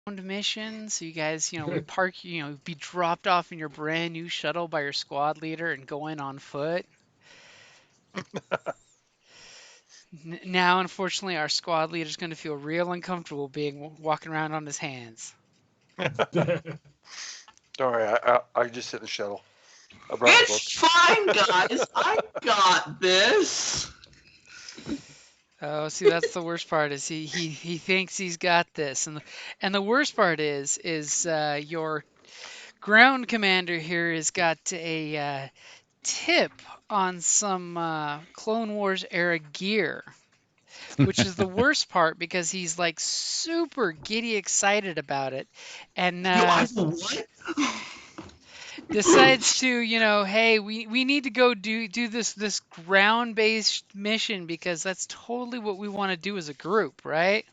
mission. So you guys, we park, be dropped off in your brand new shuttle by your squad leader and go in on foot. Now, unfortunately, our squad leader is going to feel real uncomfortable being walking around on his hands. Don't worry, I just hit the shuttle. I brought It's books. fine, guys. I got this. Oh, see, that's the worst part is he thinks he's got this, and the worst part is your ground commander here has got a tip on some Clone Wars era gear, which is the worst part because he's like super giddy excited about it, and Yo, I know what? decides to, hey, we need to go do this ground based mission because that's totally what we want to do as a group, right?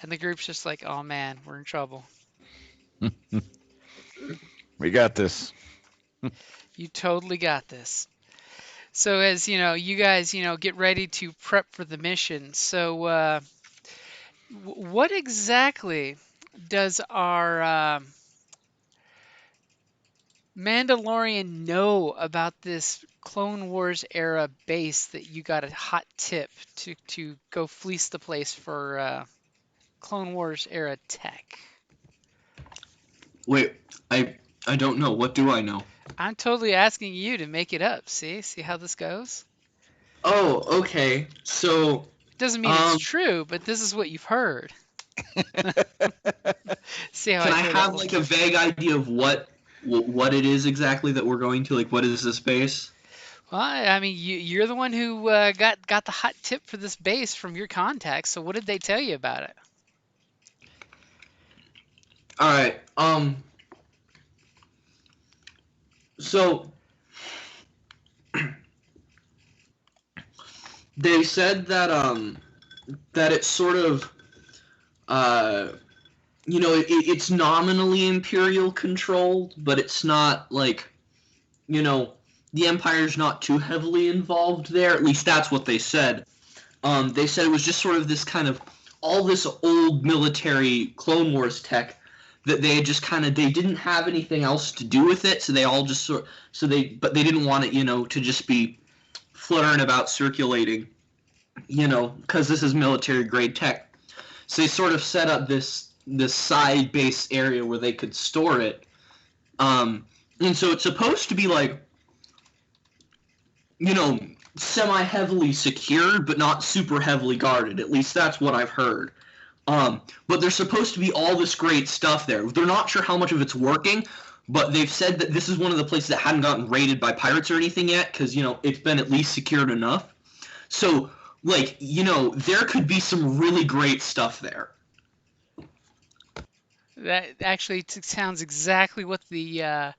And the group's just like, oh man, we're in trouble. We got this. You totally got this. So as you guys, get ready to prep for the mission. So what exactly does our Mandalorian know about this Clone Wars era base that you got a hot tip to go fleece the place for Clone Wars era tech? Wait, I don't know. What do I know? I'm totally asking you to make it up. See how this goes? Oh, okay. So, Doesn't mean it's true, but this is what you've heard. See how can I I throw that have little- like a vague idea of what it is exactly that we're going to? Like, what is this base? Well, I mean, you're the one who got the hot tip for this base from your contacts. So what did they tell you about it? All right. So they said that it's sort of it's nominally Imperial controlled, but it's not like, the Empire's not too heavily involved there. At least that's what they said. They said it was just sort of this kind of all this old military Clone Wars tech that they had just they didn't have anything else to do with it, so they all just but they didn't want it, to just be fluttering about circulating, because this is military grade tech. So they sort of set up this side base area where they could store it. And so it's supposed to be like, semi-heavily secured, but not super heavily guarded. At least that's what I've heard. But there's supposed to be all this great stuff there. They're not sure how much of it's working, but they've said that this is one of the places that hadn't gotten raided by pirates or anything yet, because, it's been at least secured enough. So, there could be some really great stuff there. That actually sounds exactly what the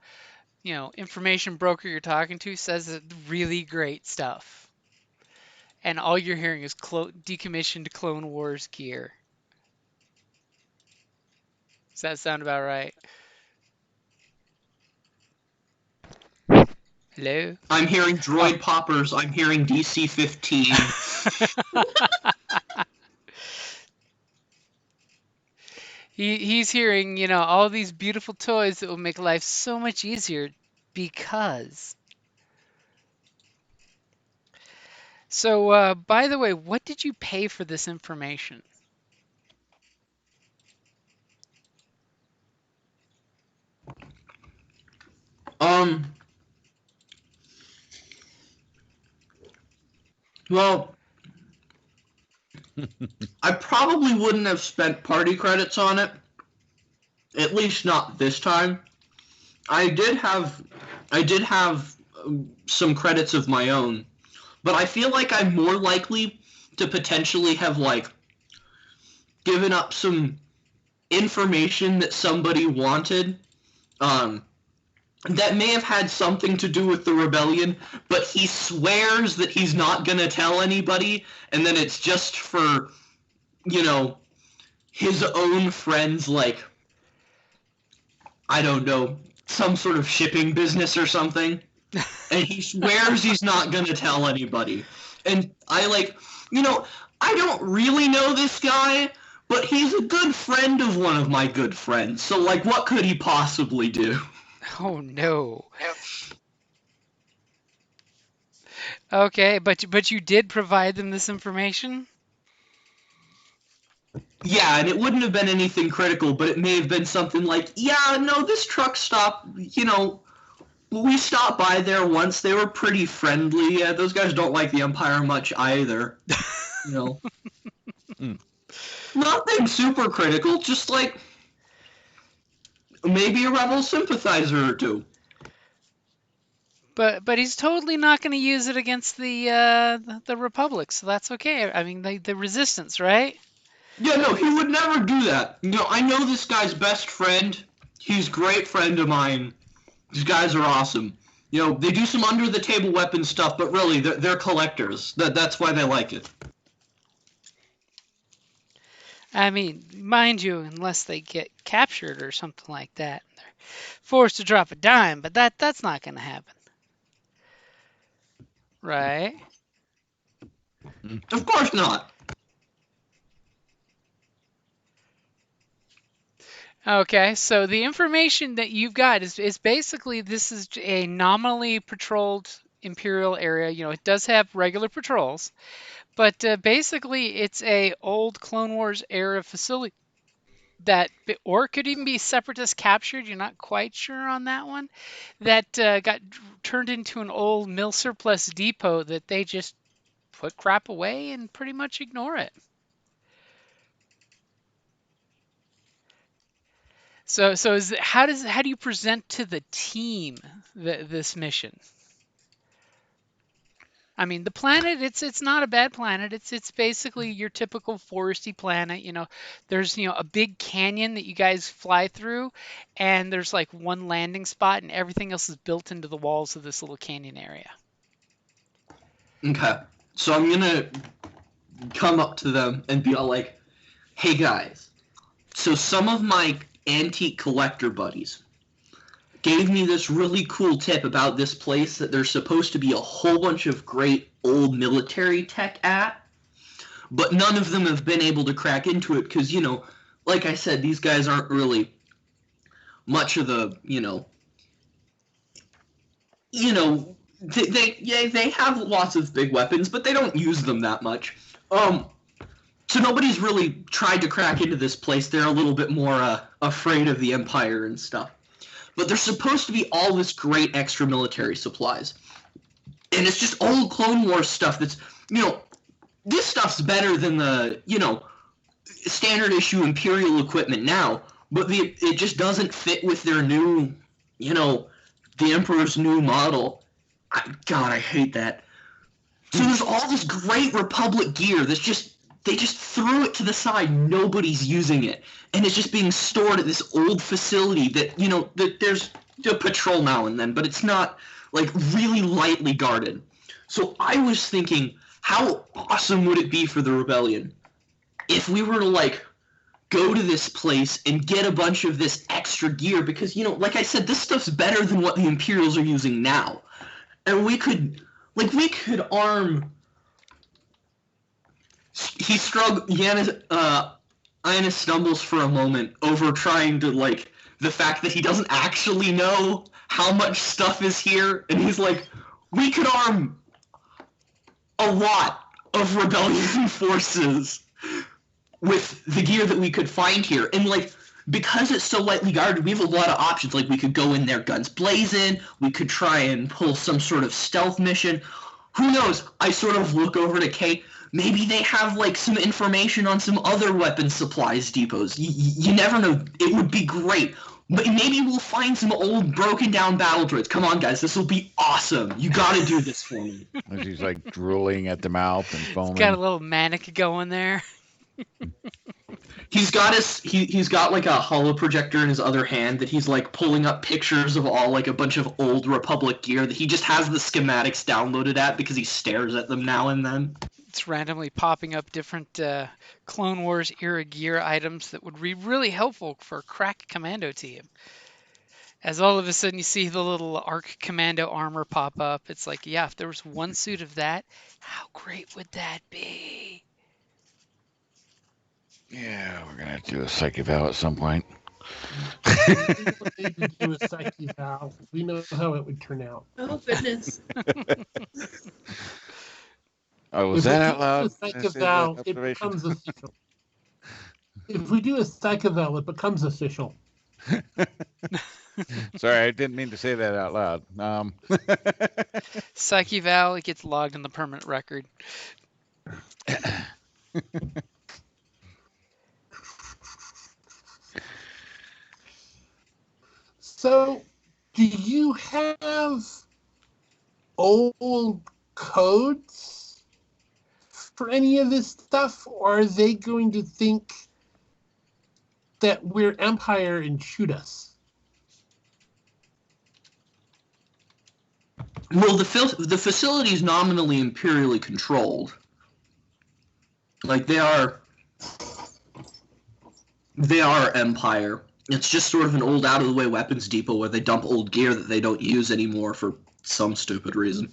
information broker you're talking to says. That really great stuff. And all you're hearing is decommissioned Clone Wars gear. Does that sound about right? Hello? I'm hearing droid poppers. I'm hearing DC-15. He's hearing, all these beautiful toys that will make life so much easier because. So, by the way, what did you pay for this information? Well, I probably wouldn't have spent party credits on it. At least not this time. I did have some credits of my own, but I feel like I'm more likely to potentially have given up some information that somebody wanted, that may have had something to do with the rebellion, but he swears that he's not gonna tell anybody, and then it's just for, his own friends, I don't know, some sort of shipping business or something. And he swears he's not gonna tell anybody. And I don't really know this guy, But he's a good friend of one of my good friends, so, like, what could he possibly do? Oh no. Okay, but you did provide them this information? Yeah, and it wouldn't have been anything critical, but it may have been something like, yeah, no, this truck stop, we stopped by there once. They were pretty friendly. Yeah, those guys don't like the Empire much either. You know, Hmm. nothing super critical, just like maybe a rebel sympathizer or two. But he's totally not going to use it against the Republic, so that's okay. I mean the resistance, right? Yeah, no, he would never do that. I know this guy's best friend. He's a great friend of mine. These guys are awesome. They do some under the table weapon stuff, but really, they're collectors. That's why they like it. I mean, mind you, unless they get captured or something like that, they're forced to drop a dime. But that's not going to happen, right? Of course not. Okay, so the information that you've got is basically this is a nominally patrolled Imperial area. It does have regular patrols, but basically it's a old Clone Wars era facility that, or it could even be separatist captured. You're not quite sure on that one. That got turned into an old mill surplus depot that they just put crap away and pretty much ignore it. So how do you present to the team this mission? I mean, the planet, it's not a bad planet. It's basically your typical foresty planet. There's a big canyon that you guys fly through, and there's like one landing spot, and everything else is built into the walls of this little canyon area. Okay. So I'm gonna come up to them and be all like, hey guys, so some of my antique collector buddies gave me this really cool tip about this place that there's supposed to be a whole bunch of great old military tech at, but none of them have been able to crack into it because, like I said, these guys aren't really much of the, you know, they have lots of big weapons, but they don't use them that much. So nobody's really tried to crack into this place. They're a little bit more afraid of the Empire and stuff. But there's supposed to be all this great extra military supplies. And it's just old Clone Wars stuff that's, this stuff's better than the, standard issue Imperial equipment now. But it just doesn't fit with their new, the Emperor's new model. God, I hate that. So there's all this great Republic gear that's they just threw it to the side. Nobody's using it. And it's just being stored at this old facility that, that there's a patrol now and then, but it's not, like, really lightly guarded. So I was thinking, how awesome would it be for the Rebellion if we were to, like, go to this place and get a bunch of this extra gear? Because, like I said, this stuff's better than what the Imperials are using now. And we could arm... He struggles. Ionis stumbles for a moment over trying to, like, the fact that he doesn't actually know how much stuff is here, and he's like, we could arm a lot of rebellion forces with the gear that we could find here. And, like, because it's so lightly guarded, we have a lot of options. Like, we could go in there guns blazing, we could try and pull some sort of stealth mission. Who knows? I sort of look over to Kate. Maybe they have, like, some information on some other weapon supplies depots. You never know. It would be great. But maybe we'll find some old broken down battle droids. Come on, guys. This will be awesome. You gotta do this for me. She's like drooling at the mouth and foaming. Got a little manic going there. He's got like a holo projector in his other hand that he's like pulling up pictures of all like a bunch of old Republic gear that he just has the schematics downloaded at because he stares at them now and then. It's randomly popping up different Clone Wars era gear items that would be really helpful for a crack commando team. As all of a sudden you see the little ARC commando armor pop up, it's like, yeah, if there was one suit of that, how great would that be? Yeah, we're gonna have to do a psych eval at some point. We don't need to do a psych eval. We know how it would turn out. Oh, goodness. Oh, was If we that do out loud? a psych Did I say that eval, it observation? becomes official. If we do a psych eval, it becomes official. Sorry, I didn't mean to say that out loud. Psych eval, it gets logged in the permanent record. So, do you have old codes for any of this stuff, or are they going to think that we're Empire and shoot us? Well, the facility is nominally imperially controlled. Like they are Empire. It's just sort of an old out of the way weapons depot where they dump old gear that they don't use anymore for some stupid reason.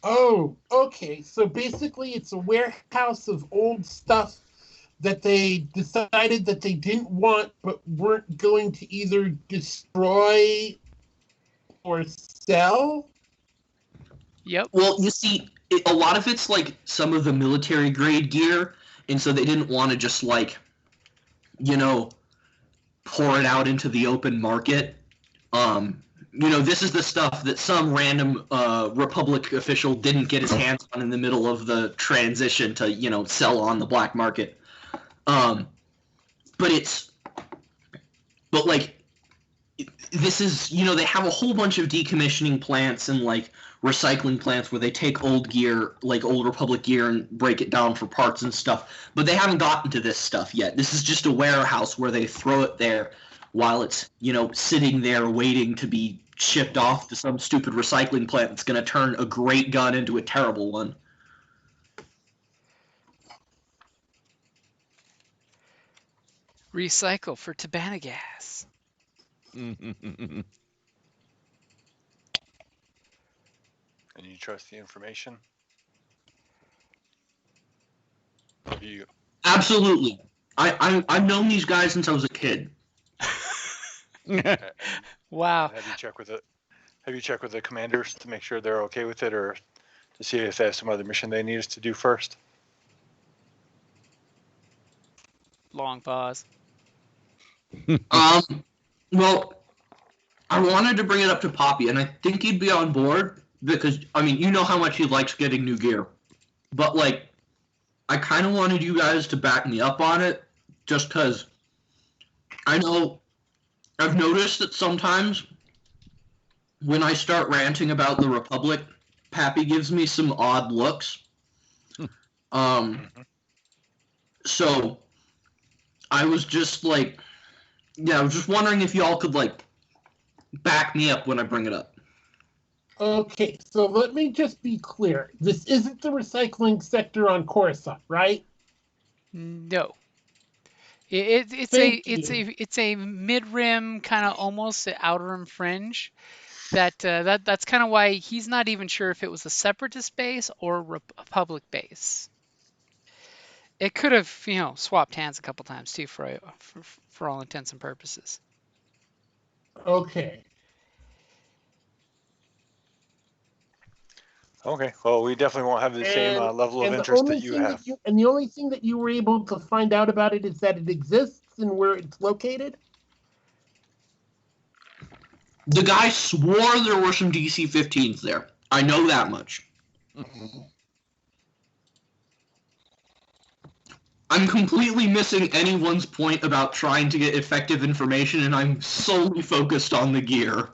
Oh, okay. So basically, it's a warehouse of old stuff that they decided that they didn't want, but weren't going to either destroy or sell. Yep. Well, you see, a lot of it's like some of the military grade gear, and so they didn't want to just like, pour it out into the open market. This is the stuff that some random Republic official didn't get his hands on in the middle of the transition to, sell on the black market. But this is, they have a whole bunch of decommissioning plants and like recycling plants where they take old gear, like old Republic gear, and break it down for parts and stuff. But they haven't gotten to this stuff yet. This is just a warehouse where they throw it there while it's, sitting there waiting to be shipped off to some stupid recycling plant that's going to turn a great gun into a terrible one. Recycle for Tabana gas. And you trust the information? You Absolutely. I've known these guys since I was a kid. and Wow. have you checked with it? Have you checked with the commanders to make sure they're okay with it, or to see if they have some other mission they need us to do first? Long pause. Well, I wanted to bring it up to Poppy, and I think he'd be on board because, you know how much he likes getting new gear. But, I kind of wanted you guys to back me up on it just because I know I've noticed that sometimes when I start ranting about the Republic, Pappy gives me some odd looks. So I was just I was just wondering if y'all could back me up when I bring it up. Okay, so let me just be clear. This isn't the recycling sector on Coruscant, right? No. It's a mid rim kind of almost outer rim fringe. That's kind of why he's not even sure if it was a separatist base or a Republic base. It could have swapped hands a couple times too for all intents and purposes. Okay. Okay. Well, we definitely won't have the same level of the interest only that you thing have. and the only thing that you were able to find out about it is that it exists and where it's located? The guy swore there were some DC-15s there. I know that much. I'm completely missing anyone's point about trying to get effective information, and I'm solely focused on the gear.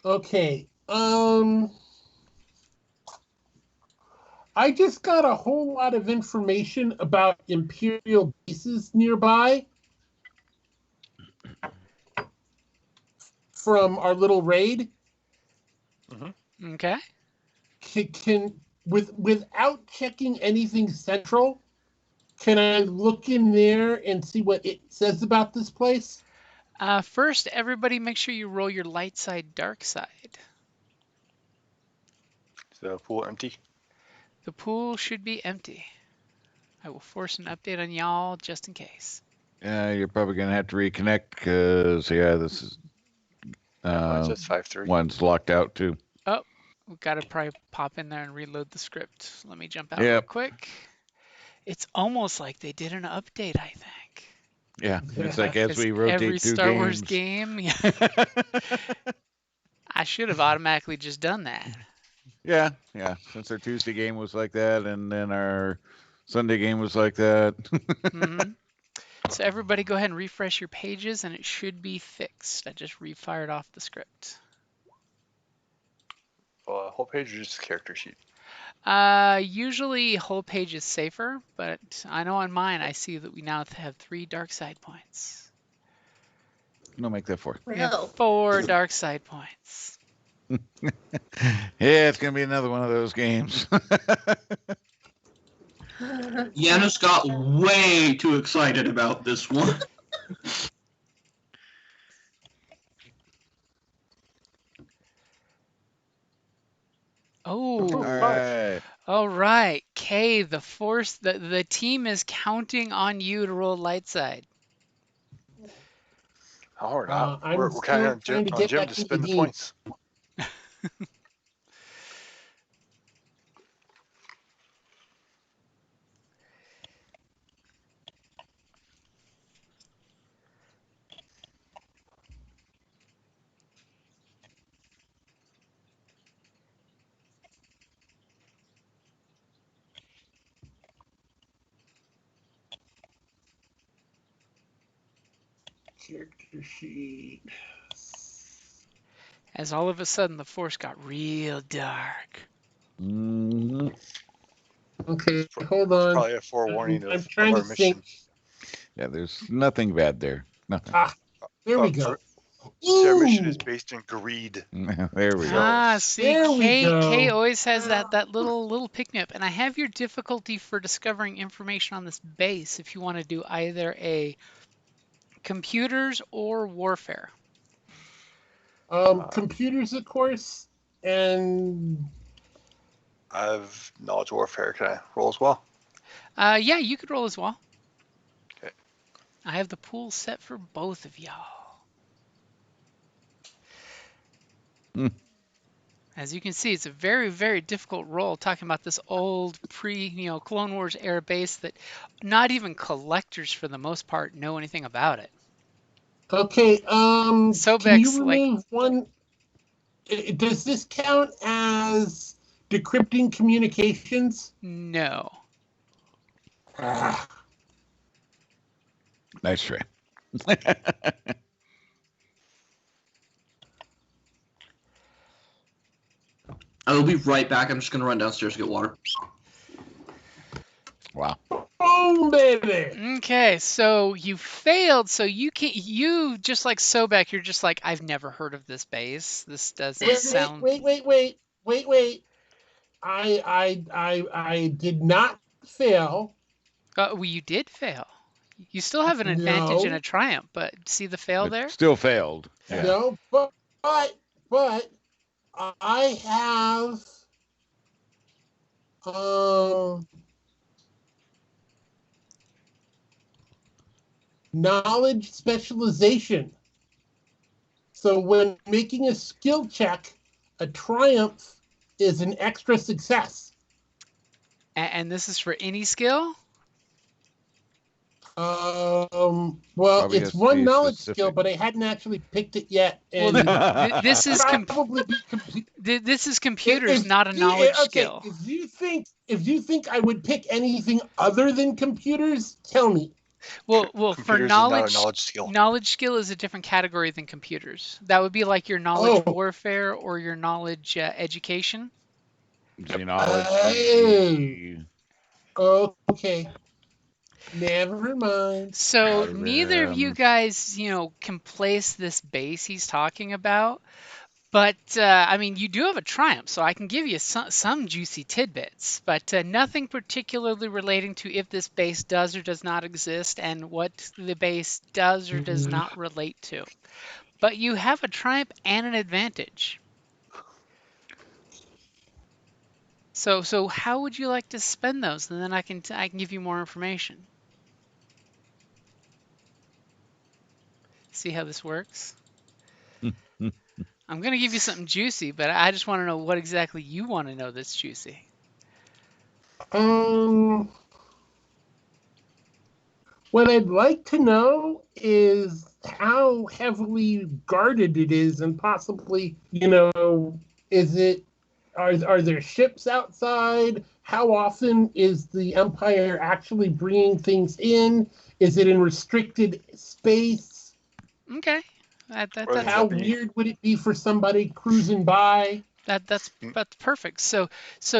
Okay. I just got a whole lot of information about Imperial bases nearby from our little raid. Okay. Without checking anything central, can I look in there and see what it says about this place? First, everybody make sure you roll your light side, dark side. Is the pool empty? The pool should be empty. I will force an update on y'all just in case. Yeah, you're probably gonna have to reconnect because this is Mine's at 5:30. one's locked out too. Oh, we've got to probably pop in there and reload the script. Let me jump out real Yep. quick. It's almost like they did an update, I think. Yeah, it's like as 'Cause we every rotate through Star Wars games. game, I should have automatically just done that. Yeah. Since our Tuesday game was like that, and then our Sunday game was like that. hmm So everybody go ahead and refresh your pages and it should be fixed. I just refired off the script. Whole page or just character sheet? Usually whole page is safer, but I know on mine I see that we now have 3 dark side points. No, make that 4. We have 4 dark side points. Yeah, it's gonna be another one of those games. Yanis got way too excited about this one. Oh, All all right. Kay, the team is counting on you to roll light side. Oh, we're not. I'm We're kind of still trying to on get Jim back to into spend the the points. character sheet. As all of a sudden the force got real dark. right. Okay, hold on. Probably a forewarning I'm of trying our to mission. think. Yeah, there's nothing bad there. Nothing. There we go. Our mission is Ooh, based in greed. There we go. Ah, see, There we Kay go. always has that little pick me up, and I have your difficulty for discovering information on this base if you want to do either a computers or warfare. Computers, of course, and I have knowledge warfare. Can I roll as well? Yeah, you could roll as well. Okay. I have the pool set for both of y'all. Hmm. As you can see, it's a very, very difficult role talking about this old Clone Wars era base that not even collectors for the most part know anything about it. okay. Can Sobek's you remove one? Does this count as decrypting communications? No. Ah, Nice try. I will be right back. I'm just gonna run downstairs to get water. Wow. boom, baby. Okay, so you failed. So you just like Sobek, you're just like, I've never heard of this base. This doesn't sound. Wait. I did not fail. Well, you did fail. You still have an advantage and No. a triumph, but see the fail It there? still failed. Yeah. No, but I have knowledge specialization. So when making a skill check, a triumph is an extra success. And this is for any skill? Well, Probably has it's to one be knowledge specific. skill, but I hadn't actually picked it yet. Well, And this is probably be complete. this is computers, not a knowledge skill. If you think I would pick anything other than computers, tell me. Well, for Computers is not a knowledge, knowledge skill. knowledge skill is a different category than computers. That would be like your knowledge Oh. warfare or your knowledge education. Xenology. Okay. Never mind. So Out of neither of you them. guys, can place this base he's talking about. But I mean, you do have a triumph, so I can give you some juicy tidbits, but nothing particularly relating to if this base does or does not exist and what the base does or does not relate to. But you have a triumph and an advantage. So how would you like to spend those? And then I can give you more information. See how this works? I'm gonna give you something juicy, but I just want to know what exactly you want to know that's juicy. Um, what I'd like to know is how heavily guarded it is, and possibly, is it are there ships outside? How often is the Empire actually bringing things in? Is it in restricted space? Okay, Or is How that the weird would it be for somebody cruising by? that's perfect. So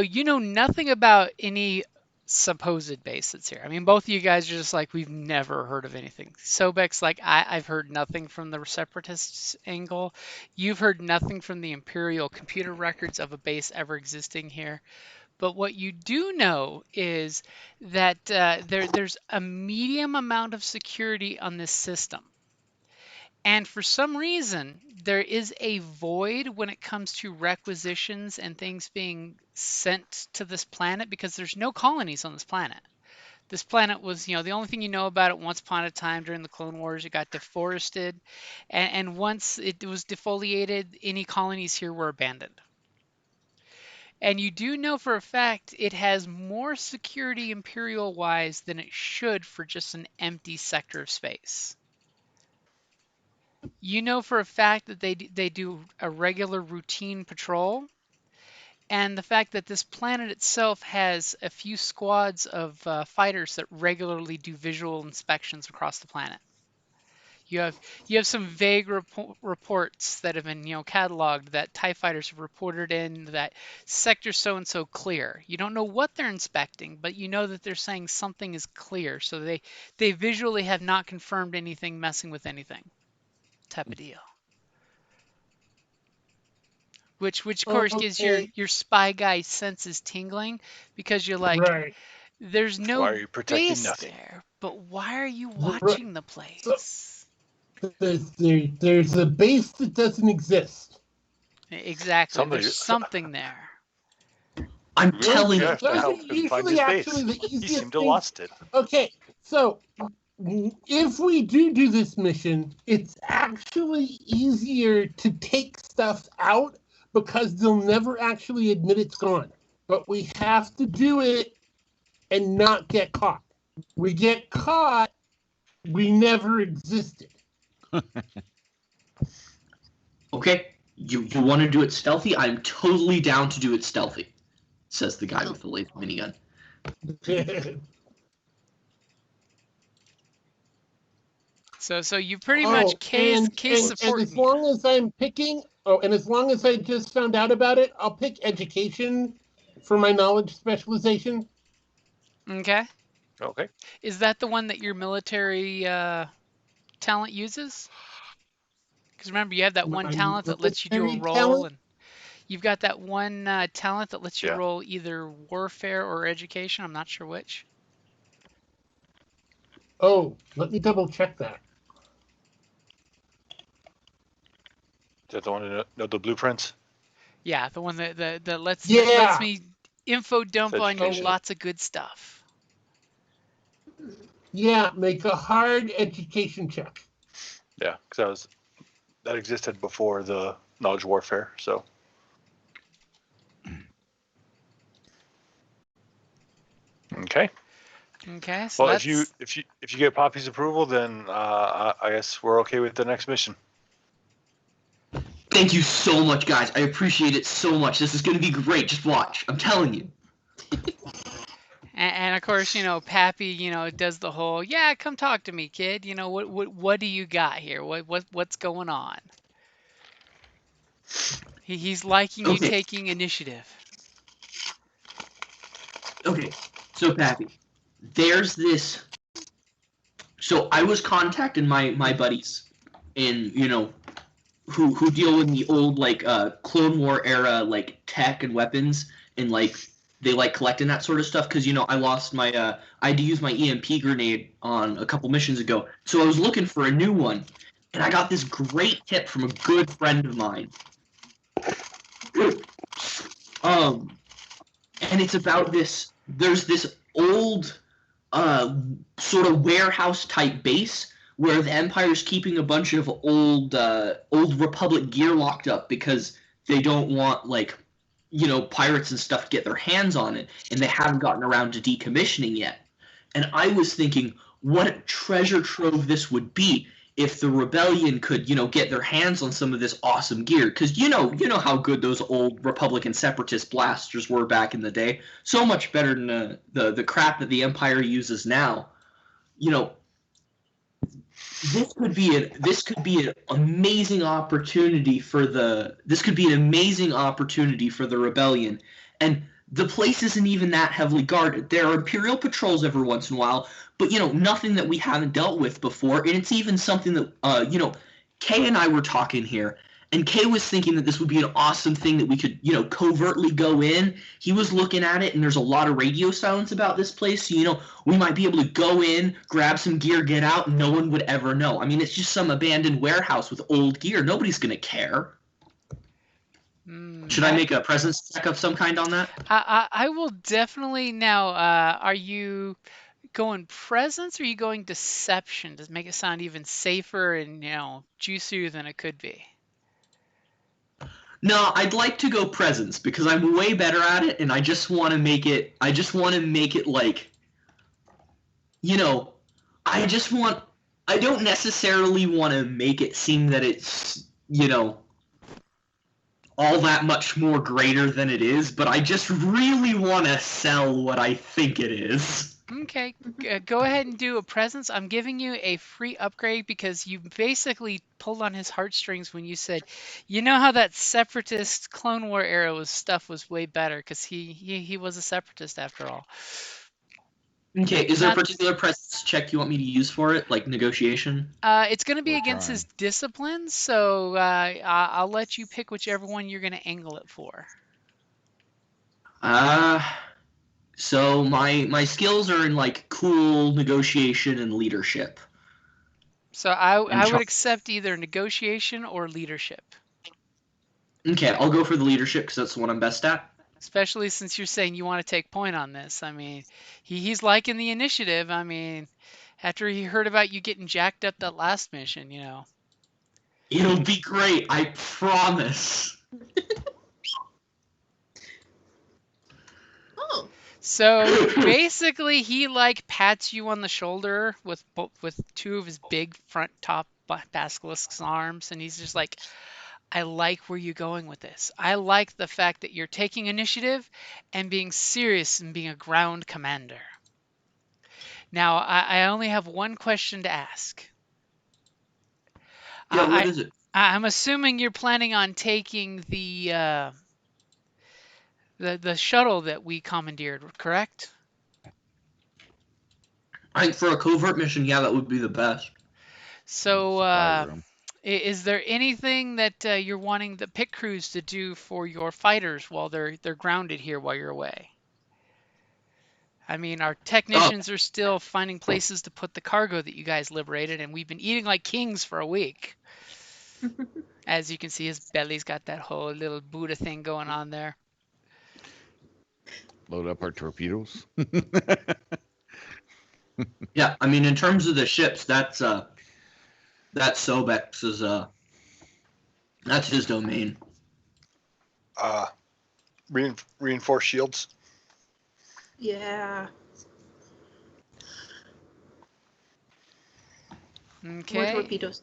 you know nothing about any supposed bases here. I mean, both of you guys are just like we've never heard of anything. Sobek's like I've heard nothing from the separatists angle. You've heard nothing from the Imperial computer records of a base ever existing here. But what you do know is that there's a medium amount of security on this system. And for some reason, there is a void when it comes to requisitions and things being sent to this planet because there's no colonies on this planet. This planet was, the only thing you know about it once upon a time during the Clone Wars, it got deforested. And once it was defoliated, any colonies here were abandoned. And you do know for a fact it has more security Imperial wise than it should for just an empty sector of space. You know for a fact that they do a regular routine patrol, and the fact that this planet itself has a few squads of fighters that regularly do visual inspections across the planet. You have you have some vague reports that have been cataloged that TIE fighters have reported in that sector so and so clear. You don't know what they're inspecting, but you know that they're saying something is clear. So they visually have not confirmed anything messing with anything. Type of deal. Which of course gives Okay, your spy guy senses tingling because you're like, right, there's why no are you protecting base nothing? there, but why are you right. watching the So place? there's a base that doesn't exist. Exactly. There's Somebody, something there. I'm really? telling We you have to Those are guys. help him find his usually actually base. the He easiest seemed to things. lost it. Okay, so if we do this mission, it's actually easier to take stuff out because they'll never actually admit it's gone. But we have to do it and not get caught. We get caught, we never existed. Okay, you want to do it stealthy? I'm totally down to do it stealthy, says the guy with the laser minigun. So you pretty much Oh, case and support as me. long as I'm picking, oh, and as long as I just found out about it, I'll pick education for my knowledge specialization. Okay. Okay. Is that the one that your military talent uses? Because remember, you have that one My talent that lets you do a military roll, talent. and you've got that one talent that lets you Yeah. roll either warfare or education. I'm not sure which. Oh, let me double check that. Is that the one to know the blueprints? Yeah, the one that lets Yeah. me info dump It's on you education. lots of good stuff. Yeah, make a hard education check. Yeah, because that existed before the knowledge warfare. So okay. Okay, so Well, if you that's if you get Poppy's approval, then I guess we're okay with the next mission. Thank you so much, guys. I appreciate it so much. This is going to be great. Just watch. I'm telling you. and of course, Pappy, does the whole, yeah, come talk to me, kid. What do you got here? What's going on? He's liking you Okay. taking initiative. Okay. So, Pappy, there's this. So I was contacting my buddies, and who deal with the old Clone War era tech and weapons, and they like collecting that sort of stuff because I lost my I had to use my EMP grenade on a couple missions ago, so I was looking for a new one, and I got this great tip from a good friend of mine. Um, and it's about this. There's this old, sort of warehouse type base where the Empire's keeping a bunch of old Republic gear locked up because they don't want pirates and stuff to get their hands on it, and they haven't gotten around to decommissioning yet. And I was thinking, what a treasure trove this would be if the rebellion could, get their hands on some of this awesome gear. Because you know how good those old Republican separatist blasters were back in the day. So much better than the crap that the Empire uses now. You know, this could be an amazing opportunity for the rebellion. And the place isn't even that heavily guarded. There are Imperial patrols every once in a while, but nothing that we haven't dealt with before. And it's even something that Kay and I were talking here, and Kay was thinking that this would be an awesome thing that we could covertly go in. He was looking at it, and there's a lot of radio silence about this place, so we might be able to go in, grab some gear, get out, and no one would ever know. I mean, it's just some abandoned warehouse with old gear. Nobody's gonna care. Should I make a presence check of some kind on that? I will definitely now. Are you going presence or are you going deception to make it sound even safer and juicier than it could be? No, I'd like to go presence because I'm way better at it, and I just want to make it. I just want to make it like, I just want. I don't necessarily want to make it seem that it's all that much more greater than it is, but I just really want to sell what I think it is. Okay, go ahead and do a presence. I'm giving you a free upgrade because you basically pulled on his heartstrings when you said, how that separatist Clone War era stuff was way better because he was a separatist after all. Okay, is there a particular presence check you want me to use for it, like negotiation? It's going to be against his discipline, so I'll let you pick whichever one you're going to angle it for. So my skills are in like cool negotiation and leadership. So I would accept either negotiation or leadership. Okay, I'll go for the leadership because that's the one I'm best at. Especially since you're saying you want to take point on this. I mean, he's liking the initiative. I mean, after he heard about you getting jacked up that last mission, It'll be great, I promise. Oh. So basically, he pats you on the shoulder with two of his big front top basilisk's arms, and he's just like, I like where you're going with this. I like the fact that you're taking initiative and being serious and being a ground commander. Now, I only have one question to ask. Yeah, what is it? I'm assuming you're planning on taking the shuttle that we commandeered, correct? I think for a covert mission, yeah, that would be the best. So, is there anything that you're wanting the pit crews to do for your fighters while they're grounded here while you're away? I mean, our technicians are still finding places to put the cargo that you guys liberated, and we've been eating like kings for a week. As you can see, his belly's got that whole little Buddha thing going on there. Load up our torpedoes. Yeah, I mean, in terms of the ships, that's Sobex's, that's his domain. Reinforced shields. Yeah. Okay. More torpedoes.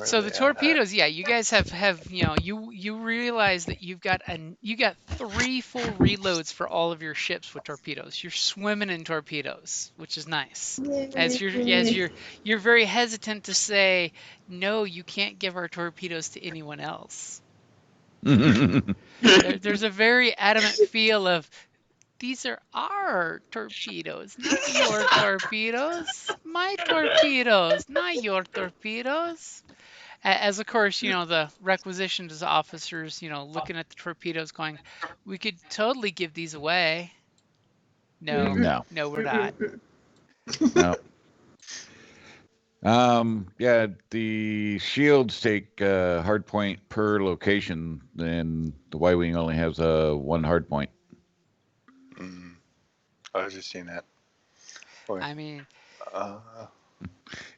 So the torpedoes, yeah, you guys have you realize that you got 3 full reloads for all of your ships with torpedoes. You're swimming in torpedoes, which is nice. As you're very hesitant to say no, you can't give our torpedoes to anyone else. There's a very adamant feel of these are our torpedoes, not your torpedoes. My torpedoes, not your torpedoes. As of course, the requisitions officers, looking at the torpedoes going, we could totally give these away. No, we're not. No. Yeah, the shields take hard point per location, and the Y-wing only has one hard point. I was just seeing that. Okay. I mean,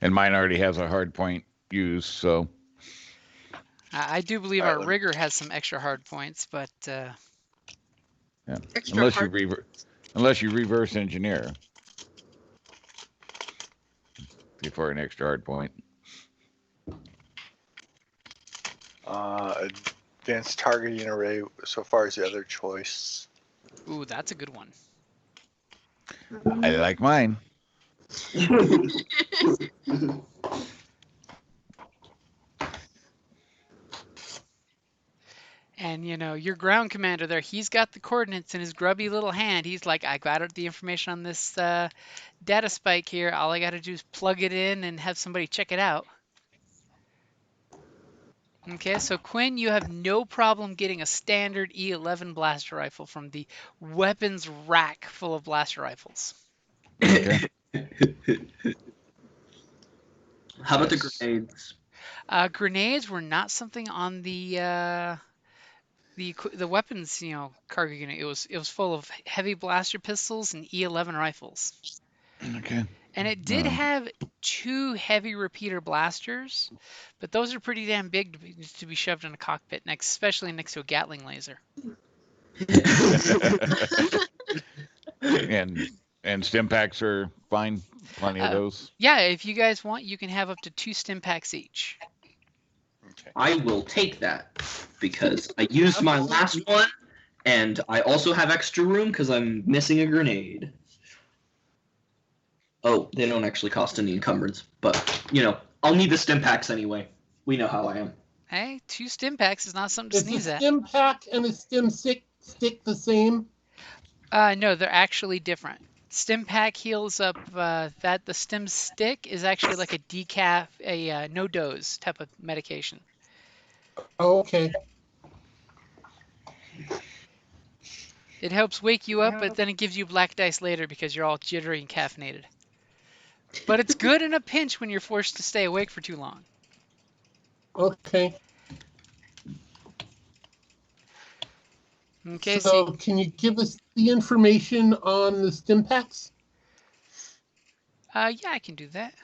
And mine already has a hard point used, so I do believe Alright, our let me- rigger has some extra hard points, but yeah. Extra Unless you hard. unless you reverse engineer before an extra hard point. Advanced targeting array so far is the other choice. ooh, that's a good one. I like mine. And your ground commander there, he's got the coordinates in his grubby little hand. He's like, I got the information on this data spike here. All I got to do is plug it in and have somebody check it out. Okay, so Quinn, you have no problem getting a standard E11 blaster rifle from the weapons rack full of blaster rifles. Okay. How about the Yes. grenades? Grenades were not something on the weapons, cargo unit. It was full of heavy blaster pistols and E11 rifles. Okay. And it did have 2 heavy repeater blasters, but those are pretty damn big to be shoved in a cockpit, especially next to a Gatling laser. and stim packs are fine. Plenty of those. Yeah, if you guys want, you can have up to 2 stim packs each. Okay. I will take that because I used my last one, and I also have extra room because I'm missing a grenade. Oh, they don't actually cost any encumbrance, but I'll need the stim packs anyway. We know how I am. Hey, 2 stim packs is not something to Is sneeze the at. stim pack and the stim stick the same? No, they're actually different. Stim pack heals up that the stim stick is actually like a decaf, a no dose type of medication. Oh, okay. It helps wake you up, but then it gives you black dice later because you're all jittery and caffeinated. But it's good in a pinch when you're forced to stay awake for too long. Okay. Okay, So can you give us the information on the stim packs? yeah, I can do that.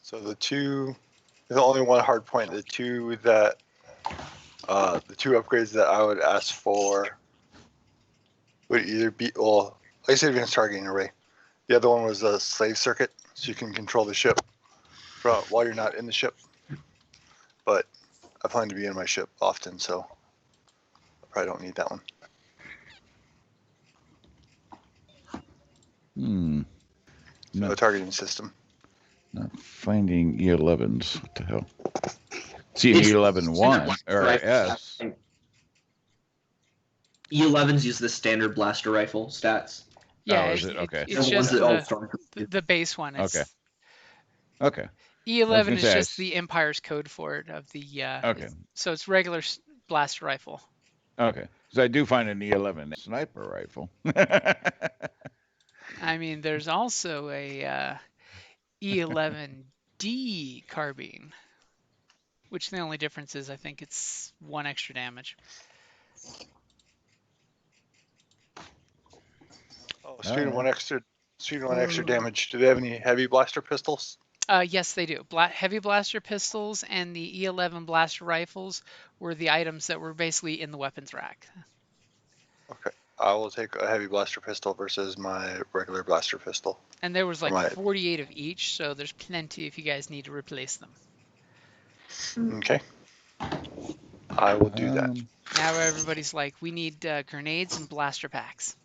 So there's only one hard point. The two upgrades that I would ask for would either be, like I said, advanced targeting array. The other one was a slave circuit, so you can control the ship while you're not in the ship. But I plan to be in my ship often, so I probably don't need that one. No targeting system. Not finding E11s. What the hell? See an It's E11-1 or Right. S. E11s use the standard blaster rifle stats. Yeah, Oh, is it? Okay. it's The ones just that all stormtroopers the base one. It's, Okay. Okay. E11 is say, just the Empire's code for it of the Okay. so it's regular blaster rifle. Okay. So I do find an E11 sniper rifle. I mean, there's also a E11D carbine, which the only difference is I think it's 1 extra damage. Oh, student one extra damage. Do they have any heavy blaster pistols? Yes, they do. Heavy blaster pistols and the E11 blaster rifles were the items that were basically in the weapons rack. Okay. I will take a heavy blaster pistol versus my regular blaster pistol. And there was like Right. 48 of each, so there's plenty if you guys need to replace them. Okay. I will do that. Now everybody's like, we need grenades and blaster packs.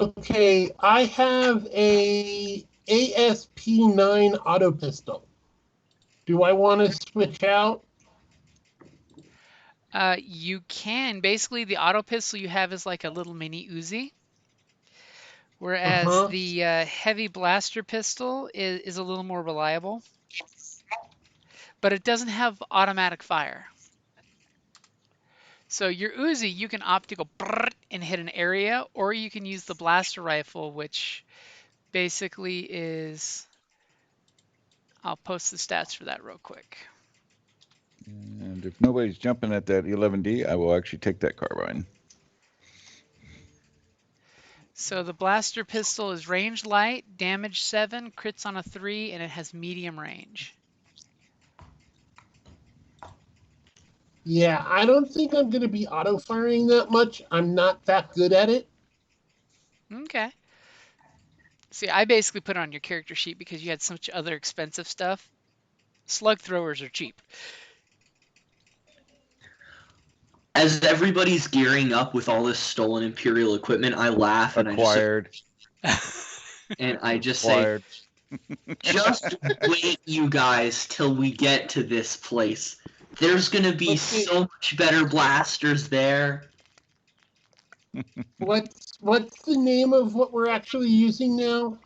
Okay, I have a ASP9 auto pistol. Do I want to switch out? You can. Basically, the auto pistol you have is like a little mini Uzi. Whereas the heavy blaster pistol is a little more reliable. But it doesn't have automatic fire. So your Uzi, you can opt to go brrrt and hit an area, or you can use the blaster rifle, which basically is. I'll post the stats for that real quick. And if nobody's jumping at that 11D, I will actually take that carbine. So the blaster pistol is range light, damage 7, crits on a 3, and it has medium range. Yeah, I don't think I'm going to be auto firing that much. I'm not that good at it. Okay. See, I basically put it on your character sheet because you had such other expensive stuff. Slug throwers are cheap. As everybody's gearing up with all this stolen Imperial equipment, I laugh and Acquired. I just say, Acquired. just wait, you guys, till we get to this place. There's gonna be Okay. so much better blasters there. What's the name of what we're actually using now?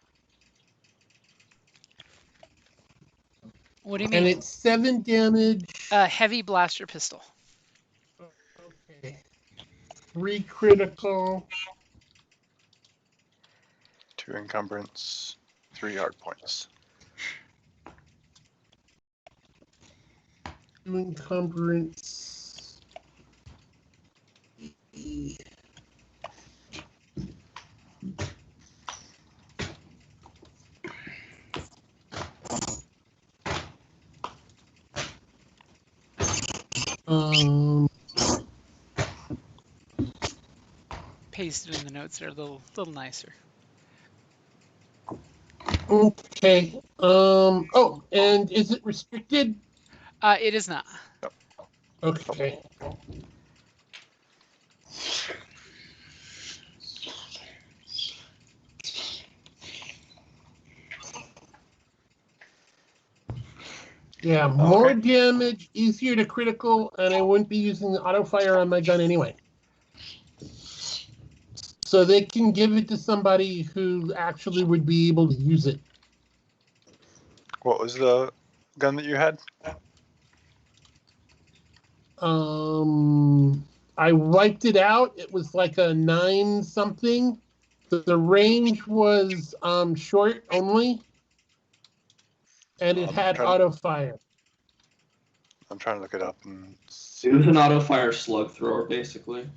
What do you And mean? it's 7 damage. Heavy blaster pistol. Okay. 3 critical. 2 encumbrance, 3 hard points. 2 encumbrance. Paste it in the notes. They're a little nicer. Okay. Oh, and is it restricted? It is not. Okay. Yeah, more damage, easier to critical, and I wouldn't be using the auto fire on my gun anyway. So they can give it to somebody who actually would be able to use it. What was the gun that you had? I wiped it out. It was like a 9 something. The range was short only, and it had auto fire. I'm trying to look it up and see. It was an auto fire slug thrower, basically.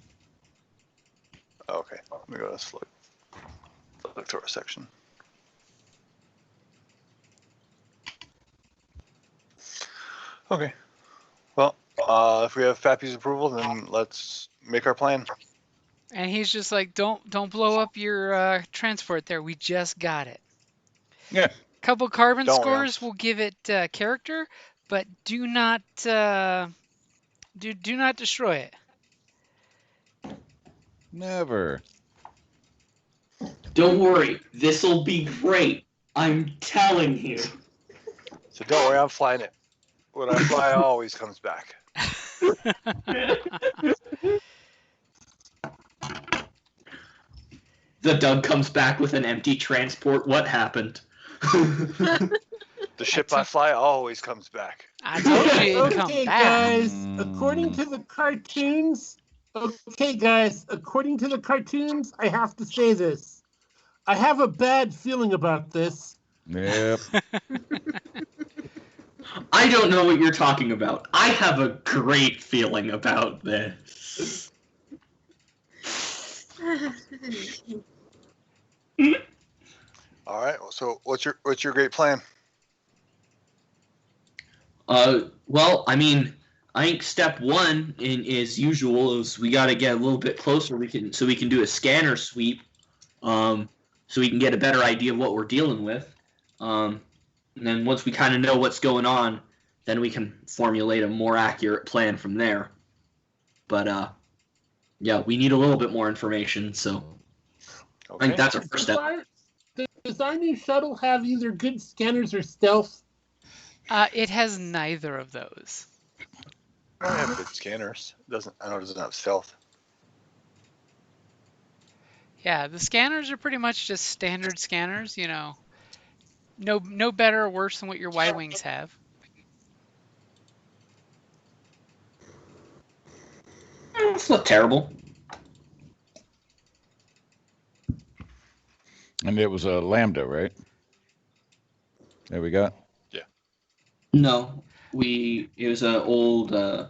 Okay, let me go to the look through our section. Okay. Well, if we have Fappy's approval, then let's make our plan. And he's just like, don't blow up your transport there. We just got it. Yeah. Couple carbon Don't worry, scores will give it character, but do not do not destroy it. Never. Don't worry, this'll be great. I'm telling you. So don't worry, I'm flying it. When I fly, it always comes back. The Doug comes back with an empty transport. What happened? The ship I fly always comes back. I told you it'd come Okay, back. guys. According to the cartoons, I have to say this. I have a bad feeling about this. Yep. I don't know what you're talking about. I have a great feeling about this. All right. So what's your great plan? Well, I mean, I think step one, as usual, is we got to get a little bit closer. So we can do a scanner sweep, so we can get a better idea of what we're dealing with. And then once we kind of know what's going on, then we can formulate a more accurate plan from there. But yeah, we need a little bit more information. So I think that's our first step. Does our new shuttle have either good scanners or stealth? It has neither of those. I have good scanners. I know it doesn't have stealth. Yeah, the scanners are pretty much just standard scanners. You know, no better or worse than what your Y-wings have. It's not terrible. And it was a Lambda, right? There we go. No, it was an old light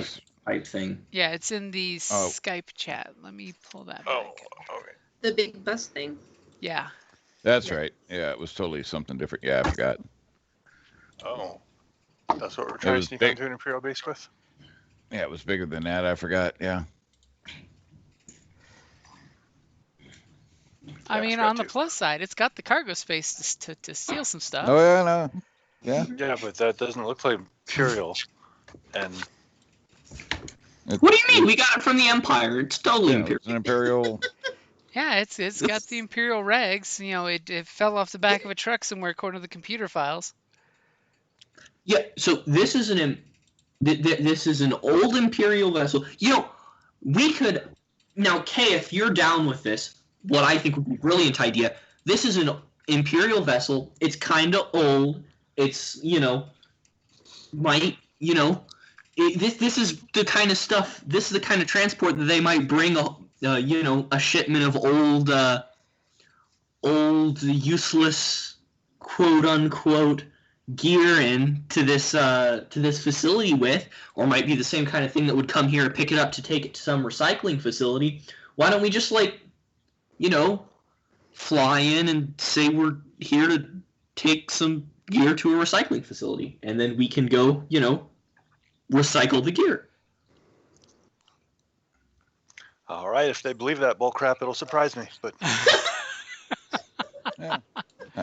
It's, type thing. Yeah, it's in the Oh. Skype chat. Let me pull that Oh, back. okay. The big bus thing. Yeah. that's Yeah. right. Yeah, it was totally something different. Yeah, I forgot. Oh, that's what we're trying to was sneak big. onto an Imperial base with? Yeah, it was bigger than that. I forgot. Yeah. I Yeah, mean, forgot on the too. plus side, it's got the cargo space to steal some stuff. Oh, yeah, no. Yeah. Yeah, but that doesn't look like Imperial. And What do you mean? We got it from the Empire. It's totally Yeah, Imperial. it's an Imperial. Yeah, it's got the Imperial regs. You know, it fell off the back of a truck somewhere according to the computer files. Yeah. So this is this is an old Imperial vessel. You know, we could now, Kay, if you're down with this, what I think would be a brilliant idea. This is an Imperial vessel. It's kind of old. It's this is the kind of stuff. This is the kind of transport that they might bring a shipment of old useless quote unquote gear in to this facility with, or might be the same kind of thing that would come here, pick it up to take it to some recycling facility. Why don't we just fly in and say we're here to take some gear to a recycling facility, and then we can go, recycle the gear. all right, if they believe that bullcrap, it'll surprise me. But Yeah.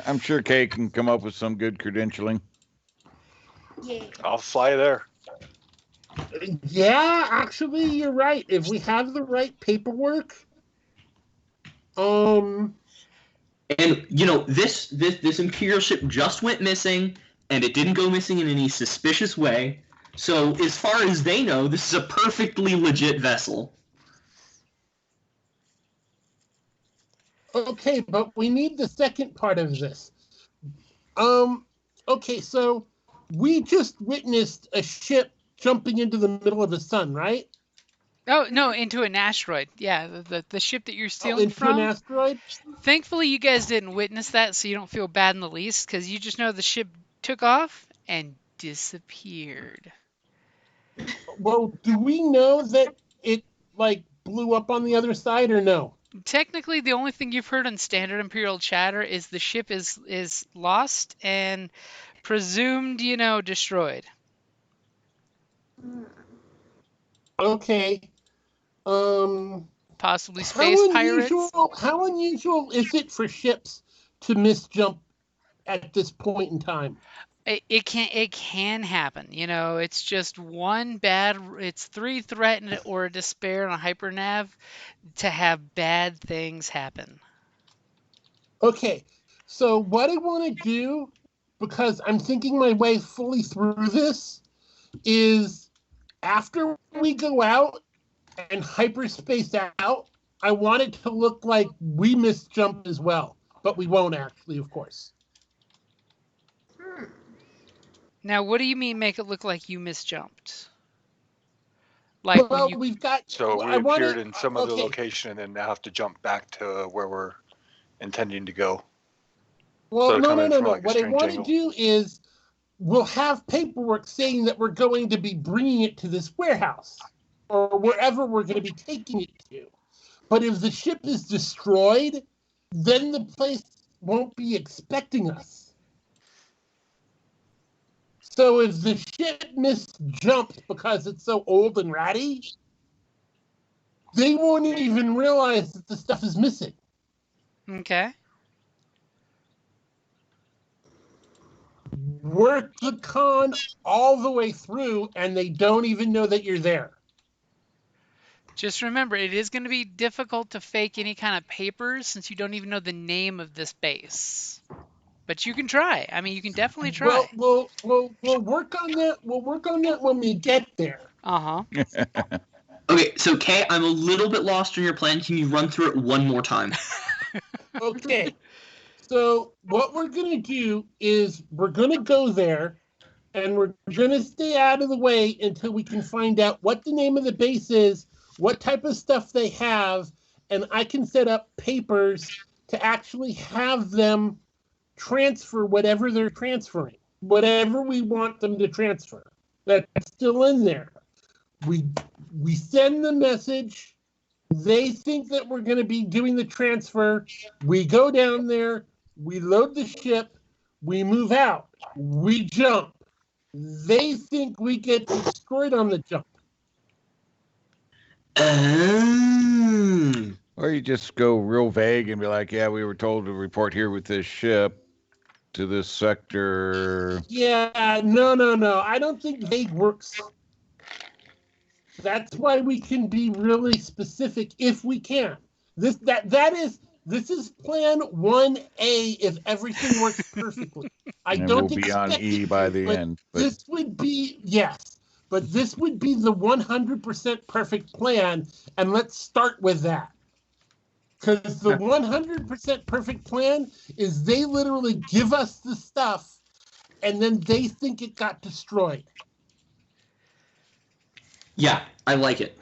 I'm sure Kay can come up with some good credentialing. Yeah. I'll fly there. Yeah, actually, you're right. If we have the right paperwork, And this Imperial ship just went missing, and it didn't go missing in any suspicious way. So as far as they know, this is a perfectly legit vessel. okay, but we need the second part of this. Okay, so we just witnessed a ship jumping into the middle of the sun, right? Oh no, into an asteroid. Yeah, the ship that you're stealing Into from. an asteroid? Thankfully, you guys didn't witness that, so you don't feel bad in the least, because you just know the ship took off and disappeared. Well, do we know that it, blew up on the other side, or no? Technically, the only thing you've heard on standard Imperial chatter is the ship is lost and presumed, destroyed. Okay. Possibly space pirates. How unusual is it for ships to misjump at this point in time? It can happen. It's just it's 3 threatened or a despair on a hypernav to have bad things happen. Okay, so what I want to do, because I'm thinking my way fully through this, is after we go out and hyperspace out, I want it to look like we misjumped as well, but we won't actually, of course. Now, what do you mean make it look like you misjumped? Like Well, when you we've got. So we I want appeared it- in some other okay. location and then now have to jump back to where we're intending to go. Well, So no. coming from, What like, a I strange want angle. to do is we'll have paperwork saying that we're going to be bringing it to this warehouse or wherever we're going to be taking it to. But if the ship is destroyed, then the place won't be expecting us. So if the ship misjumps because it's so old and ratty, they won't even realize that the stuff is missing. Okay. Work the con all the way through, and they don't even know that you're there. Just remember, it is going to be difficult to fake any kind of papers since you don't even know the name of this base. But you can try. I mean, you can definitely try. We'll work on that. We'll work on that when we get there. Uh-huh. Okay, so Kay, I'm a little bit lost on your plan. Can you run through it one more time? Okay. So what we're gonna do is we're gonna go there. and we're going to stay out of the way until we can find out what the name of the base is, what type of stuff they have, and I can set up papers to actually have them transfer whatever they're transferring, whatever we want them to transfer. That's still in there. We send the message. They think that we're going to be doing the transfer. We go down there. We load the ship. We move out. We jump. They think we get destroyed on the jump. Or you just go real vague and be like, yeah, we were told to report here with this ship to this sector. Yeah, no. I don't think vague works. That's why we can be really specific if we can. This is plan 1A if everything works perfectly. I And don't we'll be on expect E it by to, the but end. But this would be but this would be the 100% perfect plan, and let's start with that. Because the 100% perfect plan is they literally give us the stuff, and then they think it got destroyed. Yeah, I like it.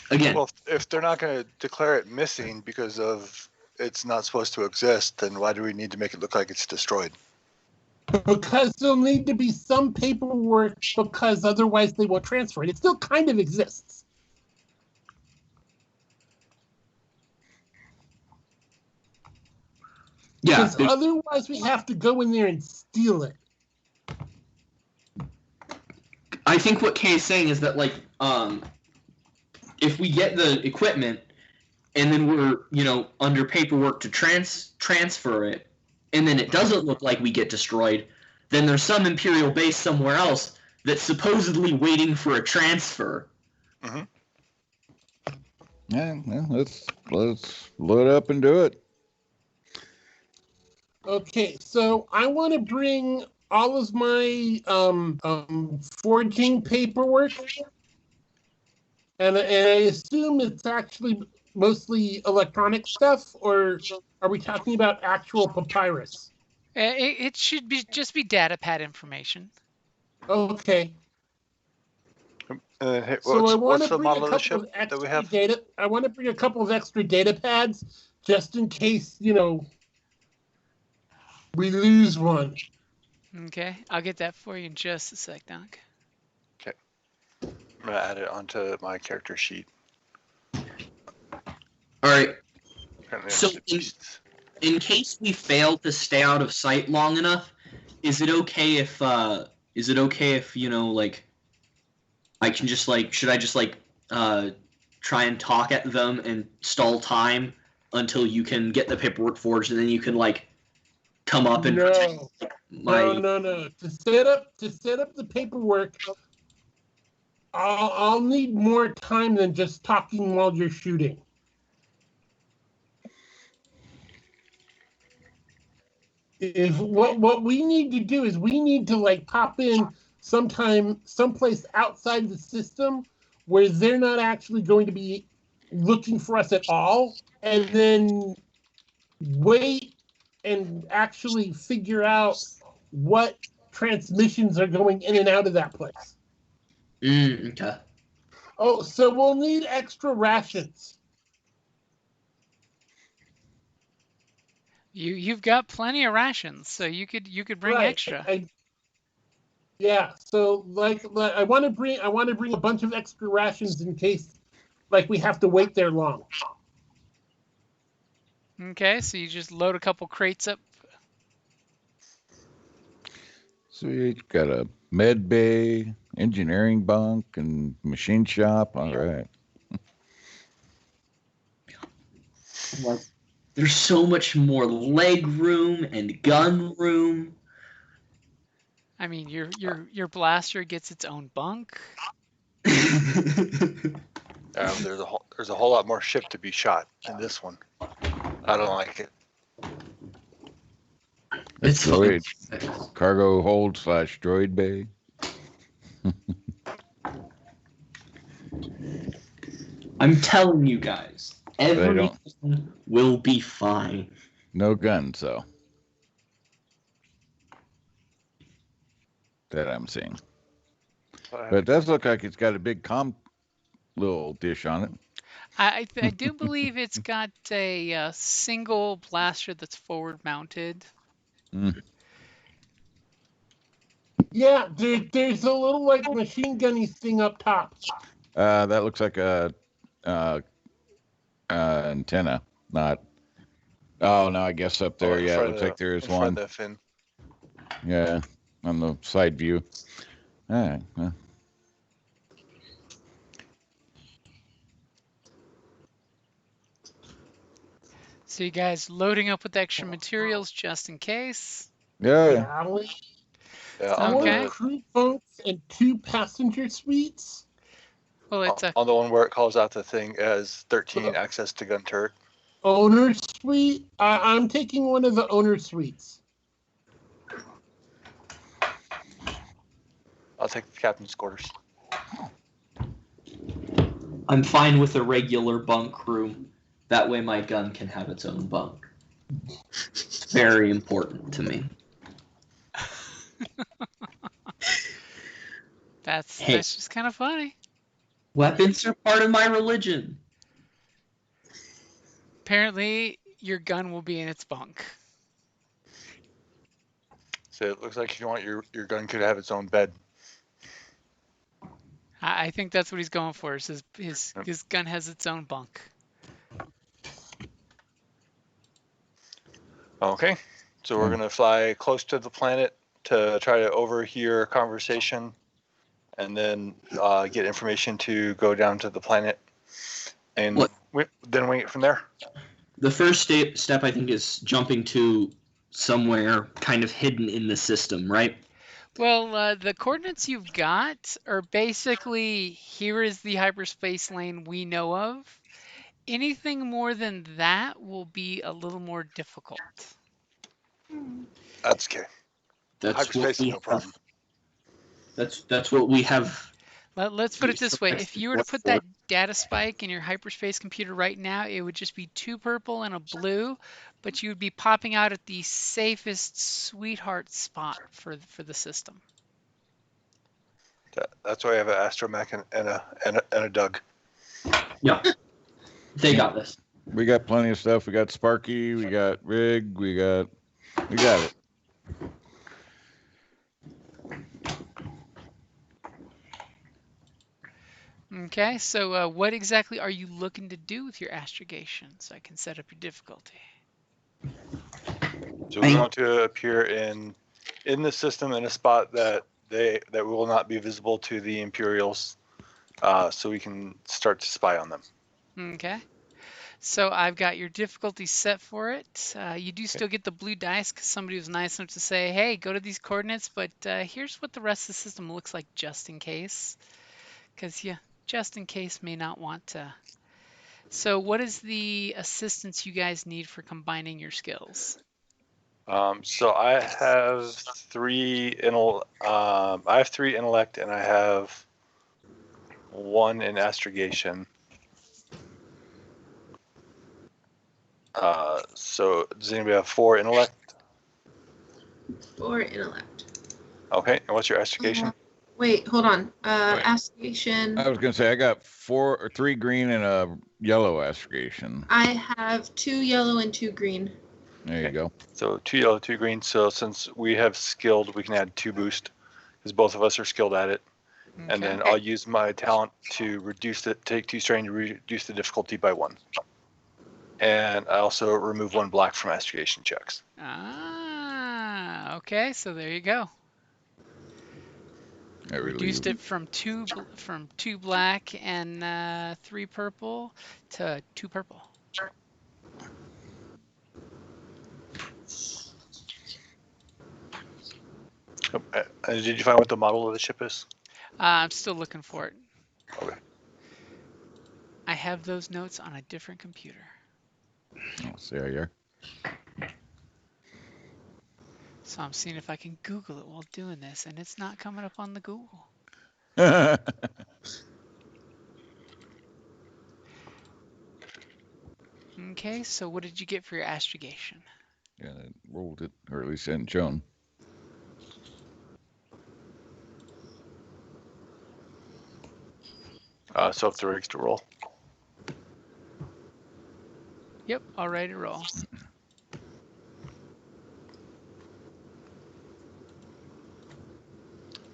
Again, Well, if they're not going to declare it missing because of it's not supposed to exist, then why do we need to make it look like it's destroyed? Because there'll need to be some paperwork, because otherwise they won't transfer it. It still kind of exists. yeah, Because otherwise we have to go in there and steal it. I think what Kay is saying is that, like, if we get the equipment and then we're, under paperwork to transfer it, and then it doesn't look like we get destroyed, then there's some Imperial base somewhere else that's supposedly waiting for a transfer. Mm-hmm. yeah, let's load up and do it. Okay, so I want to bring all of my forging paperwork, and I assume it's actually mostly electronic stuff, or are we talking about actual papyrus? It should just be data pad information. Okay. Hey, So I want what's to the bring a model of the couple ship of that we extra have? data. I want to bring a couple of extra data pads just in case, we lose one. Okay, I'll get that for you in just a sec, Doc. Okay. I'm going to add it onto my character sheet. All right. Apparently So I'm just- in case we fail to stay out of sight long enough, is it okay if like, I can just, like, should I just, like, try and talk at them and stall time until you can get the paperwork forged, and then you can, like, come up and No. my No. To set up the paperwork, I'll need more time than just talking while you're shooting. If what we need to do is we need to, like, pop in someplace outside the system where they're not actually going to be looking for us at all, and then wait and actually figure out what transmissions are going in and out of that place. okay. Oh, so we'll need extra rations. You've got plenty of rations, so you could bring Right. extra. Yeah. So like I want to bring a bunch of extra rations in case, like, we have to wait there long. Okay, so you just load a couple crates up. So you got a med bay, engineering bunk, and machine shop. All right. There's so much more leg room and gun room. I mean, your blaster gets its own bunk. there's a whole lot more ship to be shot in this one. I don't like it. It's droid. Cargo hold / droid bay. I'm telling you guys, everything will be fine. No guns, though. that I'm seeing. But But it does look like it's got a big little dish on it. I do believe it's got a single blaster that's forward mounted. Mm. Yeah, there's a little like machine gunny thing up top. That looks like a uh, antenna, not. Oh no, I guess up there. in Yeah, it front looks of like there the is in front one. of the fin. Yeah, on the side view. All right. Well, So you guys loading up with extra materials just in case. yeah. Galley, Yeah, on four Okay. the crew bunks and 2 passenger suites. Well, it's a on the one where it calls out the thing as 13 access to gun turret. Owner suite. I'm taking one of the owner suites. I'll take the captain's quarters. I'm fine with a regular bunk room. That way my gun can have its own bunk. It's very important to me. Hey, that's just kind of funny. weapons are part of my religion. Apparently, your gun will be in its bunk. So it looks like if you want your gun could have its own bed. I think that's what he's going for. Is his gun has its own bunk. Okay. So we're gonna fly close to the planet to try to overhear a conversation, and then get information to go down to the planet, and What? then wing it from there. The first step, I think, is jumping to somewhere kind of hidden in the system, right? Well, the coordinates you've got are basically here is the hyperspace lane we know of. Anything more than that will be a little more difficult. That's okay. That's what Hyperspace is we no have. problem. That's what we have. Let's put it this way. If you were to put For. that data spike in your hyperspace computer right now, it would just be 2 purple and a blue, but you would be popping out at the safest sweetheart spot for the system. That's why I have an astromech and a Doug. Yeah, they got this. We got plenty of stuff. We got Sparky. We got Rig. We got it. Okay, so what exactly are you looking to do with your astrogation so I can set up your difficulty? So we want to appear in the system in a spot that will not be visible to the Imperials, so we can start to spy on them. Okay, so I've got your difficulty set for it. You do still get the blue dice because somebody was nice enough to say, hey, go to these coordinates, but here's what the rest of the system looks like just in case. Because, yeah, just in case may not want to. So what is the assistance you guys need for combining your skills? So I have three intellect, and I have 1 in astrogation. So does anybody have 4 intellect? 4 intellect. Okay, and what's your astrogation? Wait, hold on. Wait. Astrogation. I was gonna say I got 3 green and a yellow astrogation. I have 2 yellow and 2 green. There you go. So 2 yellow, 2 green. So since we have skilled, we can add 2 boost because both of us are skilled at it. Okay. And then I'll use my talent to take 2 strain to reduce the difficulty by 1. And I also remove 1 black from astrogation checks. Ah, okay, so there you go. Reduced it from two black and 3 purple to 2 purple. Did you find what the model of the ship is? I'm still looking for it. Okay. I have those notes on a different computer. Oh, see how you are. So I'm seeing if I can Google it while doing this, and it's not coming up on the Google. Okay, so what did you get for your astrogation? Yeah, I rolled it, or at least hadn't shown. So if the rigs to roll. Yep, all ready to roll.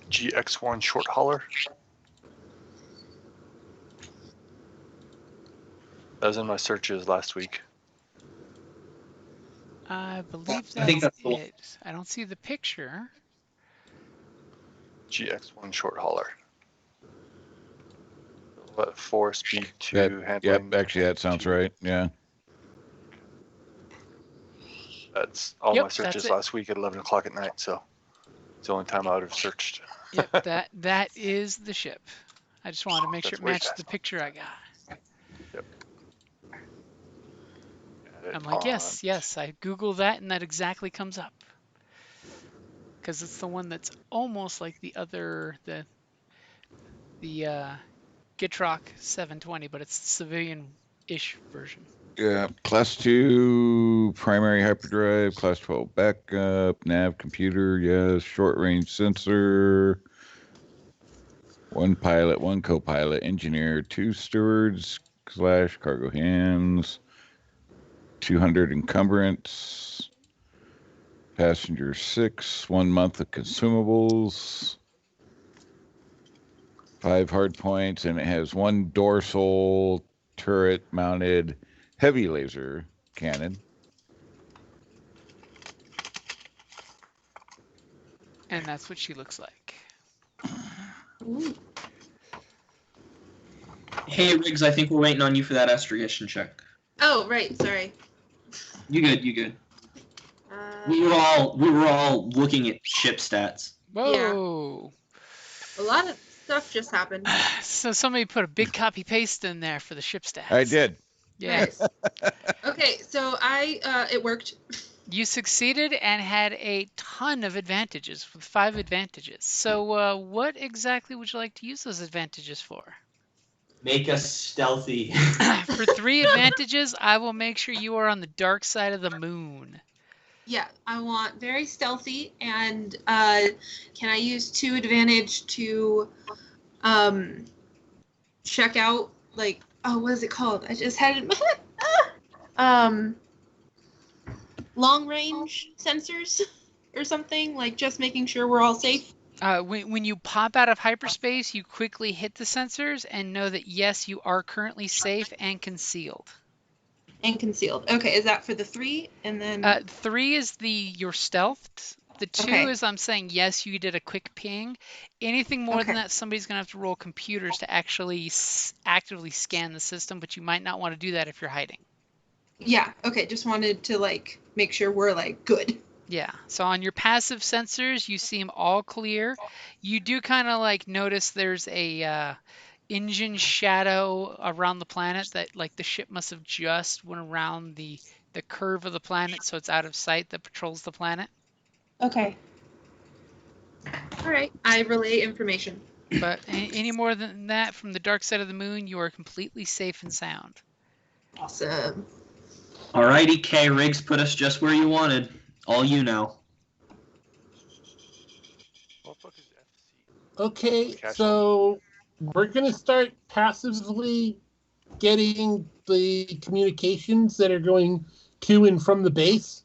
GX1 short hauler. That was in my searches last week. I believe I think that's that's the one. it. I don't see the picture. GX1 short hauler. What 4 speed 2 That, handling. yep, actually, that sounds 2. right. Yeah. That's all Yep, my searches that's it. last week at 11 o'clock at night. So it's the only time I would have searched. Yep, that is the ship. I just wanted to make sure That's it way matched the fast. picture I got. Yep. I'm like, yes, I Google that and that exactly comes up. Because it's the one that's almost like the other, the Gitrock 720, but it's the civilian-ish version. Yeah. Class 2 primary hyperdrive, Class 12 backup, nav computer, yes. Short range sensor. 1 pilot, 1 co-pilot, engineer, 2 stewards / cargo hands, 200 encumbrance, passenger 6, 1 month of consumables, 5 hard points, and it has 1 dorsal turret mounted heavy laser cannon. And that's what she looks like. Ooh. Hey, Riggs, I think we're waiting on you for that astrogation check. Oh, right. Sorry. You good? You good? Uh, We were all looking at ship stats. Whoa. a lot of stuff just happened. So somebody put a big copy paste in there for the ship stats. I did. Yeah. Nice. Okay, so it worked. You succeeded and had a ton of advantages with 5 advantages. So what exactly would you like to use those advantages for? Make us stealthy. For 3 advantages, I will make sure you are on the dark side of the moon. Yeah, I want very stealthy, and can I use 2 advantage to check out, like, oh, what is it called? I just had it in my long range sensors or something, like just making sure we're all safe. When you pop out of hyperspace, you quickly hit the sensors and know that yes, you are currently safe and concealed. And concealed. Okay, is that for the 3? And then 3 is your stealthed. The 2 Okay. is I'm saying yes, you did a quick ping. Anything more than Okay. that, somebody's gonna have to roll computers to actually actively scan the system, but you might not want to do that if you're hiding. Yeah, okay, just wanted to like make sure we're like good. Yeah, so on your passive sensors, you seem all clear. You do kind of like notice there's a engine shadow around the planet that like the ship must have just went around the curve of the planet, so it's out of sight that patrols the planet. Okay. All right, I relay information. But any more than that from the dark side of the moon, you are completely safe and sound. Awesome. Alrighty, K. Riggs put us just where you wanted. All you know. What the fuck is FC? Okay, Cash so we're gonna start passively getting the communications that are going to and from the base.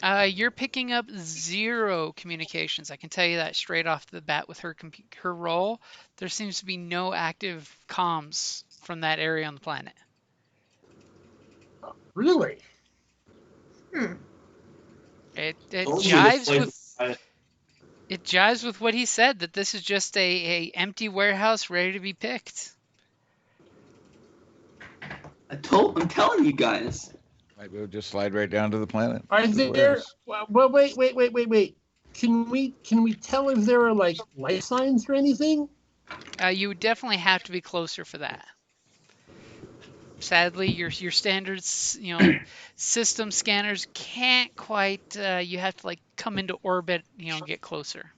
You're picking up 0 communications. I can tell you that straight off the bat with her roll. There seems to be no active comms from that area on the planet. Really? It Told you jives this with place- it jives with what he said, that this is just a empty warehouse ready to be picked. I'm telling you guys. Might be able to just slide right down to the planet. Are Just there? warehouse. Well, wait. Can we tell if there are like life signs or anything? You would definitely have to be closer for that. Sadly, your standard, system scanners can't quite. You have to like come into orbit, get closer.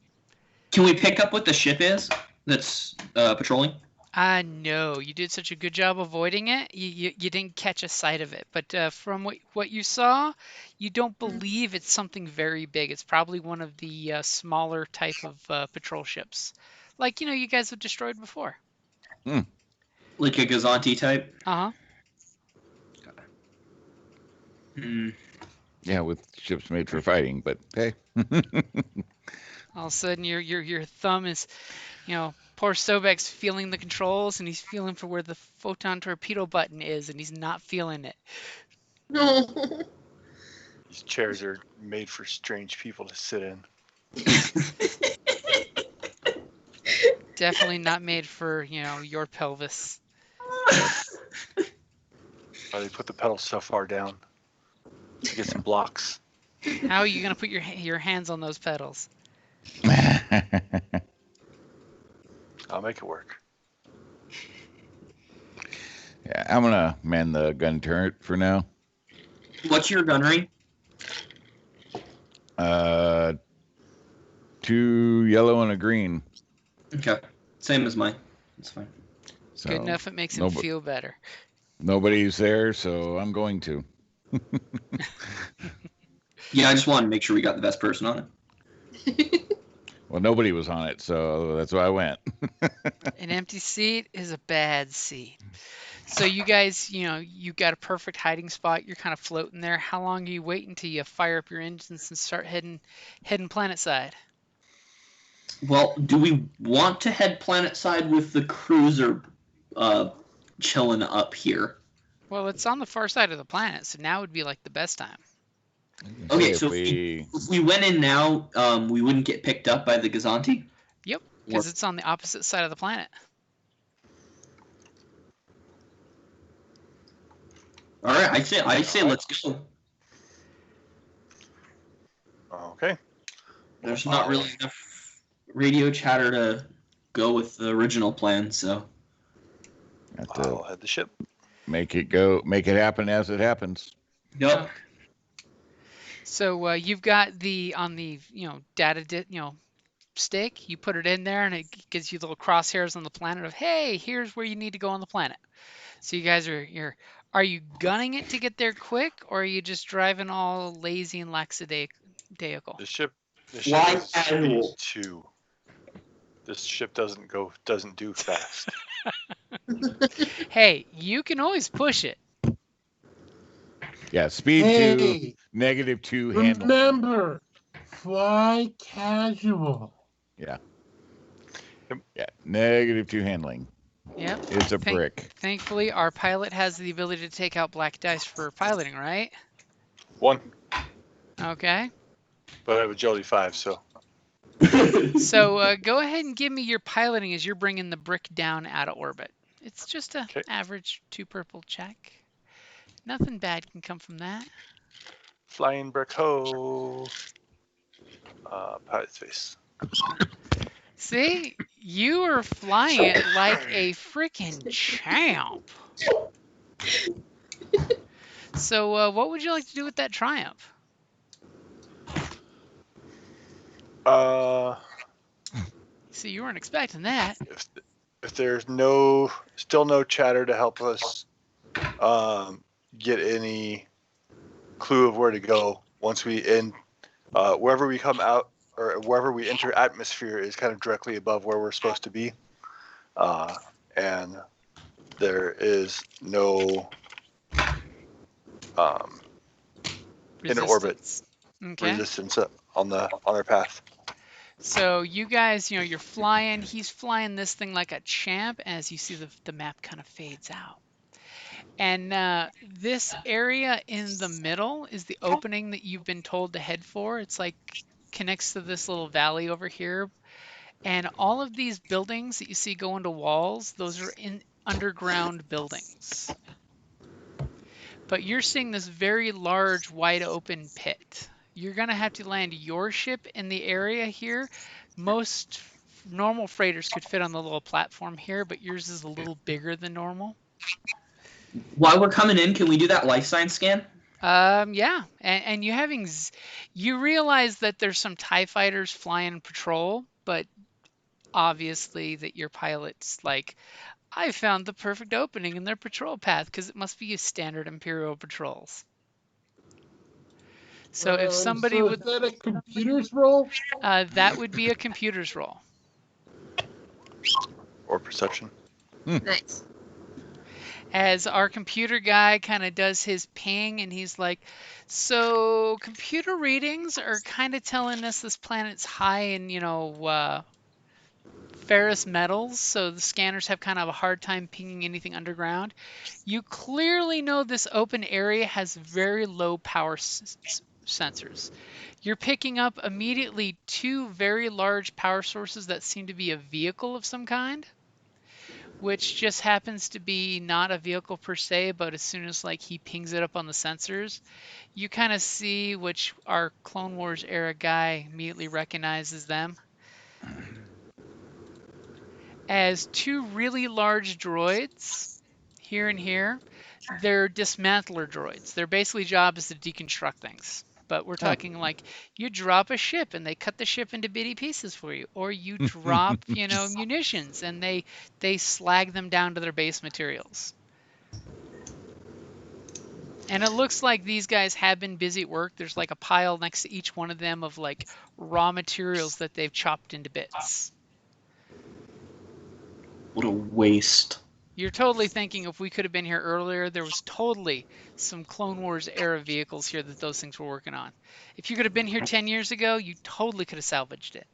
Can we pick up what the ship is that's patrolling? No, you did such a good job avoiding it. You didn't catch a sight of it. But from what you saw, you don't believe it's something very big. It's probably one of the smaller type of patrol ships, like you guys have destroyed before. Like a Gazanti type? Uh-huh. Hmm. Yeah, with ships made for fighting, but hey. All of a sudden, your thumb is, poor Sobek's feeling the controls, and he's feeling for where the photon torpedo button is, and he's not feeling it. No. These chairs are made for strange people to sit in. Definitely not made for, your pelvis. Why they put the pedals so far down to get some blocks. How are you gonna put your hands on those pedals? I'll make it work. Yeah, I'm gonna man the gun turret for now. What's your gunnery? 2 yellow and a green. Okay. Same as mine. That's fine. So Good enough. It makes him feel better. Nobody's there, so I'm going to. Yeah, I just wanted to make sure we got the best person on it. Well, nobody was on it, so that's why I went. An empty seat is a bad seat. So you guys, you got a perfect hiding spot. You're kind of floating there. How long are you waiting until you fire up your engines and start heading planet side? Well, do we want to head planet side with the cruiser chilling up here? Well, it's on the far side of the planet, so now would be like the best time. Okay, so if we went in now, we wouldn't get picked up by the Gazanti? Yep, because it's on the opposite side of the planet. All right, I say let's go. Okay. There's not really enough radio chatter to go with the original plan, so I'll head the ship. Make it happen as it happens. Yep. So you've got on the data stick. You put it in there, and it gives you little crosshairs on the planet of, hey, here's where you need to go on the planet. So you guys are you gunning it to get there quick, or are you just driving all lazy and lackadaisical? The ship Why is casual? speed 2. This ship doesn't do fast. Hey, you can always push it. Yeah, speed 2, -2 handle. Remember, fly casual. Yeah. Yeah, -2 handling. Yep. It's a brick. Thankfully, our pilot has the ability to take out black dice for piloting, right? 1. Okay. But I have agility 5, so. So go ahead and give me your piloting as you're bringing the brick down out of orbit. It's just an average 2 purple check. Nothing bad can come from that. Flying brick ho. Pilot space. See, you are flying it like a freaking champ. So what would you like to do with that Triumph? See, you weren't expecting that. If there's still no chatter to help us get any clue of where to go, once we wherever we come out or wherever we enter atmosphere is kind of directly above where we're supposed to be, and there is no in orbit resistance on our path. So you guys, you're flying. He's flying this thing like a champ. As you see, the map kind of fades out. And this area in the middle is the opening that you've been told to head for. It's like connects to this little valley over here. And all of these buildings that you see go into walls, those are in underground buildings. But you're seeing this very large, wide open pit. You're going to have to land your ship in the area here. Most normal freighters could fit on the little platform here, but yours is a little bigger than normal. While we're coming in, can we do that life sign scan? Yeah. And you realize that there's some TIE fighters flying patrol, but obviously that your pilot's like, I found the perfect opening in their patrol path because it must be standard Imperial patrols. So if somebody is that a computer's roll? That would be a computer's roll. Or perception. Nice. as our computer guy kind of does his ping and he's like, so computer readings are kind of telling us this planet's high in, ferrous metals, so the scanners have kind of a hard time pinging anything underground. You clearly know this open area has very low power sensors. You're picking up immediately two very large power sources that seem to be a vehicle of some kind, which just happens to be not a vehicle per se, but as soon as like he pings it up on the sensors, you kind of see which our Clone Wars era guy immediately recognizes them as two really large droids here and here. They're dismantler droids. Their basically job is to deconstruct things. But we're Oh. talking like you drop a ship and they cut the ship into bitty pieces for you, or you drop, munitions and they slag them down to their base materials. And it looks like these guys have been busy at work. There's like a pile next to each one of them of like raw materials that they've chopped into bits. What a waste. You're totally thinking if we could have been here earlier, there was totally some Clone Wars era vehicles here that those things were working on. If you could have been here 10 years ago, you totally could have salvaged it.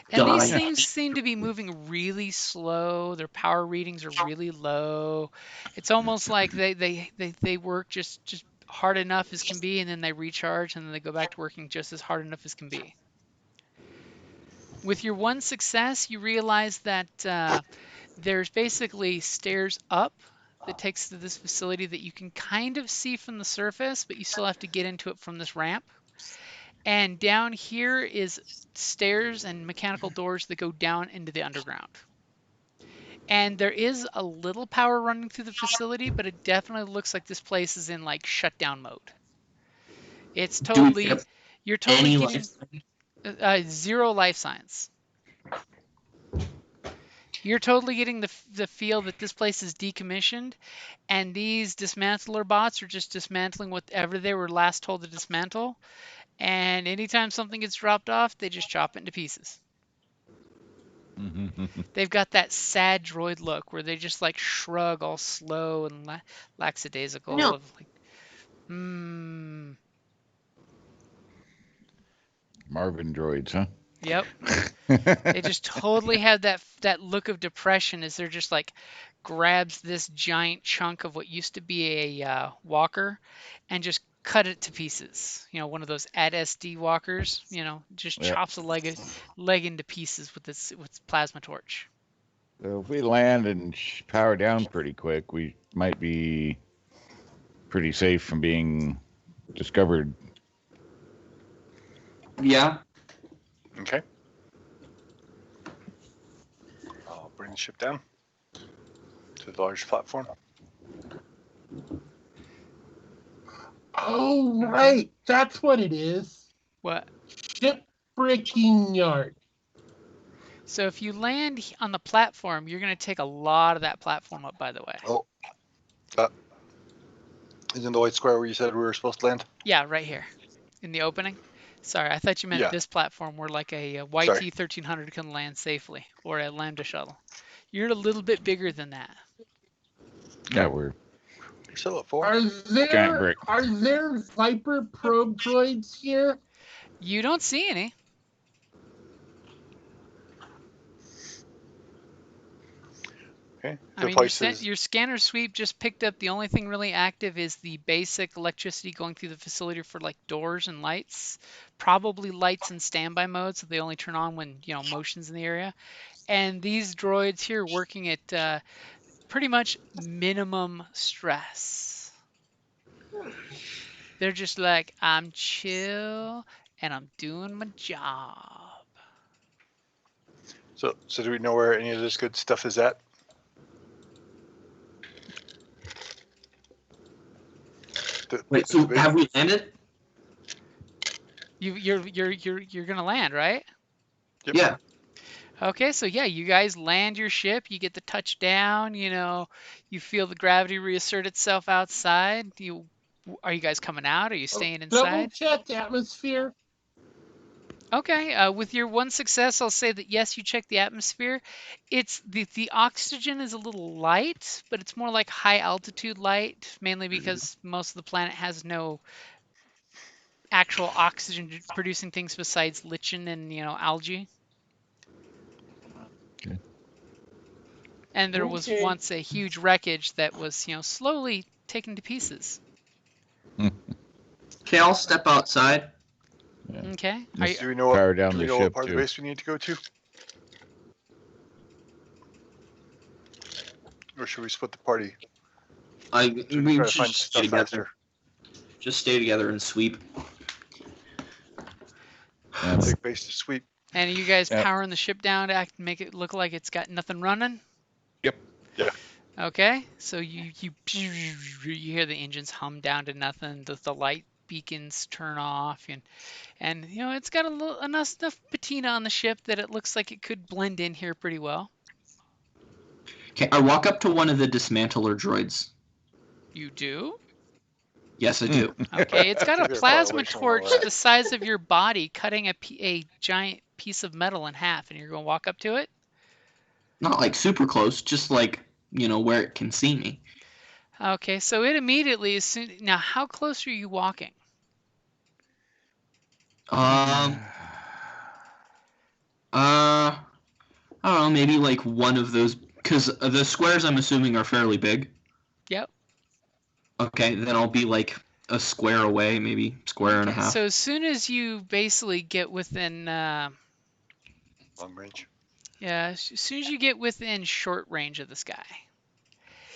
And God, these I things seem to be moving really slow. Their power readings are really low. It's almost like they work just hard enough as can be, and then they recharge, and then they go back to working just as hard enough as can be. With your one success, you realize that there's basically stairs up that takes to this facility that you can kind of see from the surface, but you still have to get into it from this ramp. And down here is stairs and mechanical doors that go down into the underground. And there is a little power running through the facility, but it definitely looks like this place is in like shutdown mode. It's do we totally, have you're totally any getting life? zero life signs. You're totally getting the feel that this place is decommissioned, and these dismantler bots are just dismantling whatever they were last told to dismantle. And anytime something gets dropped off, they just chop it into pieces. They've got that sad droid look where they just like shrug all slow and lackadaisical No. of like, hmm, Marvin droids, huh? yep. They just totally have that look of depression as they're just like grabs this giant chunk of what used to be a walker and just cut it to pieces. One of those AD-SD walkers. Just Yep. chops a leg into pieces with its plasma torch. So if we land and power down pretty quick, we might be pretty safe from being discovered. Yeah. Okay. I'll bring the ship down to the large platform. Oh, right. That's what it is. What? Shipbreaking yard. So if you land on the platform, you're going to take a lot of that platform up, by the way. Oh. Isn't the white square where you said we were supposed to land? Yeah, right here in the opening. Sorry, I thought you meant Yeah. this platform where like a YT 1300 can land safely, or a Lambda shuttle. You're a little bit bigger than that. Yeah, we're You're still at 4? Are Giant there brick. Viper probe droids here? You don't see any. Okay. I The mean, place is your scanner sweep just picked up the only thing really active is the basic electricity going through the facility for like doors and lights, probably lights in standby mode, so they only turn on when motion's in the area. And these droids here working at pretty much minimum stress. They're just like, I'm chill and I'm doing my job. so do we know where any of this good stuff is at? Wait, so have we landed? You're gonna land, right? Yep. Yeah. Okay, so yeah, you guys land your ship, you get the touchdown, you feel the gravity reassert itself outside. Are you guys coming out? Are you staying Double inside? check atmosphere. Okay, with your one success, I'll say that yes, you check the atmosphere. It's the oxygen is a little light, but it's more like high altitude light, mainly because most of the planet has no actual oxygen producing things besides lichen and algae. Okay. And there was Okay. once a huge wreckage that was slowly taken to pieces. Okay, I'll step outside. Yeah. Okay, are you, Just Do we know power what? down Do we the know what ship part of the too. base we need to go to? Or should we split the party to We try to should find just stuff stay together. faster? Just stay together and sweep. Yeah. Take base to sweep. and are you guys Yep. powering the ship down to make it look like it's got nothing running? Yep. Yeah. Okay, so you hear the engines hum down to nothing. The light beacons turn off, and it's got a little enough patina on the ship that it looks like it could blend in here pretty well. Okay, I walk up to one of the dismantler droids. You do? Yes, I do. Okay, it's got a Is there a plasma correlation with all torch that? the size of your body, cutting a giant piece of metal in half, and you're going to walk up to it. Not like super close, just like, where it can see me. Okay, so it immediately now, how close are you walking? I don't know, maybe like one of those, because the squares I'm assuming are fairly big. Yep. Okay, then I'll be like a square away, maybe square and a Okay, half. so as soon as you basically get within, Long range. yeah, as soon as you get within short range of this guy,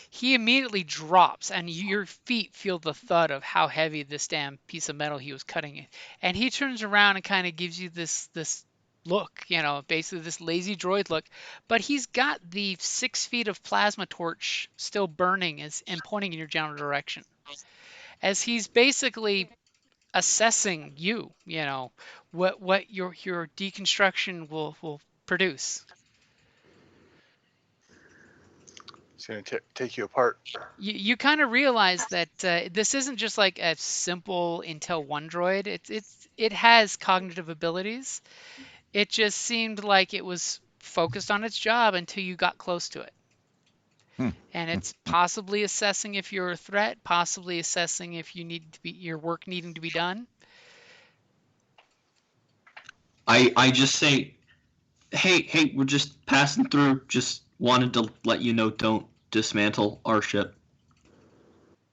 he immediately drops, and your feet feel the thud of how heavy this damn piece of metal he was cutting it. And he turns around and kind of gives you this look, basically this lazy droid look. But he's got the 6 feet of plasma torch still burning and pointing in your general direction, as he's basically assessing you. What your deconstruction will produce. It's gonna take you apart. You kind of realize that this isn't just like a simple Intel 1 droid. It has cognitive abilities. It just seemed like it was focused on its job until you got close to it. And it's possibly assessing if you're a threat, possibly assessing if you need to be your work needing to be done. I just say, hey, we're just passing through. Just wanted to let you know, don't dismantle our ship.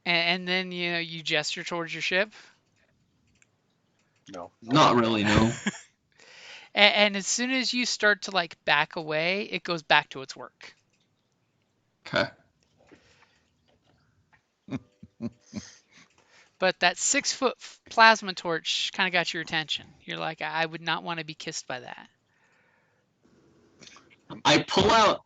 And then you gesture towards your ship. No. Not really, no. And as soon as you start to like back away, it goes back to its work. Okay. But that 6 foot plasma torch kind of got your attention. You're like, I would not want to be kissed by that. I pull out,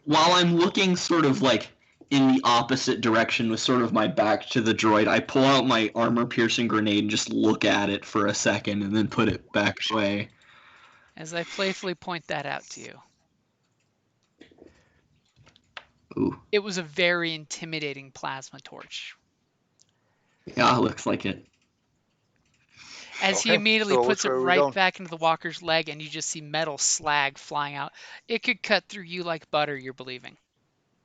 while I'm looking sort of like in the opposite direction with sort of my back to the droid, I pull out my armor-piercing grenade and just look at it for a second and then put it back away. As I playfully point that out to you. Ooh. It was a very intimidating plasma torch. Yeah, looks like it. As he Okay, immediately so puts which it way are we right going? back into the walker's leg, and you just see metal slag flying out. It could cut through you like butter, you're believing.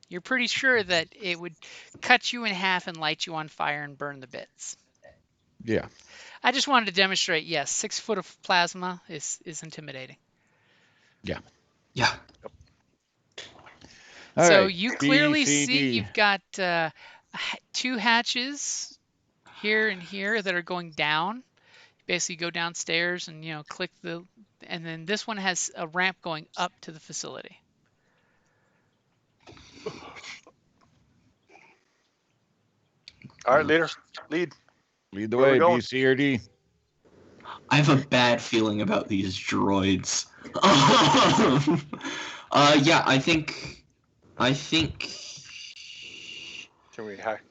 You're pretty sure that it would cut you in half and light you on fire and burn the bits. Yeah. I just wanted to demonstrate, yes, 6 foot of plasma is intimidating. Yeah. All So right, you B, clearly C, see D. you've got 2 hatches here and here that are going down. Basically go downstairs and click and then this one has a ramp going up to the facility. All right, leader, lead. Lead the Where are we way, B, going? C, or D. I have a bad feeling about these droids. Yeah, I think Can we hack?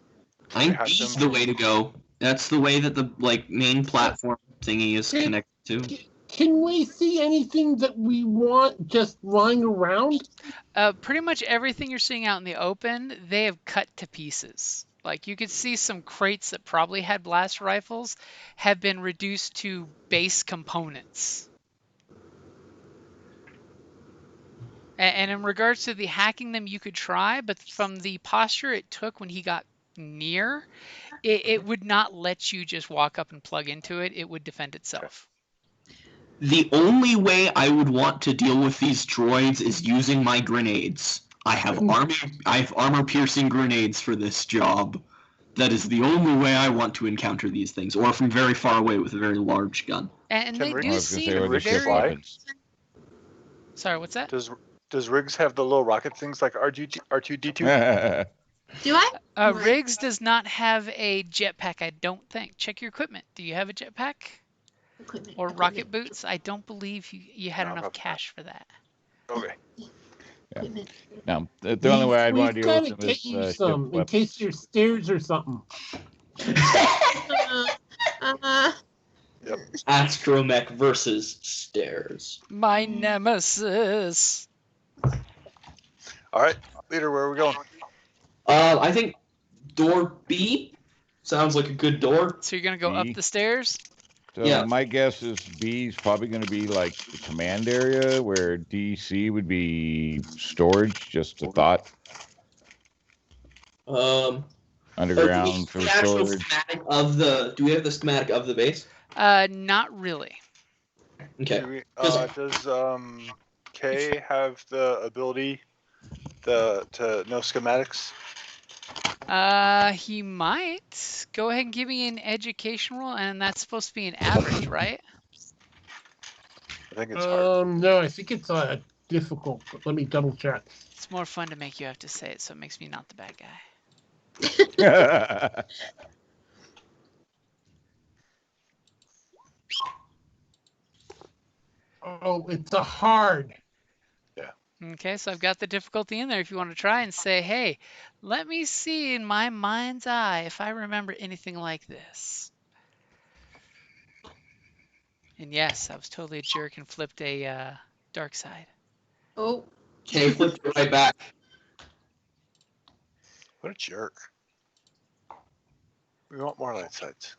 I think hack B's them? the way to go. That's the way that the main platform thingy is connected to. Can we see anything that we want just lying around? Pretty much everything you're seeing out in the open, they have cut to pieces. Like you could see some crates that probably had blast rifles have been reduced to base components. And in regards to the hacking them, you could try, but from the posture it took when he got near, it would not let you just walk up and plug into it. It would defend itself. The only way I would want to deal with these droids is using my grenades. I have armor-piercing grenades for this job. That is the only way I want to encounter these things, or from very far away with a very large gun. And Can they Riggs- do I was gonna say, seem or the ship very. weapons. Sorry, what's that? Does Riggs have the little rocket things like R2D2? Do I? Right. Riggs does not have a jetpack, I don't think. Check your equipment. Do you have a jetpack Equipment, or equipment. rocket boots? I don't believe you had No, enough probably not. cash for that. Okay. Equipment. No, the only way I'd want to deal with We've them gotta is get you ship some in weapons. case there's stairs or something. Astromech versus stairs. My nemesis. All right, leader, where are we going? I think door B sounds like a good door. So you're gonna go B. up the stairs? So Yeah. my guess is B is probably going to be like the command area, where DC would be storage. Just a thought. Underground for the actual storage. schematic of the. Do we have the schematic of the base? Not really. Okay. Does K have the ability to know schematics? He might. Go ahead and give me an education roll, and that's supposed to be an average, right? I think it's hard. No, I think it's difficult, but let me double check. It's more fun to make you have to say it, so it makes me not the bad guy. Oh, it's a hard. Okay, so I've got the difficulty in there if you want to try and say, hey, let me see in my mind's eye if I remember anything like this. And yes, I was totally a jerk and flipped a dark side. Oh. Okay, flip it right back. What a jerk. We want more light sides.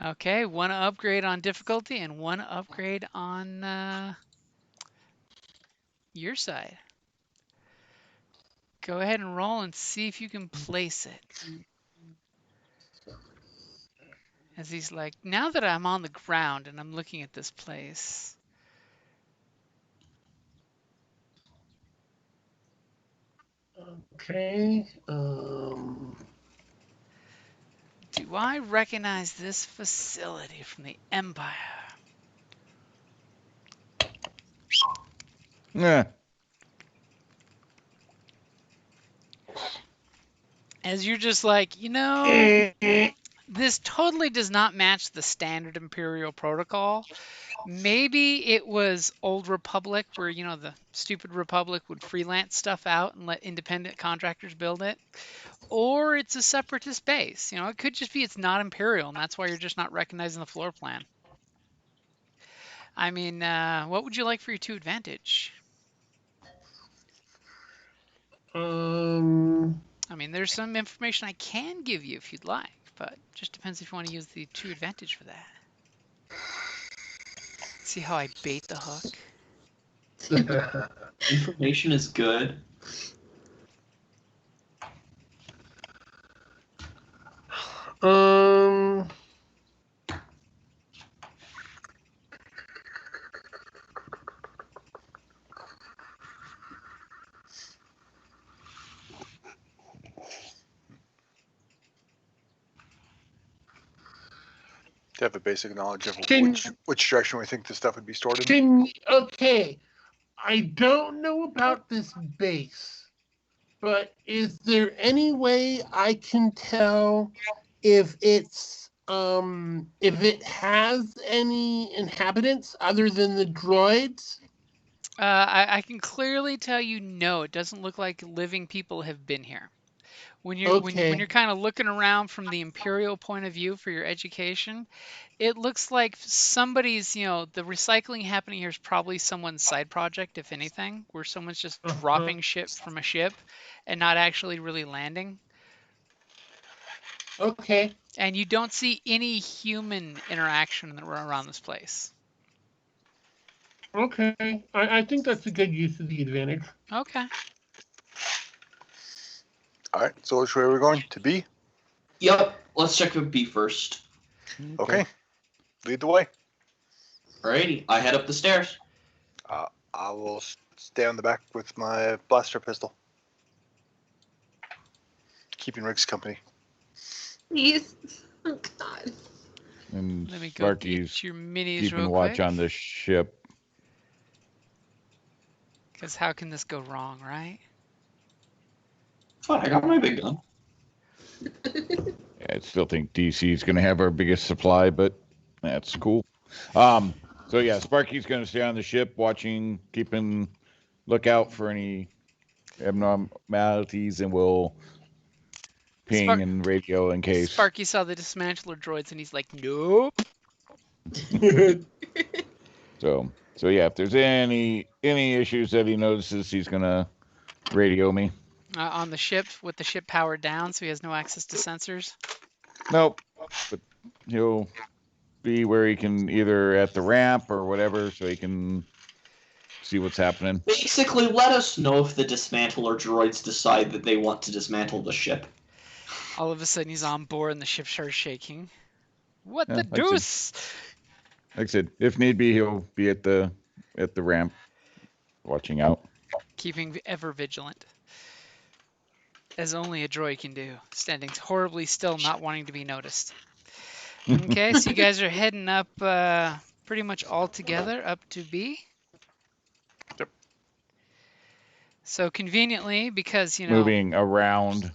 Okay, one upgrade on difficulty and one upgrade on your side. Go ahead and roll and see if you can place it. As he's like, now that I'm on the ground and I'm looking at this place. Okay. Do I recognize this facility from the Empire? Yeah. As you're just like, you know, this totally does not match the standard Imperial protocol. Maybe it was Old Republic where, you know, the stupid Republic would freelance stuff out and let independent contractors build it. Or it's a separatist base. You know, it could just be it's not Imperial, and that's why you're just not recognizing the floor plan. I mean, what would you like for your 2 advantage? I mean, there's some information I can give you if you'd like, but it just depends if you want to use the 2 advantage for that. See how I bait the hook? Information is good. To have a basic knowledge of Can- which direction we think this stuff would be stored in. Okay. I don't know about this base, but is there any way I can tell if it's if it has any inhabitants other than the droids? I can clearly tell you no, it doesn't look like living people have been here. When you're Okay. kind of looking around from the Imperial point of view for your education, it looks like somebody's, the recycling happening here is probably someone's side project, if anything, where someone's just Uh-huh. dropping ship from a ship and not actually really landing. Okay. And you don't see any human interaction around this place. Okay. I think that's a good use of the advantage. Okay. All right. So which way are we going? To B? Yep. Let's check with B first. Okay. Lead the way. Alrighty. I head up the stairs. I will stay on the back with my blaster pistol, keeping Riggs company. Please. Oh God. And Let me go Sparky's get your minis keeping real watch quick. on the ship. Because how can this go wrong, right? Fine, I got my big gun. I still think DC is going to have our biggest supply, but that's cool. So yeah, Sparky's going to stay on the ship, watching, keeping lookout for any abnormalities, and we'll ping and radio in case. Sparky saw the dismantler droids and he's like, nope. So yeah, if there's any issues that he notices, he's gonna radio me. On the ship with the ship powered down, so he has no access to sensors. Nope, but he'll be where he can either at the ramp or whatever, so he can see what's happening. Basically, let us know if the dismantler droids decide that they want to dismantle the ship. All of a sudden, he's on board and the ship starts shaking. What Yeah, the like I said- deuce? Like I said, if need be, he'll be at the ramp, watching out. Keeping ever vigilant. As only a droid can do. Standing horribly still, not wanting to be noticed. Okay, so you guys are heading up pretty much all together up to B. Yep. So conveniently, because, Moving around.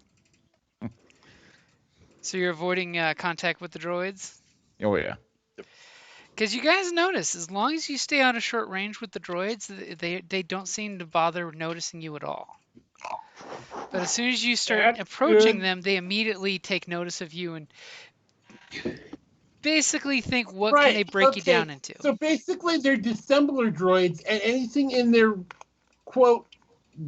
so you're avoiding contact with the droids? Oh yeah. Because you guys notice, as long as you stay out of short range with the droids, they don't seem to bother noticing you at all. But as soon as you start That's approaching good. them, they immediately take notice of you and basically think, what can Right. they break you Okay. down into? So basically, they're dissembler droids, and anything in their quote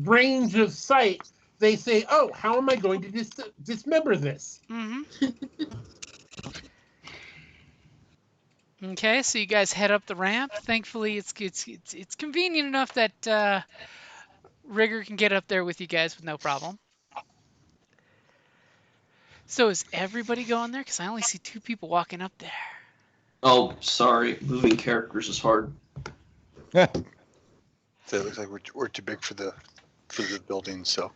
range of sight, they say, "Oh, how am I going to dismember this?" Okay, so you guys head up the ramp. Thankfully, it's convenient enough that Rigger can get up there with you guys with no problem. So is everybody going there? Because I only see 2 people walking up there. Oh, sorry. Moving characters is hard. So it looks like we're too big for the building. So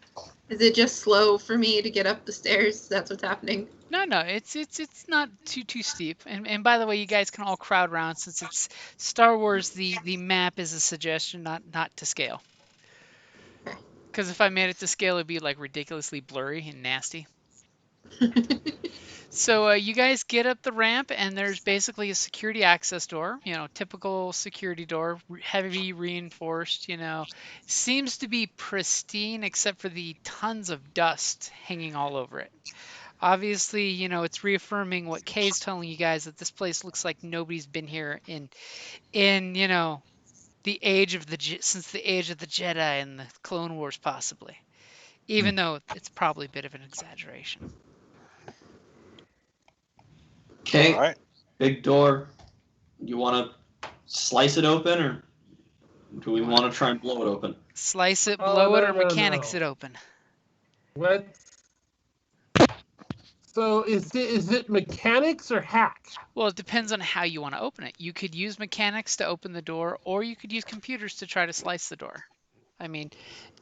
Is it just slow for me to get up the stairs? That's what's happening. No, it's not too steep. And by the way, you guys can all crowd around since it's Star Wars. The map is a suggestion, not to scale. Because if I made it to scale, it'd be like ridiculously blurry and nasty. So you guys get up the ramp, and there's basically a security access door. Typical security door, heavy reinforced. Seems to be pristine except for the tons of dust hanging all over it. Obviously, it's reaffirming what Kay's telling you guys, that this place looks like nobody's been here in the age of since the age of the Jedi and the Clone Wars, possibly. Even though it's probably a bit of an exaggeration. Okay, all right. big door. You want to slice it open, or do we want to try and blow it open? Slice it, Oh, blow it, no, or no, mechanics no. it open. Let's. So is it mechanics or hack? Well, it depends on how you want to open it. You could use mechanics to open the door, or you could use computers to try to slice the door. I mean,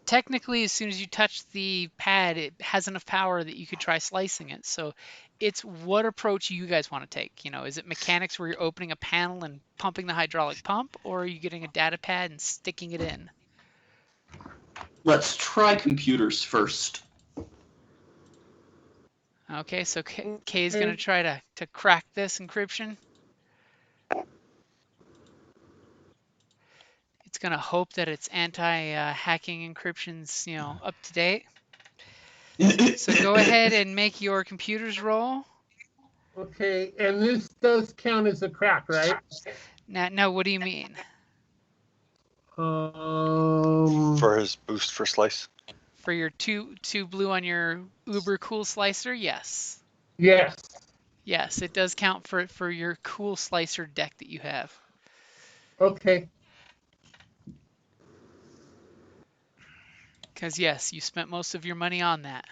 technically, as soon as you touch the pad, it has enough power that you could try slicing it. So it's what approach you guys want to take. Is it mechanics where you're opening a panel and pumping the hydraulic pump, or are you getting a data pad and sticking it in? Let's try computers first. Okay, so Kay's going to try to crack this encryption. It's going to hope that its anti-hacking encryption's, up to date. So go ahead and make your computers roll. Okay, and this does count as a crack, right? Now, what do you mean? For his boost for slice. For your two blue on your uber cool slicer? Yes. Yes. Yes, it does count for your cool slicer deck that you have. Okay. Because yes, you spent most of your money on that.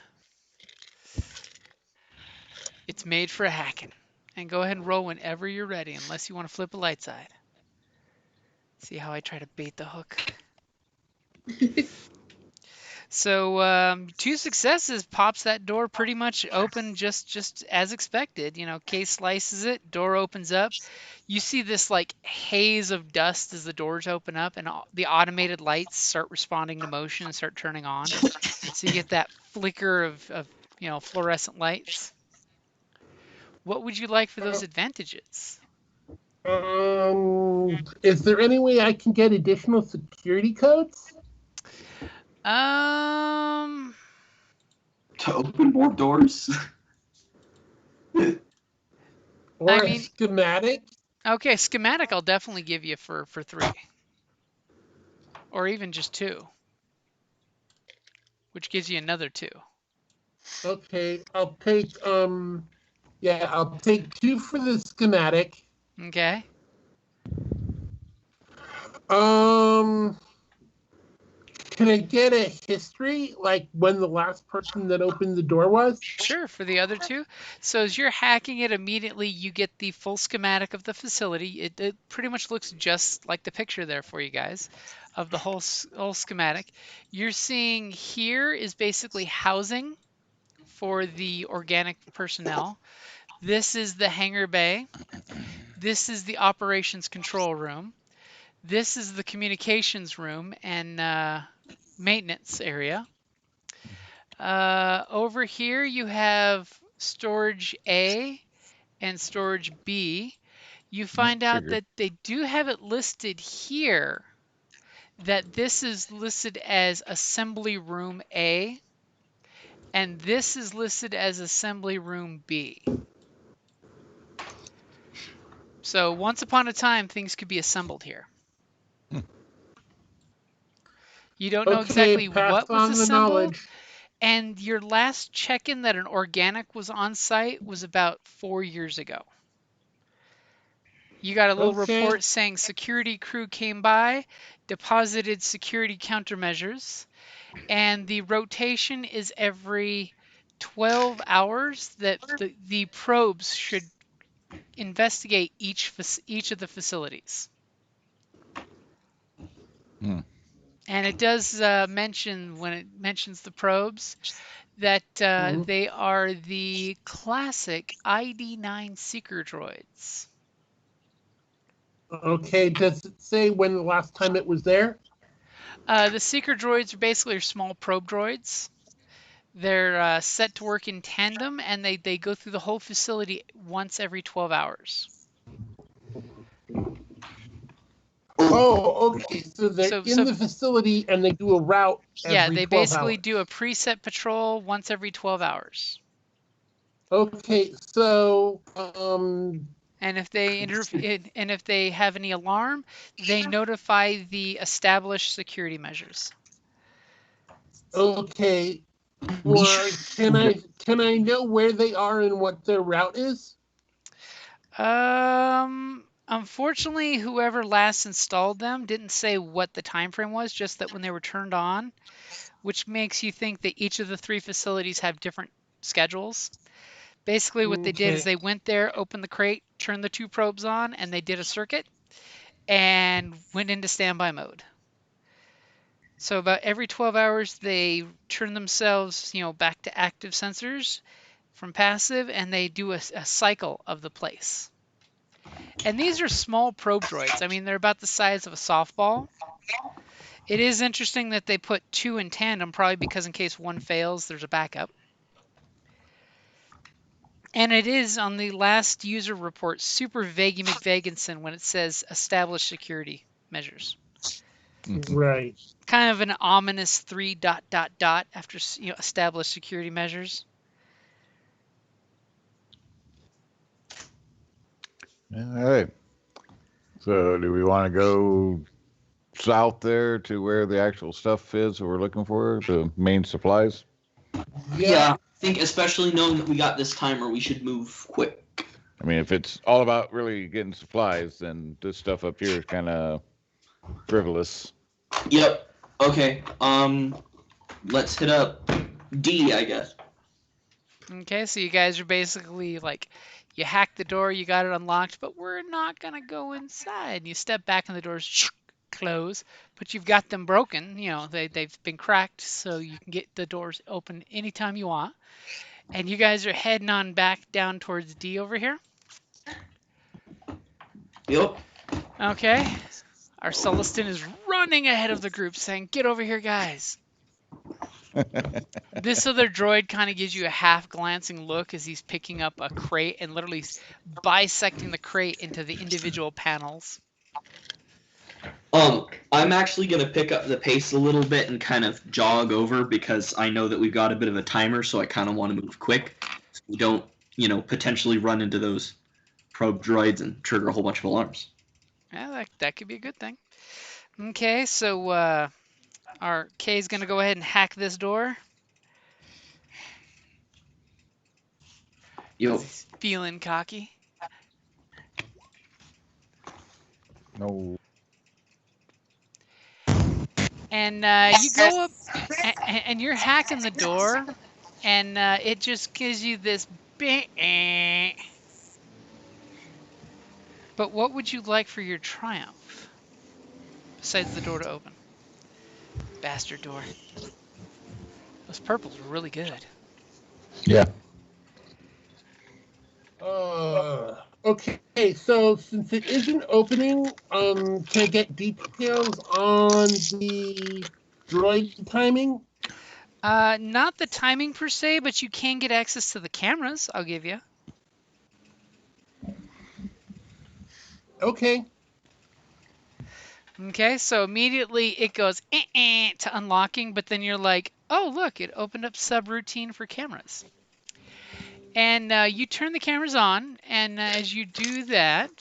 It's made for hacking. And go ahead and roll whenever you're ready, unless you want to flip a light side. See how I try to bait the hook? So 2 successes pops that door pretty much open just as expected. Case slices it, door opens up. You see this like haze of dust as the doors open up, and the automated lights start responding to motion and start turning on. So you get that flicker of fluorescent lights. What would you like for those advantages? Is there any way I can get additional security codes? Um, To open more doors? Or I a mean, schematic? okay, schematic I'll definitely give you for 3, or even just 2, which gives you another 2. Okay, I'll take I'll take 2 for the schematic. Okay. Can I get a history, like when the last person that opened the door was? Sure, for the other 2. So as you're hacking it immediately, you get the full schematic of the facility. It pretty much looks just like the picture there for you guys of the whole schematic. You're seeing here is basically housing for the organic personnel. This is the hangar bay. This is the operations control room. This is the communications room and maintenance area. Over here you have storage A and storage B. You find out Figured. that they do have it listed here that this is listed as assembly room A and this is listed as assembly room B. So once upon a time, things could be assembled here. You don't know Okay, exactly pass what was on the assembled, knowledge. and your last check-in that an organic was on site was about 4 years ago. You got a little Okay. report saying security crew came by, deposited security countermeasures, and the rotation is every 12 hours that the probes should investigate each of the facilities. Hmm. And it does mention, when it mentions the probes, that Mhm. they are the classic ID9 seeker droids. Okay, does it say when the last time it was there? The seeker droids are basically small probe droids. They're set to work in tandem, and they go through the whole facility once every 12 hours. Oh, okay. So they're So, in so the facility and they do a route yeah, every they 12 basically hours. do a preset patrol once every 12 hours. Okay, so And if they have any alarm, they notify the established security measures. okay. We Or can I know where they are and what their route is? Unfortunately, whoever last installed them didn't say what the time frame was, just that when they were turned on, which makes you think that each of the 3 facilities have different schedules. Basically, what they did is Okay. they went there, opened the crate, turned the 2 probes on, and they did a circuit and went into standby mode. So about every 12 hours, they turn themselves, back to active sensors from passive, and they do a cycle of the place. And these are small probe droids. I mean, they're about the size of a softball. It is interesting that they put 2 in tandem, probably because in case one fails, there's a backup. And it is on the last user report, super vague McVaganson, when it says established security measures. Right. kind of an ominous 3 ... after established security measures. All right. So, do we want to go south there to where the actual stuff is that we're looking for, the main supplies? Yeah, I think especially knowing that we got this timer, we should move quick. I mean, if it's all about really getting supplies, then this stuff up here is kind of frivolous. Yep. Okay. Let's hit up D, I guess. Okay, so you guys are basically like, you hacked the door, you got it unlocked, but we're not gonna go inside. And you step back and the doors close, but you've got them broken. They've been cracked, so you can get the doors open anytime you want. And you guys are heading on back down towards D over here. Yep. Okay. Our Celestin is running ahead of the group, saying, "Get over here, guys." This other droid kind of gives you a half glancing look as he's picking up a crate and literally bisecting the crate into the individual panels. I'm actually gonna pick up the pace a little bit and kind of jog over because I know that we've got a bit of a timer, so I kind of want to move quick so we don't, potentially run into those probe droids and trigger a whole bunch of alarms. Yeah, that could be a good thing. Okay, so our K is going to go ahead and hack this door. Yo. He's feeling cocky. No. And you go up and you're hacking the door, and it just gives you this bang. But what would you like for your triumph? Besides the door to open. Bastard door. Those purples are really good. Yeah. Okay, so since it isn't opening, can I get details on the droid timing? Not the timing per se, but you can get access to the cameras, I'll give you. Okay. Okay, so immediately it goes to unlocking, but then you're like, oh, look, it opened up subroutine for cameras. And you turn the cameras on, and as you do that,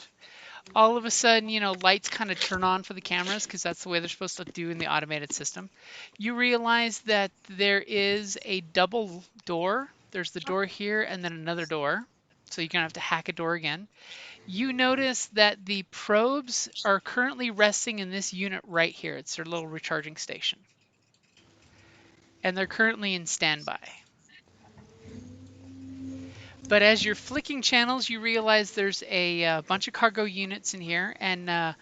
all of a sudden, lights kind of turn on for the cameras because that's the way they're supposed to do in the automated system. You realize that there is a double door. There's the door here and then another door. So you're going to have to hack a door again. You notice that the probes are currently resting in this unit right here. It's their little recharging station. And they're currently in standby. But as you're flicking channels, you realize there's a bunch of cargo units in here and a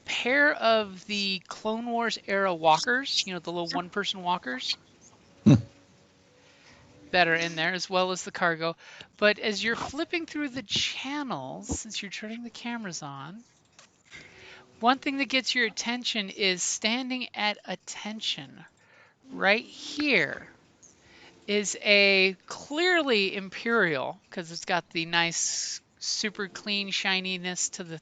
pair of the Clone Wars era walkers, the little one-person walkers that are in there, as well as the cargo. But as you're flipping through the channels, since you're turning the cameras on, one thing that gets your attention is standing at attention right here is a clearly Imperial, because it's got the nice, super clean shininess to the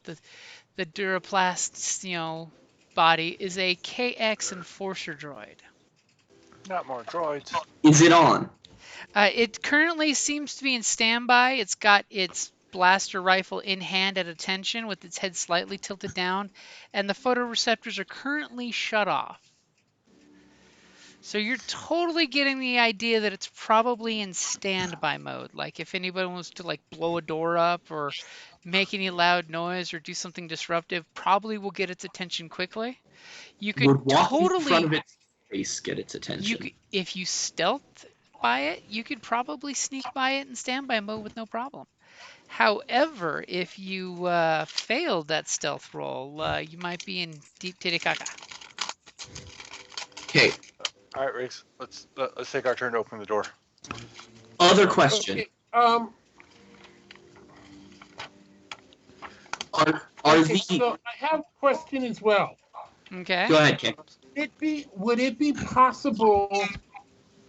Duraplast, body, is a KX Enforcer droid. Not more droids. Is it on? It currently seems to be in standby. It's got its blaster rifle in hand at attention with its head slightly tilted down, and the photoreceptors are currently shut off. So you're totally getting the idea that it's probably in standby mode. Like if anybody wants to blow a door up or make any loud noise or do something disruptive, probably will get its attention quickly. You could Would walking totally in front of its face get its attention? if you stealth by it, you could probably sneak by it in standby mode with no problem. However, if you failed that stealth roll, you might be in deep titty caca. Okay. All right, Riggs. Let's take our turn to open the door. Other question. Okay, so I have a question as well. Okay. Go ahead, Ken. Would it be possible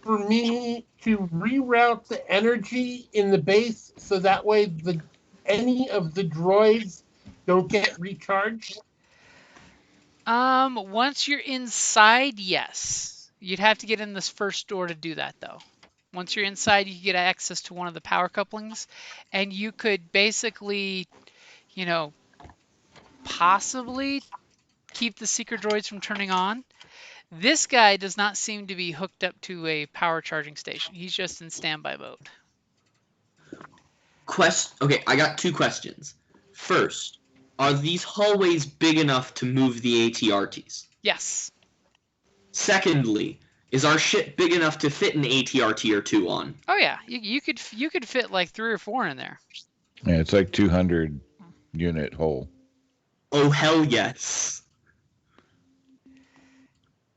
for me to reroute the energy in the base so that way any of the droids don't get recharged? Once you're inside, yes. You'd have to get in this first door to do that, though. Once you're inside, you get access to one of the power couplings, and you could basically, you know, possibly keep the secret droids from turning on. This guy does not seem to be hooked up to a power charging station. He's just in standby mode. Okay, I got 2 questions. First, are these hallways big enough to move the ATRTs? Yes. Secondly, is our ship big enough to fit an ATRT or 2 on? Oh yeah, you could fit like 3 or 4 in there. Yeah, it's like 200 unit hull. Oh, hell yes.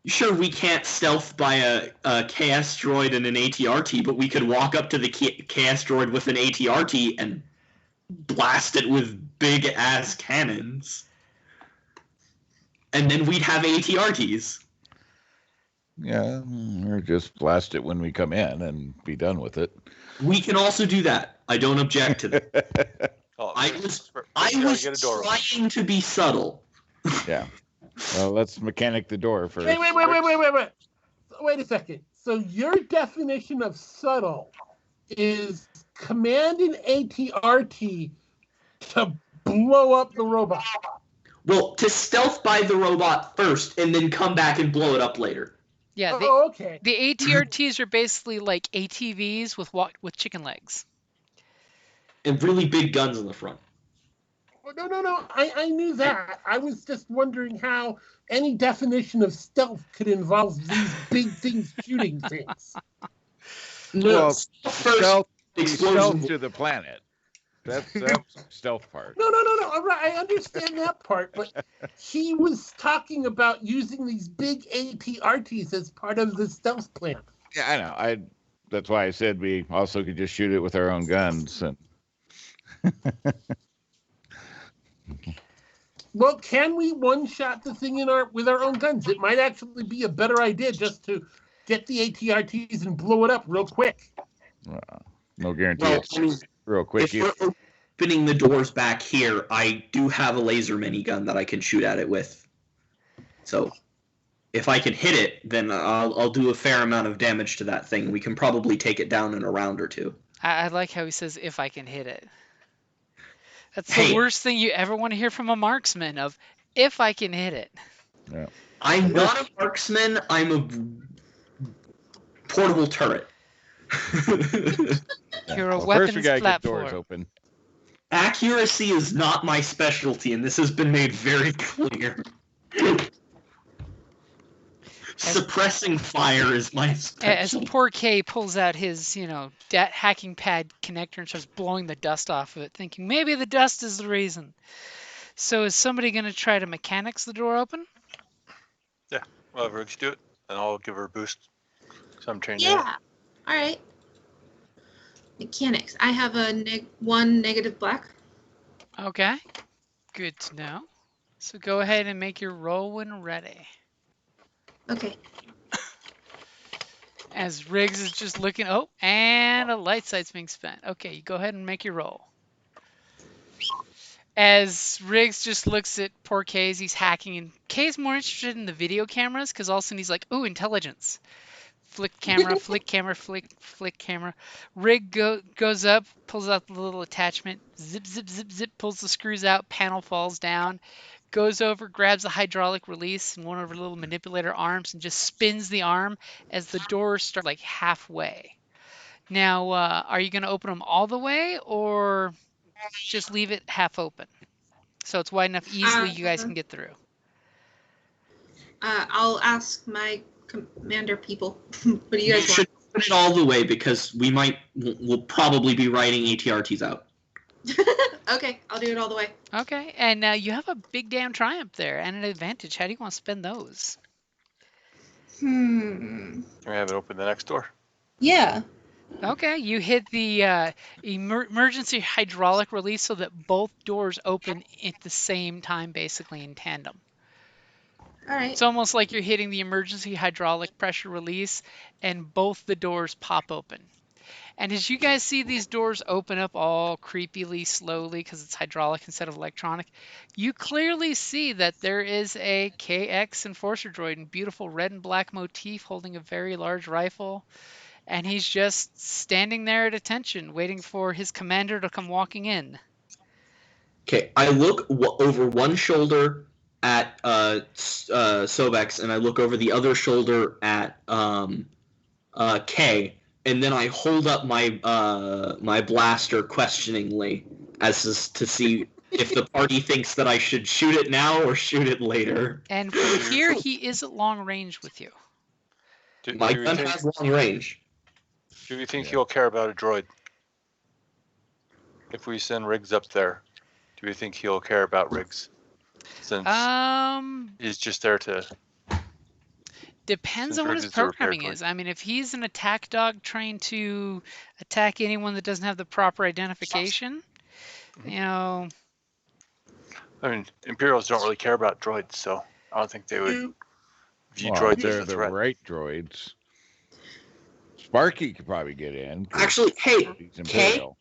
Sure, we can't stealth by a KS droid and an ATRT, but we could walk up to the KS droid with an ATRT and blast it with big-ass cannons. And then we'd have ATRTs. Yeah, or just blast it when we come in and be done with it. We can also do that. I don't object to that. Oh, I was trying to be subtle. Yeah. Well, let's mechanic the door first. Wait a second. So your definition of subtle is command an ATRT to blow up the robot. Well, to stealth by the robot first and then come back and blow it up later. Yeah, Okay. the ATRTs are basically like ATVs with chicken legs. And really big guns on the front. No. I knew that. I was just wondering how any definition of stealth could involve these big things shooting things. No, Well, stealth stealth to the planet. That's stealth part. No. All right, I understand that part, but he was talking about using these big ATRTs as part of the stealth plan. Yeah, I know. That's why I said we also could just shoot it with our own guns. And Well, can we one-shot the thing with our own guns? It might actually be a better idea just to get the ATRTs and blow it up real quick. No guarantee Well, it's real quick. If we're opening the doors back here, I do have a laser minigun that I can shoot at it with. So if I can hit it, then I'll do a fair amount of damage to that thing. We can probably take it down in a round or 2. I like how he says, if I can hit it. That's the worst thing you ever want to hear from a marksman of, if I can hit it. Yeah. I'm not a marksman. I'm a portable turret. You're a Well, weapons first we gotta get doors platform. open. Accuracy is not my specialty, and this has been made very clear. Suppressing fire is my As specialty. poor K pulls out his, hacking pad connector and starts blowing the dust off of it, thinking maybe the dust is the reason. So is somebody going to try to mechanics the door open? Yeah, we'll have Riggs do it, and I'll give her a boost. So I'm trained in it. Yeah. All right. Mechanics. I have a 1 negative black. Okay. Good to know. So go ahead and make your roll when ready. Okay. As Riggs is just looking, and a light sight's being spent. Okay, you go ahead and make your roll. As Riggs just looks at poor Kay as he's hacking, and Kay's more interested in the video cameras because all of a sudden he's like, ooh, intelligence. Flick camera, flick camera, flick camera. Rig goes up, pulls out the little attachment, zip, zip, zip, zip, pulls the screws out, panel falls down, goes over, grabs a hydraulic release and one of her little manipulator arms and just spins the arm as the doors start like halfway. Now, are you going to open them all the way or just leave it half open so it's wide enough easily you guys can get through? I'll ask my commander people. What do you guys should put it all the way because we'll probably be writing ATRTs out. Okay, I'll do it all the way. Okay, and you have a big damn triumph there and an advantage. How do you want to spend those? We have it open the next door. Yeah. Okay, you hit the emergency hydraulic release so that both doors open at the same time, basically in tandem. All right. It's almost like you're hitting the emergency hydraulic pressure release and both the doors pop open. And as you guys see these doors open up all creepily slowly because it's hydraulic instead of electronic, you clearly see that there is a KX enforcer droid in beautiful red and black motif holding a very large rifle. And he's just standing there at attention, waiting for his commander to come walking in. Okay, I look over one shoulder at Sobex, and I look over the other shoulder at K, and then I hold up my my blaster questioningly as to see if the party thinks that I should shoot it now or shoot it later. And from here, he is at long range with you. My gun has long range. Do you think he'll care about a droid? If we send Riggs up there, do you think he'll care about Riggs? Since he's just there to... Depends on what his programming is. I mean, if he's an attack dog trained to attack anyone that doesn't have the proper identification, you know... I mean, Imperials don't really care about droids, so I don't think they would view Well, droids they're as a the threat. right droids. Sparky could probably get in. 'cause Actually, hey, he's Imperial.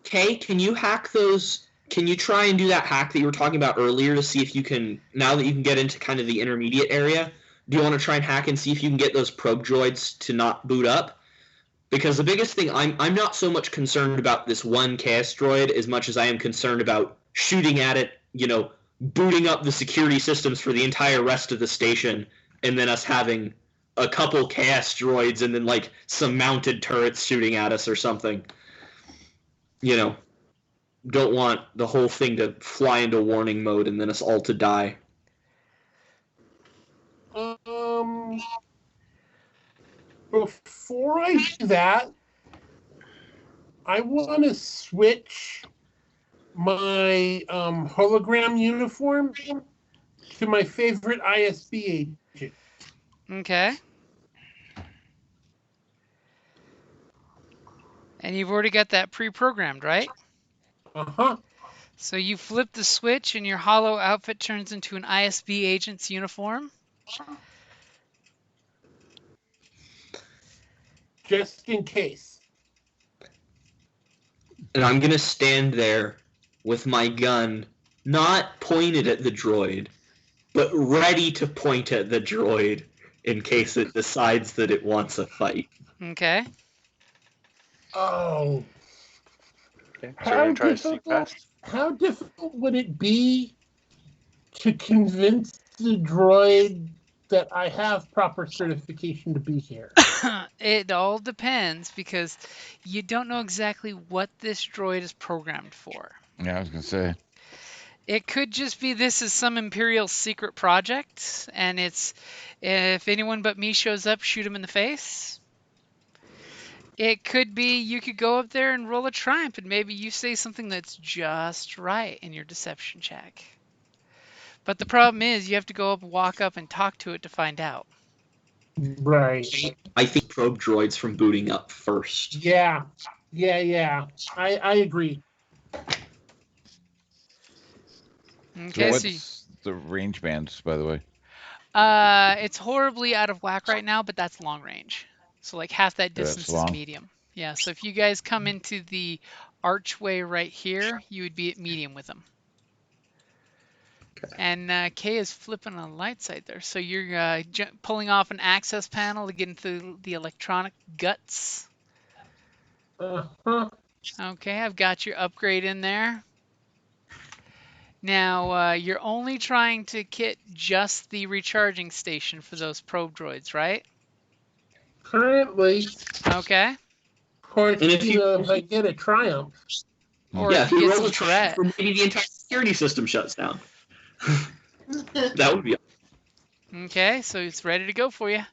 Kay, can you hack those? Can you try and do that hack that you were talking about earlier to see if you can, now that you can get into kind of the intermediate area, do you want to try and hack and see if you can get those probe droids to not boot up? Because the biggest thing, I'm not so much concerned about this one KS droid as much as I am concerned about shooting at it, you know, booting up the security systems for the entire rest of the station, and then us having a couple KS droids and then like some mounted turrets shooting at us or something. You know, don't want the whole thing to fly into warning mode and then us all to die. Before I do that, I want to switch my hologram uniform to my favorite ISB agent. Okay. And you've already got that pre-programmed, right? Uh-huh. So you flip the switch and your hollow outfit turns into an ISB agent's uniform. Just in case. And I'm going to stand there with my gun, not pointed at the droid, but ready to point at the droid in case it decides that it wants a fight. Okay. Oh. Okay, so we're going to try to sneak past? How difficult would it be to convince the droid that I have proper certification to be here? It all depends because you don't know exactly what this droid is programmed for. Yeah, I was going to say. It could just be this is some Imperial secret project, and it's if anyone but me shows up, shoot him in the face. It could be you could go up there and roll a triumph, and maybe you say something that's just right in your deception check. But the problem is you have to go up, walk up, and talk to it to find out. Right. I think probe droids from booting up first. Yeah. I agree. Okay, So so what's the range bands, by the way? it's horribly out of whack right now, but that's long range. So like half that That's distance is long. medium. Yeah, so if you guys come into the archway right here, you would be at medium with them. Okay. And Kay is flipping on the light side there. So you're pulling off an access panel to get into the electronic guts. Uh-huh. Okay, I've got your upgrade in there. Now, you're only trying to kit just the recharging station for those probe droids, right? Currently, Okay. of course, And if you- if I get a triumph. Or Yeah, if if you you get roll some a triumph, threat. maybe the entire security system shuts down. That would be. Okay, so it's ready to go for you.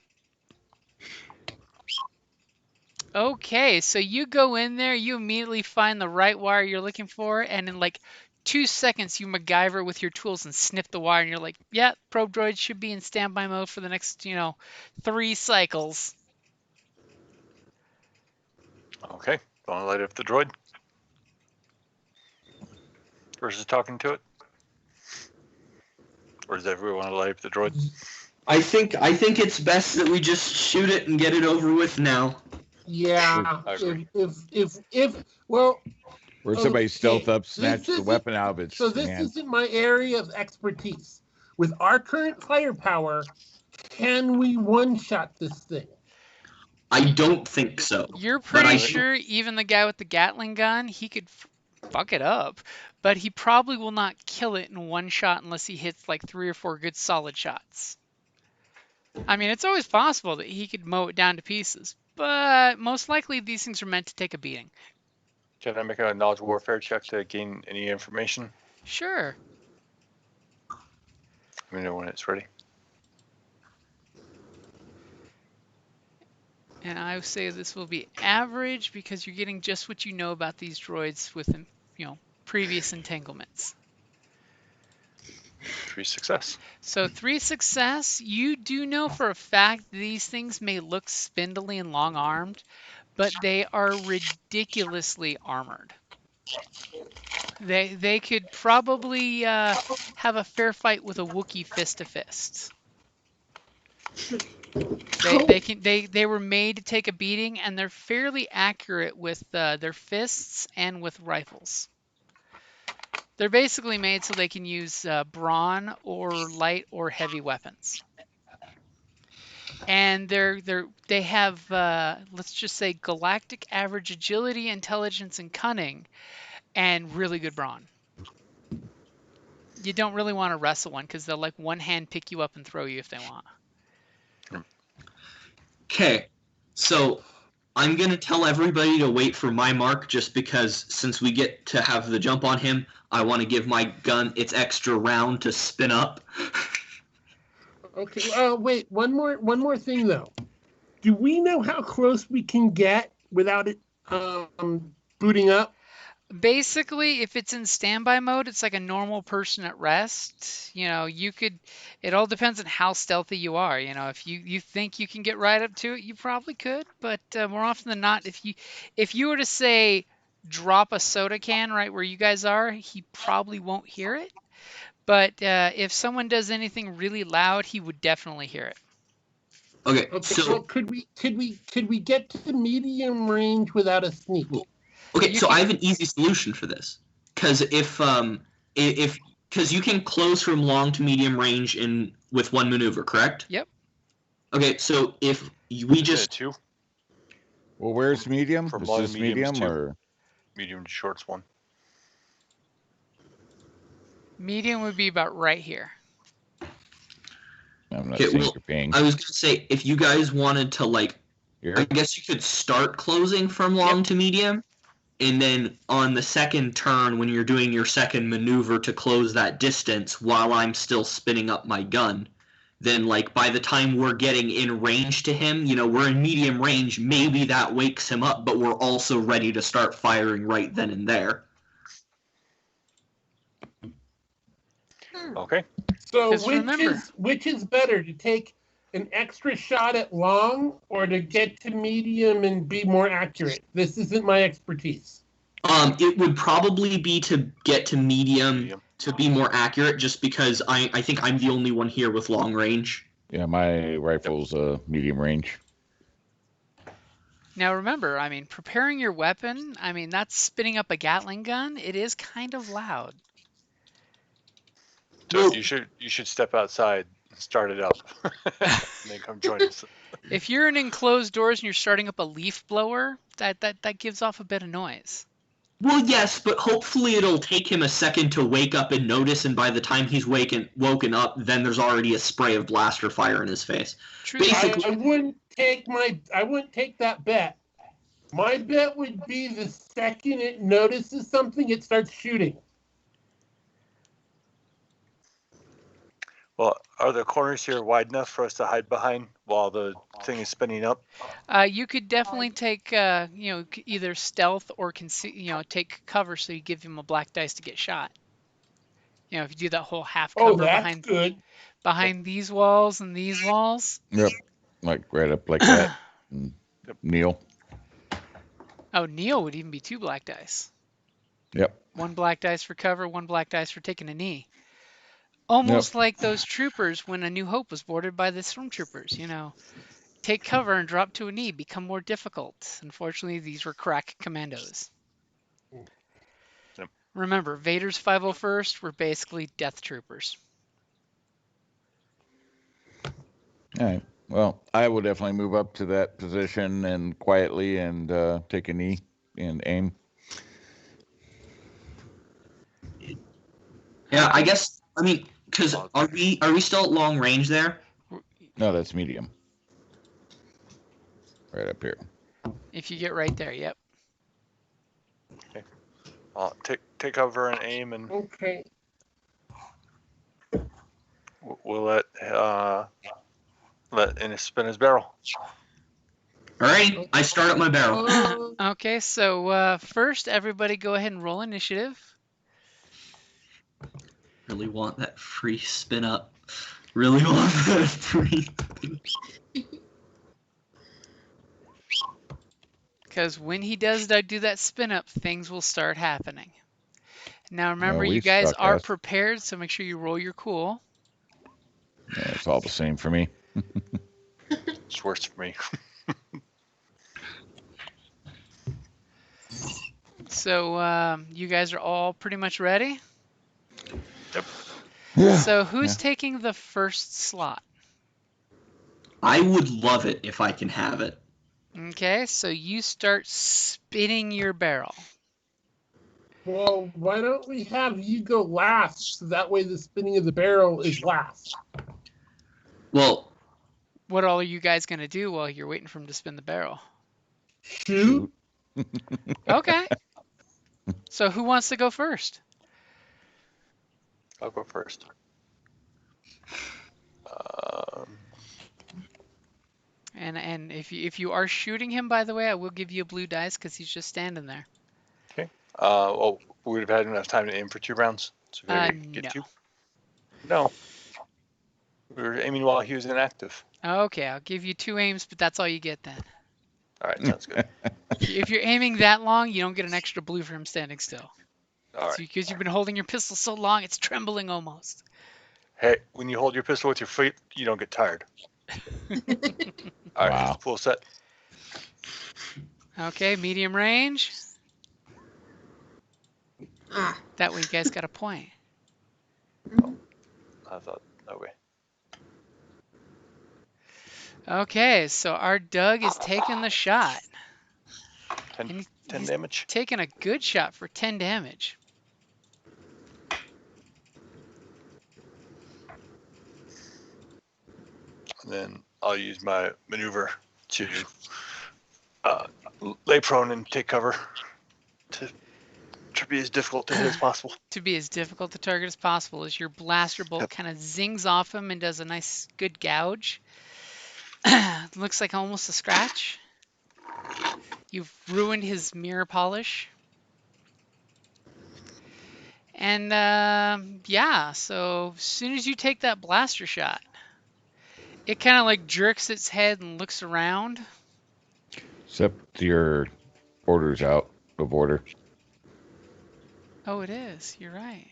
Okay, so you go in there, you immediately find the right wire you're looking for, and in like 2 seconds you MacGyver with your tools and snip the wire, and you're like, yeah, probe droid should be in standby mode for the next, 3 cycles. Okay, want to light up the droid? Versus talking to it? Or does everyone want to light up the droid? I think it's best that we just shoot it and get it over with now. Yeah. I agree. Well, Or somebody stealth okay. up, snatch the weapon out of So its this hand. isn't my area of expertise. With our current firepower, can we one-shot this thing? I don't think so. You're But pretty I sure even the guy with the Gatling gun, he could fuck it up, but he probably will not kill it in one shot unless he hits like 3 or 4 good solid shots. I mean, it's always possible that he could mow it down to pieces, but most likely these things are meant to take a beating. Can I make a knowledge warfare check to gain any information? Sure. Let me know when it's ready. And I would say this will be average because you're getting just what you know about these droids with, previous entanglements. 3 success. So 3 success, you do know for a fact these things may look spindly and long-armed, but they are ridiculously armored. They could probably have a fair fight with a Wookiee fist to fist. They were made to take a beating, and they're fairly accurate with their fists and with rifles. They're basically made so they can use brawn or light or heavy weapons. And they have let's just say galactic average agility, intelligence, and cunning, and really good brawn. You don't really want to wrestle one because they'll like one hand pick you up and throw you if they want. Okay, so I'm going to tell everybody to wait for my mark just because since we get to have the jump on him, I want to give my gun its extra round to spin up. Okay. Wait. One more thing though. Do we know how close we can get without it booting up? Basically, if it's in standby mode, it's like a normal person at rest. It all depends on how stealthy you are. If you think you can get right up to it, you probably could. But more often than not, if you were to say drop a soda can right where you guys are, he probably won't hear it. But if someone does anything really loud, he would definitely hear it. Okay, Okay. so Well, could we get to medium range without a sneak? okay, You so can- I have an easy solution for this. Because if because you can close from long to medium range with one maneuver, correct? Yep. Okay, so if we Isn't it just 2? Well, where's medium? From Is long to this medium is medium 2. or Medium to short's 1. Medium would be about right here. I'm not Okay, seeing well, your ping. I was gonna say if you guys wanted to I Here? guess you could start closing from long to medium, and then on the second turn when you're doing your second maneuver to close that distance while I'm still spinning up my gun, then by the time we're getting in range to him, we're in medium range, maybe that wakes him up, but we're also ready to start firing right then and there. Okay. So 'Cause remember- which is better, to take an extra shot at long or to get to medium and be more accurate? This isn't my expertise. It would probably be to get to medium Medium. to be more accurate, just because I think I'm the only one here with long range. Yeah, my rifle's medium range. Now remember, preparing your weapon, that's spinning up a Gatling gun. It is kind of loud. So Well- you should step outside and start it up. And then come join us. If you're in enclosed doors and you're starting up a leaf blower, that gives off a bit of noise. Well, yes, but hopefully it'll take him a second to wake up and notice, and by the time he's woken up, then there's already a spray of blaster fire in his face. True. Basically- I wouldn't take that bet. My bet would be the second it notices something, it starts shooting. Well, are the corners here wide enough for us to hide behind while the thing is spinning up? You could definitely take, either stealth or take cover so you give him a black dice to get shot. If you do that whole half Oh, cover that's good. behind these walls and these walls. Yep. Like right up like that. And Neil. Oh, Neil would even be 2 black dice. Yep. 1 black dice for cover, 1 black dice for taking a knee. Almost like those troopers when A New Hope was boarded by the stormtroopers. Take cover and drop to a knee. Become more difficult. Unfortunately, these were crack commandos. Yep. Remember, Vader's 501st were basically death troopers. All right. Well, I will definitely move up to that position and quietly and take a knee and aim. Yeah, I guess. I mean, because are we still at long range there? No, that's medium. Right up here. If you get right there, yep. Take cover and aim, and Okay. we'll let Ennis spin his barrel. All right, I start up my barrel. Okay, so first, everybody go ahead and roll initiative. Really want that free spin up. Really want that free. Because when he does do that spin up, things will start happening. Now remember, we you guys suck are ass. prepared, so make sure you roll your cool. Yeah, it's all the same for me. It's worse for me. So you guys are all pretty much ready? Yeah. So who's taking the first slot? I would love it if I can have it. Okay, so you start spinning your barrel. Well, why don't we have you go last, so that way the spinning of the barrel is last. Well, What all are you guys going to do while you're waiting for him to spin the barrel? Shoot. Okay. So who wants to go first? I'll go first. And if you are shooting him, by the way, I will give you a blue dice because he's just standing there. Okay. Well, we would have had enough time to aim for 2 rounds. So maybe get no. 2. No. We were aiming while he was inactive. Okay, I'll give you 2 aims, but that's all you get then. All right, sounds good. If you're aiming that long, you don't get an extra blue for him standing still. All right. Because you've been holding your pistol so long, it's trembling almost. Hey, when you hold your pistol with your feet, you don't get tired. All right, Wow. full set. Okay, medium range. That way you guys got a point. I thought that way. Okay, so our Doug is taking the shot. 10 he's damage. Taking a good shot for 10 damage. And then I'll use my maneuver to lay prone and take cover to be as difficult to hit as possible. To be as difficult to target as possible as your blaster bolt kind of zings off him and does a nice good gouge. Looks like almost a scratch. You've ruined his mirror polish. And yeah, so as soon as you take that blaster shot, it kind of like jerks its head and looks around. Except your order's out of order. Oh, it is. You're right.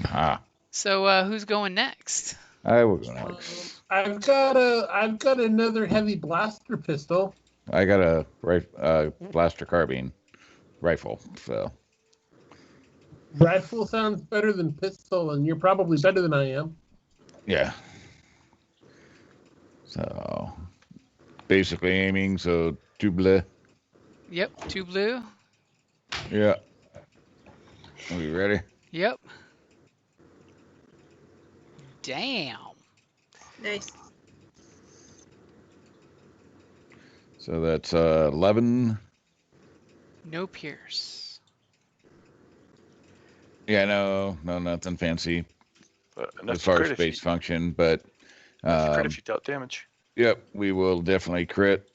Ah, So who's going next? I will go next. I've got another heavy blaster pistol. I got a blaster carbine rifle, so Rifle sounds better than pistol, and you're probably better than I am. yeah. So basically aiming, so 2 bleh. Yep, 2 blue. Yeah. Are we ready? Yep. Damn. Nice. So that's 11. No pierce. Yeah, no, nothing fancy But enough as far to as crit base function, but crit if you dealt damage. yep, we will definitely crit.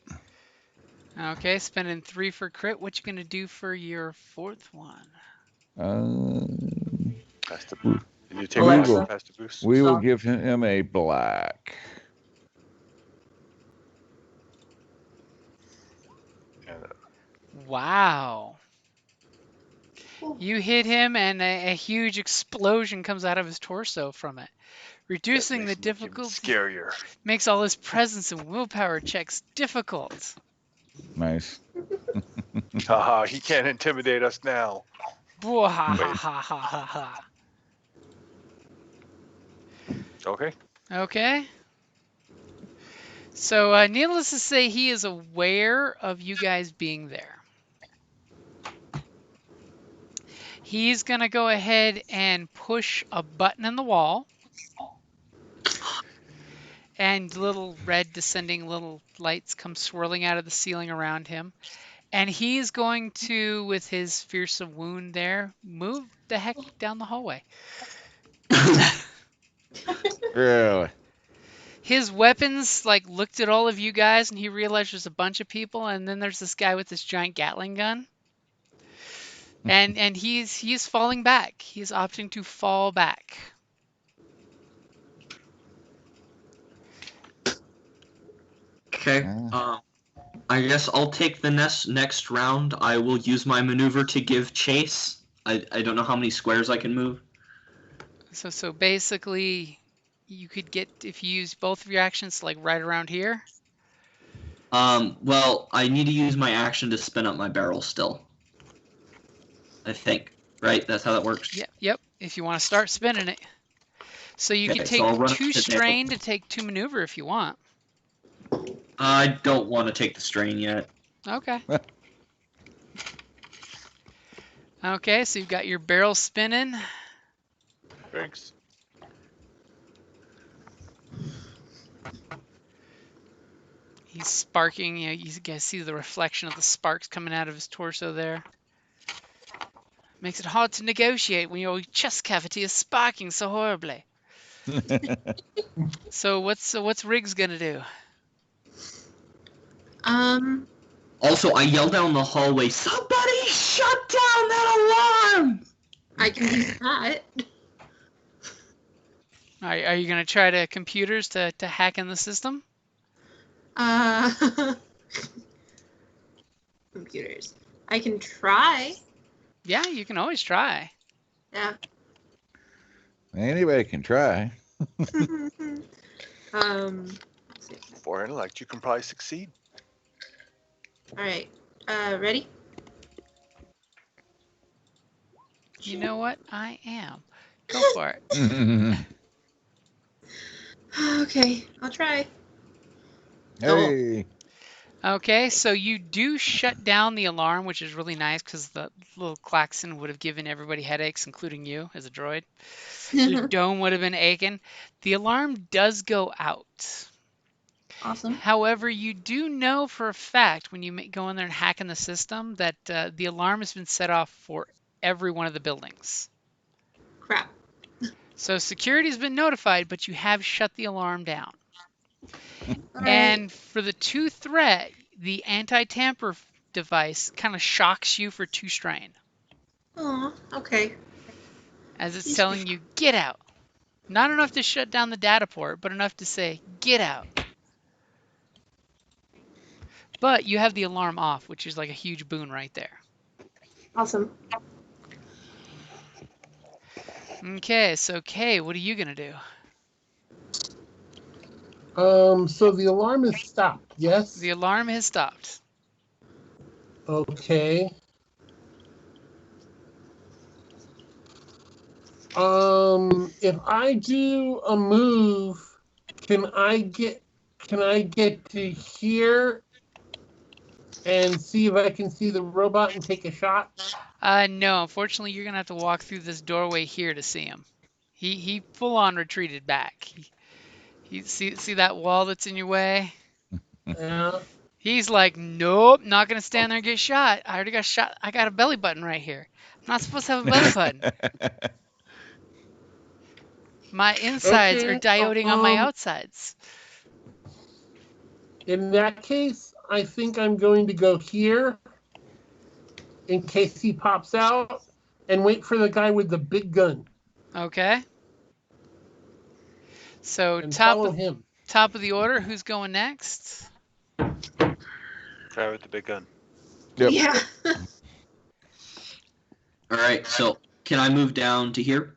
Okay, spending 3 for crit. What you gonna do for your 4th one? Pass the boost. You take We black will- and pass the boost. We will give him a black. And, Wow. You hit him, and a huge explosion comes out of his torso from it. Reducing the That makes him difficulty scarier. makes all his presence and willpower checks difficult. Nice. Haha, he can't intimidate us now. Bwahahahaha. Okay. Okay. So, needless to say, he is aware of you guys being there. He's going to go ahead and push a button in the wall. And little red descending little lights come swirling out of the ceiling around him. And he's going to, with his fearsome wound there, move the heck down the hallway. Really? His weapons looked at all of you guys, and he realized there's a bunch of people, and then there's this guy with this giant Gatling gun. And he's falling back. He's opting to fall back. Okay. I guess I'll take the next round. I will use my maneuver to give chase. I don't know how many squares I can move. So basically, you could get, if you use both of your actions, right around here. Well, I need to use my action to spin up my barrel still. I think. Right? That's how that works? Yep. If you want to start spinning it. So you Okay, can so take I'll run up 2 to strain to take 2 maneuver if you want. I don't want to take the strain yet. Okay. Okay, so you've got your barrel spinning. Thanks. He's sparking. You guys see the reflection of the sparks coming out of his torso there. Makes it hard to negotiate when your chest cavity is sparking so horribly. So what's Riggs gonna do? Also, I yell down the hallway, somebody shut down that alarm! I can do that. Are you gonna try to computers to hack in the system? Computers. I can try. Yeah, you can always try. Yeah. Anybody can try. For intellect, you can probably succeed. All right. Ready? You know what? I am. Go for it. Okay, I'll try. Hey. Okay, so you do shut down the alarm, which is really nice because the little klaxon would have given everybody headaches, including you as a droid. Your dome would have been aching. The alarm does go out. Awesome. However, you do know for a fact when you go in there and hack in the system that the alarm has been set off for every one of the buildings. Crap. So security's been notified, but you have shut the alarm down. All And right. for the 2 threat, the anti-tamper device kind of shocks you for 2 strain. Oh, okay. As it's telling you, get out. Not enough to shut down the data port, but enough to say, get out. But you have the alarm off, which is like a huge boon right there. Awesome. Okay, so Kay, what are you going to do? So the alarm is stopped, yes? The alarm has stopped. Okay. If I do a move, can I get to here and see if I can see the robot and take a shot? No, unfortunately, you're going to have to walk through this doorway here to see him. He full on retreated back. He see that wall that's in your way? Yeah. He's like, nope, not going to stand there and get shot. I already got shot. I got a belly button right here. I'm not supposed to have a belly button. My insides are dioding on my outsides. In that case, I think I'm going to go here in case he pops out and wait for the guy with the big gun. Okay. So And top follow of him. the order, who's going next? Try with the big gun. Yep. Yeah. Alright, so can I move down to here?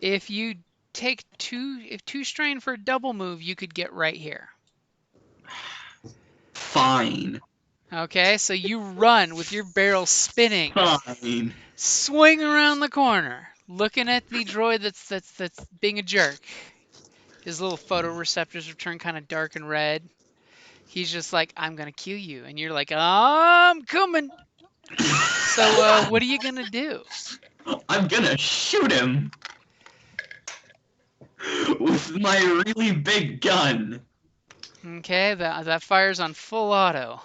If you take two strain for a double move, you could get right here. Fine. Okay, so you run with your barrel spinning, Fine. swing around the corner, looking at the droid that's being a jerk. His little photoreceptors are turned kind of dark and red. He's just like, I'm gonna kill you, and you're like, I'm coming. So what are you gonna do? I'm gonna shoot him with my really big gun. Okay, that fires on full auto.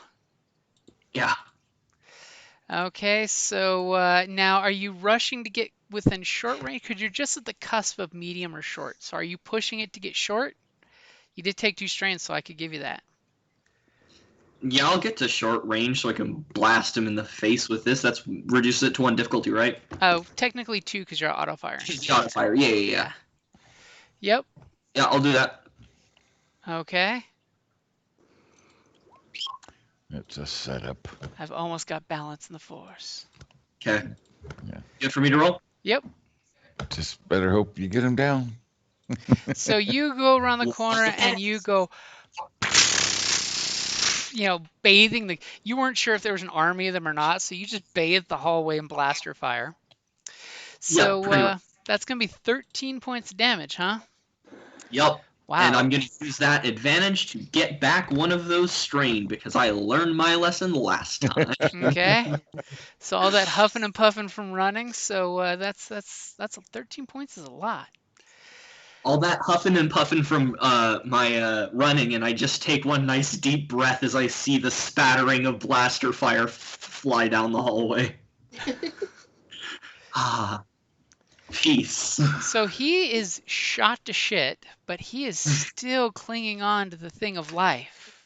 Yeah. Okay, so now are you rushing to get within short range? Because you're just at the cusp of medium or short. So are you pushing it to get short? You did take 2 strains, so I could give you that. Yeah, I'll get to short range so I can blast him in the face with this. That's reduces it to 1 difficulty, right? Oh, technically 2 because you're auto firing. Shot fire. Yeah. Yep. Yeah, I'll do that. Okay. It's a setup. I've almost got balance in the force. Okay. Yeah. Good for me to roll? Yep. Just better hope you get him down. So you go around the corner and you go, bathing the. You weren't sure if there was an army of them or not, so you just bathed the hallway in blaster fire. So pretty much. that's gonna be 13 points of damage, huh? Yep. Wow. And I'm going to use that advantage to get back one of those strain because I learned my lesson last time. Okay. So all that huffing and puffing from running. So that's 13 points is a lot. All that huffing and puffing from my running, and I just take one nice deep breath as I see the spattering of blaster fire fly down the hallway. Peace. So he is shot to shit, but he is still clinging on to the thing of life.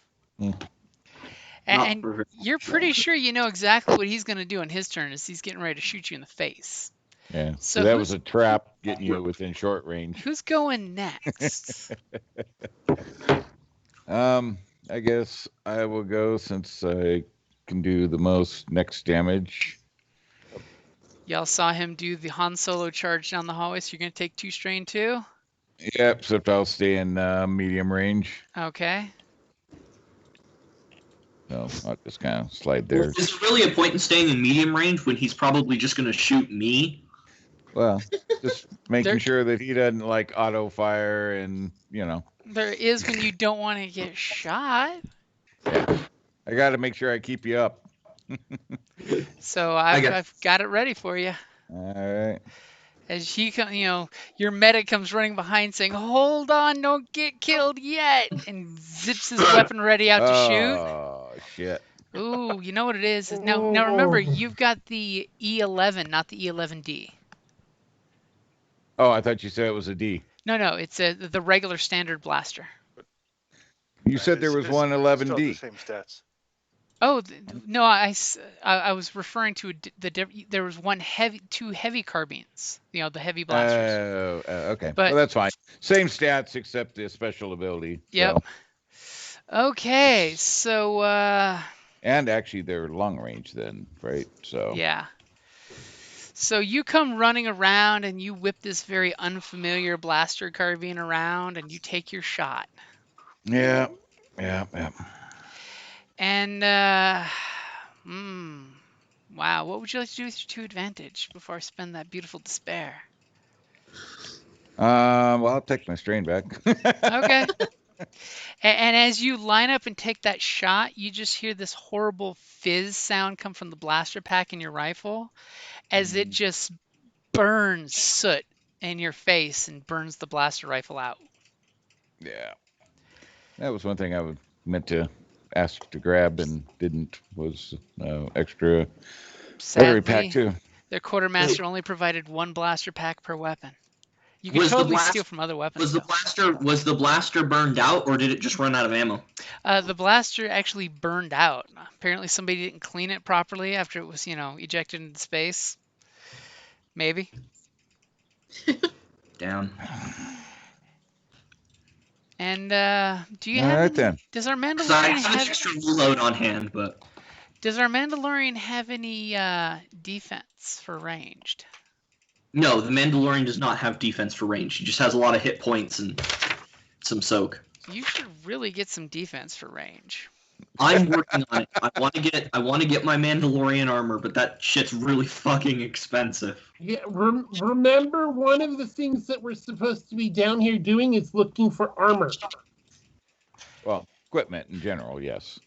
And you're pretty sure you know exactly what he's going to do on his turn as he's getting ready to shoot you in the face. Yeah. So that was a trap getting you within short range. Who's going next? I guess I will go since I can do the most next damage. Y'all saw him do the Han Solo charge down the hallway, so you're going to take 2 strain too? Yep, except I'll stay in medium range. Okay. So I'll just kind of slide there. Is there really a point in staying in medium range when he's probably just going to shoot me? Well, just making sure that he doesn't like auto fire and, There is when you don't want to get shot. Yeah. I got to make sure I keep you up. So I've got it ready for you. All right. As he your medic comes running behind saying, "Hold on, don't get killed yet," and zips his weapon ready out to shoot. Oh, shit. Ooh, you know what it is? Now remember, you've got the E11, not the E11D. Oh, I thought you said it was a D. No, it's the regular standard blaster. You said there was one 11D. The same stats. Oh no, I was referring to there was two heavy carbines. The heavy blasters. Okay. But, well, that's fine. Same stats except the special ability. Yep. So. Okay, so. And actually, they're long range then, right? So. Yeah. So you come running around and you whip this very unfamiliar blaster carbine around and you take your shot. Yeah. And wow, what would you like to do with your 2 advantage before I spend that beautiful despair? Well, I'll take my strain back. Okay. And as you line up and take that shot, you just hear this horrible fizz sound come from the blaster pack in your rifle as it just burns soot in your face and burns the blaster rifle out. Yeah. That was one thing I meant to ask to grab and didn't, was extra battery pack too. Their quartermaster only provided 1 blaster pack per weapon. You can totally steal from other weapons. Was the blaster burned out, or did it just run out of ammo? The blaster actually burned out. Apparently somebody didn't clean it properly after it was, ejected into space. Maybe. Damn. And do you have any, does our Mandalorian have extra reload on hand, but does our Mandalorian have any defense for ranged? No, the Mandalorian does not have defense for range. He just has a lot of hit points and some soak. You should really get some defense for range. I'm working on it. I want to get my Mandalorian armor, but that shit's really fucking expensive. Yeah, remember one of the things that we're supposed to be down here doing is looking for armor. Well, equipment in general, yes.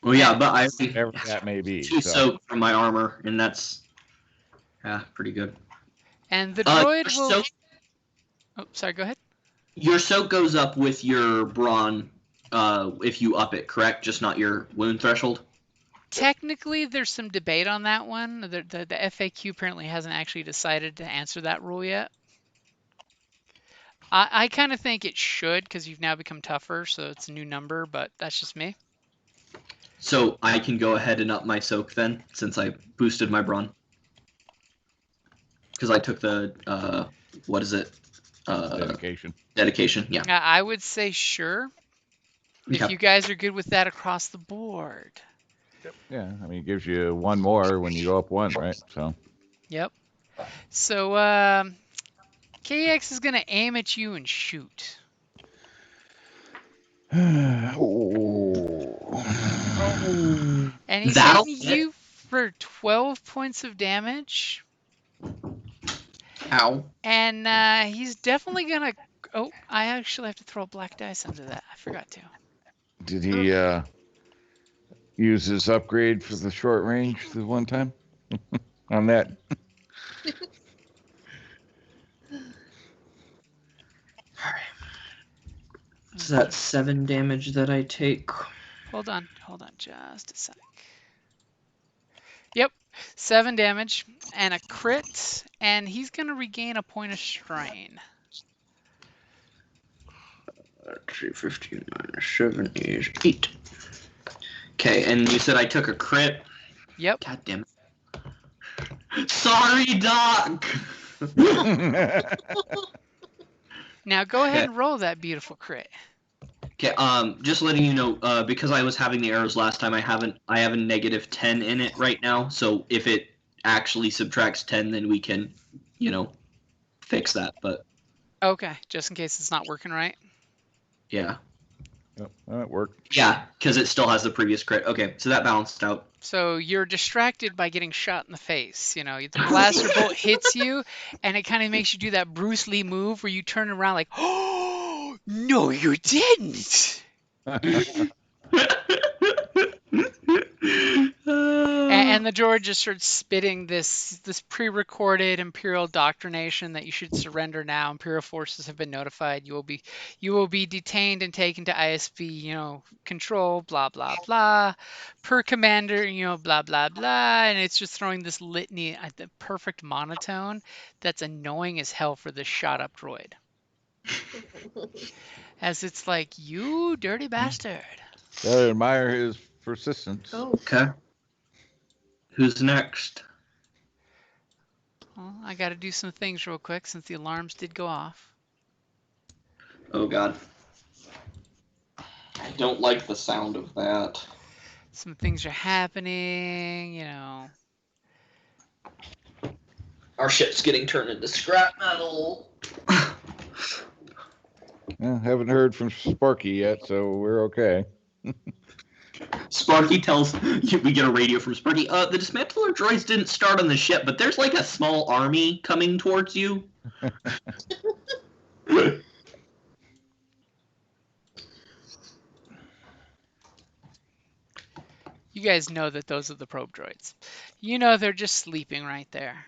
Well, yeah, but I Whatever that may be. two So. soak from my armor, and that's pretty good. And the droid your will. soak, Oh, sorry. Go ahead. your soak goes up with your brawn if you up it, correct? Just not your wound threshold. Technically, there's some debate on that one. The FAQ apparently hasn't actually decided to answer that rule yet. I kind of think it should because you've now become tougher, so it's a new number, but that's just me. So I can go ahead and up my soak then, since I boosted my brawn. Because I took the what is it? Dedication. Dedication. Yeah. I would say sure. If Okay. you guys are good with that across the board. Yeah, I mean, it gives you one more when you go up one, right? So. Yep. So KX is gonna aim at you and shoot. Oh. And he's That'll hitting hit. you for 12 points of damage. Ow. And he's definitely gonna. Oh, I actually have to throw a black dice into that. I forgot to. Did he use his upgrade for the short range the one time on that? Is that 7 damage that I take? Hold on just a sec. Yep, 7 damage and a crit, and he's gonna regain a point of strain. 315 minus 7 is 8. Okay, and you said I took a crit? Yep. God damn it. Sorry, Doc! Now go ahead and roll that beautiful crit. Okay, just letting you know, because I was having the arrows last time, I have a negative 10 in it right now, so if it actually subtracts 10, then we can, fix that, but Okay, just in case it's not working right. yeah. Yep, that worked. Yeah, because it still has the previous crit. Okay, so that balanced out. So you're distracted by getting shot in the face. The blaster bolt hits you, and it kind of makes you do that Bruce Lee move where you turn around like, oh, no, you didn't. And the droid just starts spitting this pre-recorded Imperial doctrination that you should surrender now. Imperial forces have been notified. You will be detained and taken to ISB, control, blah blah blah. Per commander, blah blah blah. And it's just throwing this litany at the perfect monotone that's annoying as hell for this shot-up droid. As it's like, you dirty bastard. Gotta admire his persistence. Oh, Okay. Who's next? Well, I got to do some things real quick since the alarms did go off. Oh, God. I don't like the sound of that. Some things are happening, Our ship's getting turned into scrap metal. Yeah, haven't heard from Sparky yet, so we're okay. Sparky tells we get a radio from Sparky. The dismantler droids didn't start on the ship, but there's like a small army coming towards you. You guys know that those are the probe droids. They're just sleeping right there.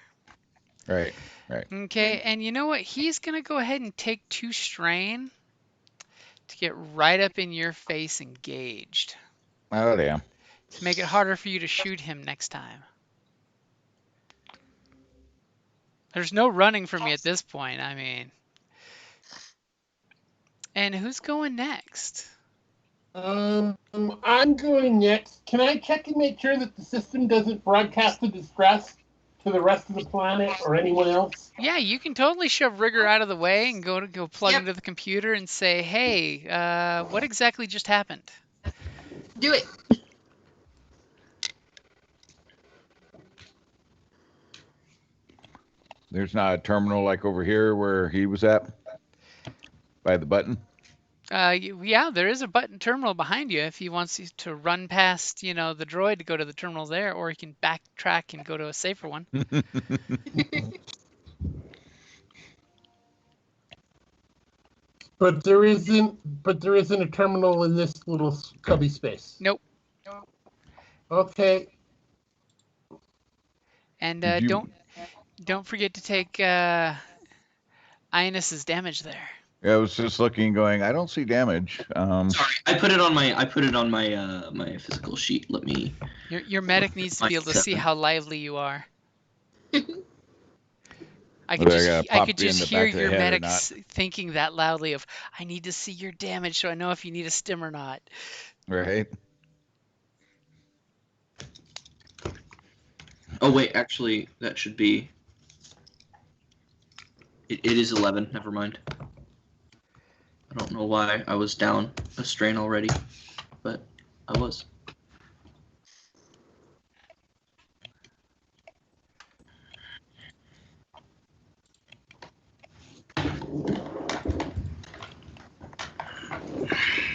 Right. Okay, and you know what? He's going to go ahead and take 2 strain to get right up in your face engaged. Oh, damn. To make it harder for you to shoot him next time. There's no running from me at this point, I mean. And who's going next? I'm going next. Can I check and make sure that the system doesn't broadcast the distress to the rest of the planet or anyone else? Yeah, you can totally shove Rigger out of the way and go plug Yep. into the computer and say, hey, what exactly just happened? do it. There's not a terminal like over here where he was at by the button. Yeah, there is a button terminal behind you if he wants you to run past, the droid to go to the terminal there, or he can backtrack and go to a safer one. But there isn't a terminal in this little cubby space. Nope. Okay. And Did you- don't forget to take Ionis's damage there. Yeah, I was just looking, going, I don't see damage. Sorry, I put it on my my physical sheet. Let me. Your medic needs to be able to see how lively you are. I Whether I gotta I pop could you in just the hear back of the your head or medics thinking that loudly of, I need to see your damage so I know if you need a stim or not. Right? Oh wait, actually, that should be. It is 11. Never mind. I don't know why I was down a strain already, but I was.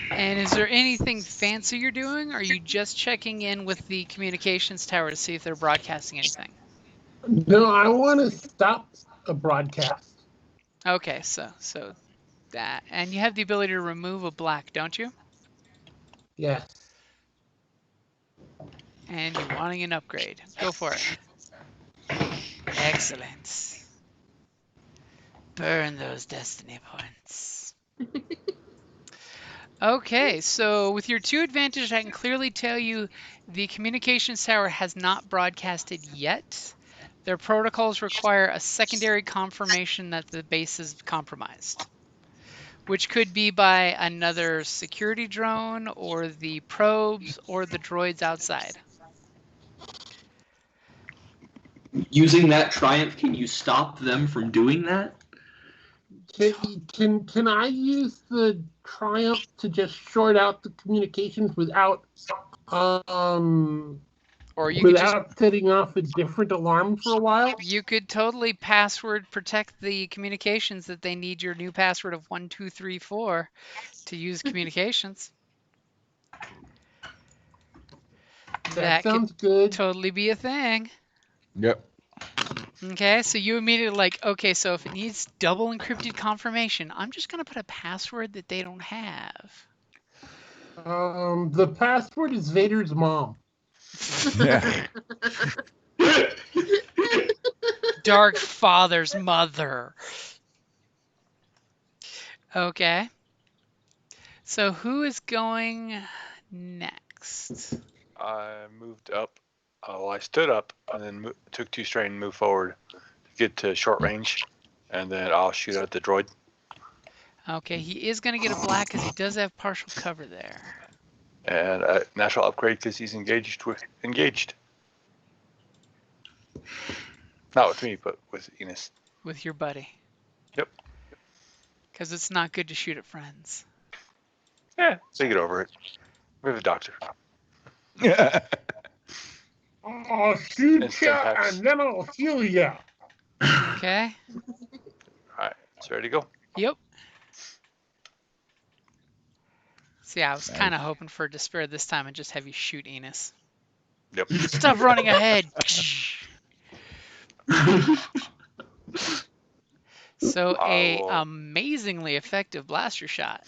And is there anything fancy you're doing? Or are you just checking in with the communications tower to see if they're broadcasting anything? No, I want to stop a broadcast. Okay, so that. And you have the ability to remove a black, don't you? Yes. And you're wanting an upgrade. Go for it. Excellent. Burn those destiny points. Okay, so with your 2 advantage, I can clearly tell you the communications tower has not broadcasted yet. Their protocols require a secondary confirmation that the base is compromised, which could be by another security drone or the probes or the droids outside. Using that triumph, can you stop them from doing that? Can I use the Triumph to just short out the communications without Or you could just setting off a different alarm for a while? you could totally password protect the communications that they need your new password of 1234 to use communications. That could sounds good. totally be a thing. Yep. Okay, so you immediately like, okay, so if it needs double encrypted confirmation, I'm just gonna put a password that they don't have. The password is Vader's mom. Yeah. Dark Father's mother. Okay. So who is going next? I moved up. Oh, I stood up and then took 2 strain and moved forward to get to short range, and then I'll shoot at the droid. Okay, he is going to get a black because he does have partial cover there. And a natural upgrade because he's engaged. Not with me, but with Enos. With your buddy. Yep. Because it's not good to shoot at friends. Yeah, they get over it. We have a doctor. I'll shoot And ya syntax. and then I'll heal ya. Okay. Alright, it's ready to go. Yep. See, I was Nice. kind of hoping for despair this time and just have you shoot Enos. Yep. Stop running ahead. So a amazingly effective blaster shot.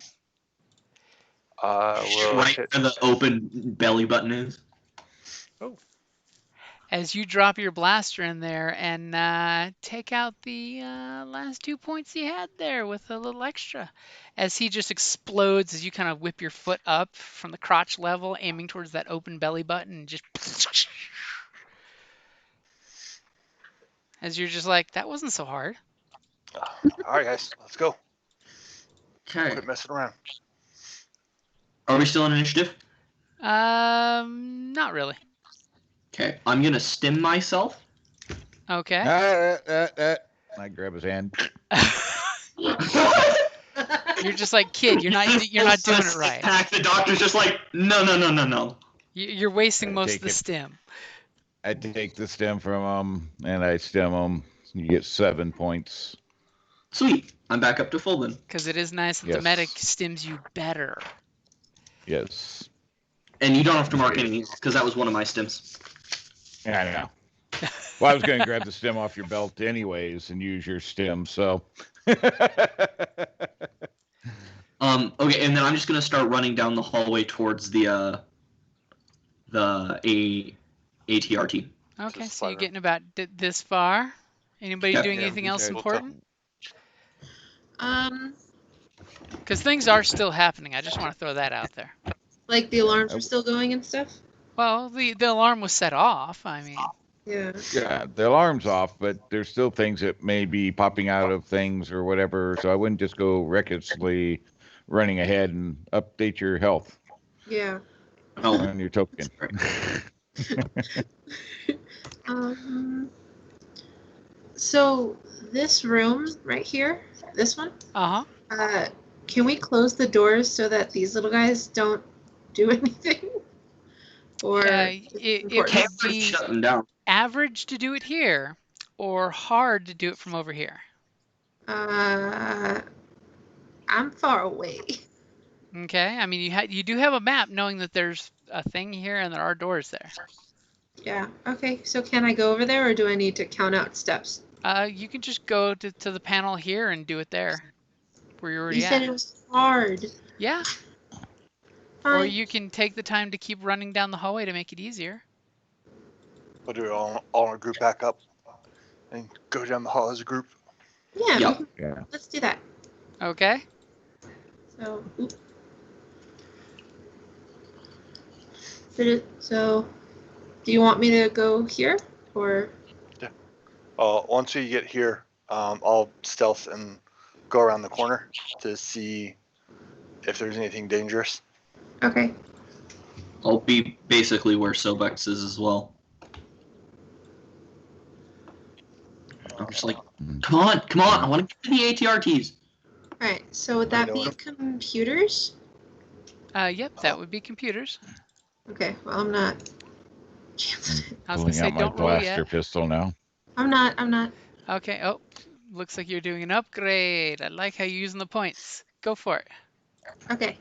Will Right hit. where the open belly button is. As you drop your blaster in there and take out the last 2 points he had there with a little extra. As he just explodes as you kind of whip your foot up from the crotch level, aiming towards that open belly button, and just as you're just like, that wasn't so hard. Alright, guys, let's go. Okay. Quit messing around. Are we still in initiative? Not really. Okay. I'm gonna stim myself. Okay. I grab his hand. You're just like, kid, you're not doing it right. Attack. The doctor's just like, no. You're wasting most of Take the it. stim. I take the stem from him and I stem him You get 7 points. Sweet. I'm back up to full then. Because it is nice that the Yes. medic stims you better. Yes. And you don't have to mark any because that was one of my stims. Yeah, I know. Well, I was going to grab the stem off your belt anyways and use your stem, so. Okay, and then I'm just gonna start running down the hallway towards the ATRT. Okay, Just so you're fire. getting about this far. Anybody Yeah. doing Yeah, anything else okay. important? Um, Because things are still happening. I just want to throw that out there. like the alarms were still going and stuff. Well, the alarm was set off. I mean, Yeah. Yeah, the alarm's off, but there's still things that may be popping out of things or whatever. So I wouldn't just go recklessly running ahead and update your health Yeah. Oh, on your token. So this room right here, this one, uh-huh. can we close the doors so that these little guys don't do anything? Or It would cameras be shut them down. average to do it here, or hard to do it from over here. I'm far away. Okay, I mean you do have a map knowing that there's a thing here and there are doors there. Yeah. Okay. So can I go over there, or do I need to count out steps? You can just go to the panel here and do it there, where you're already You said at. it was hard. Yeah. Or Fine. you can take the time to keep running down the hallway to make it easier. We'll do it all in a group back up and go down the hall as a group. Yeah. Yep. Yeah. Let's do that. Okay. So. So, do you want me to go here, or? Once we get here, I'll stealth and go around the corner to see if there's anything dangerous. Okay. I'll be basically where Sobex is as well. I'm just like, come on, I want to get to the ATRTs. All right. So would that be computers? Yep, that would be computers. Okay. Well, I'm not. I was gonna Pulling say out my don't roll blaster yet. pistol now. I'm not. Okay. Oh, looks like you're doing an upgrade. I like how you're using the points. Go for it. Okay.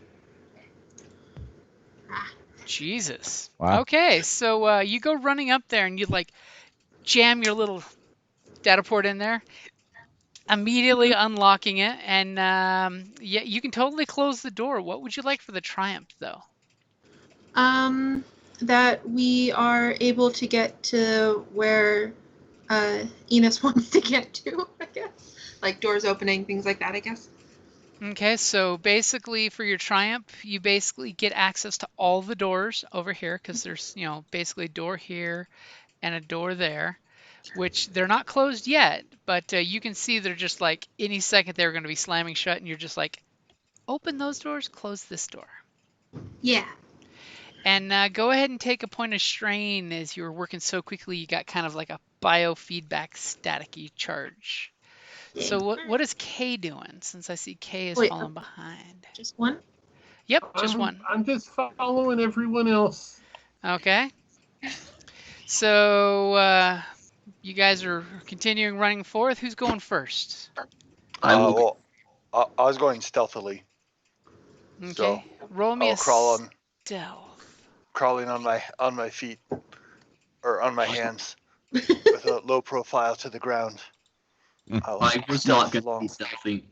Jesus. Wow. Okay, so you go running up there and you like jam your little data port in there, immediately unlocking it, and yeah, you can totally close the door. What would you like for the triumph, though? That we are able to get to where Enos wants to get to, I guess. Like doors opening, things like that, I guess. Okay, so basically for your triumph, you basically get access to all the doors over here because there's, basically a door here and a door there, which they're not closed yet, but you can see they're just like any second they're going to be slamming shut, and you're just like, open those doors, close this door. Yeah. And go ahead and take a point of strain as you were working so quickly. You got kind of like a biofeedback staticky charge. Yeah. So what is K doing? Since I see K is Wait, falling behind. Just one? Yep, just one. I'm just following everyone else. Okay. So you guys are continuing running forth. Who's going first? I will. Well, I was going stealthily, Okay. So, Roll me I'll a crawl on, stealth. crawling on my feet or on my hands with a low profile to the ground. I'll I was not stealth going to along. be stealthy.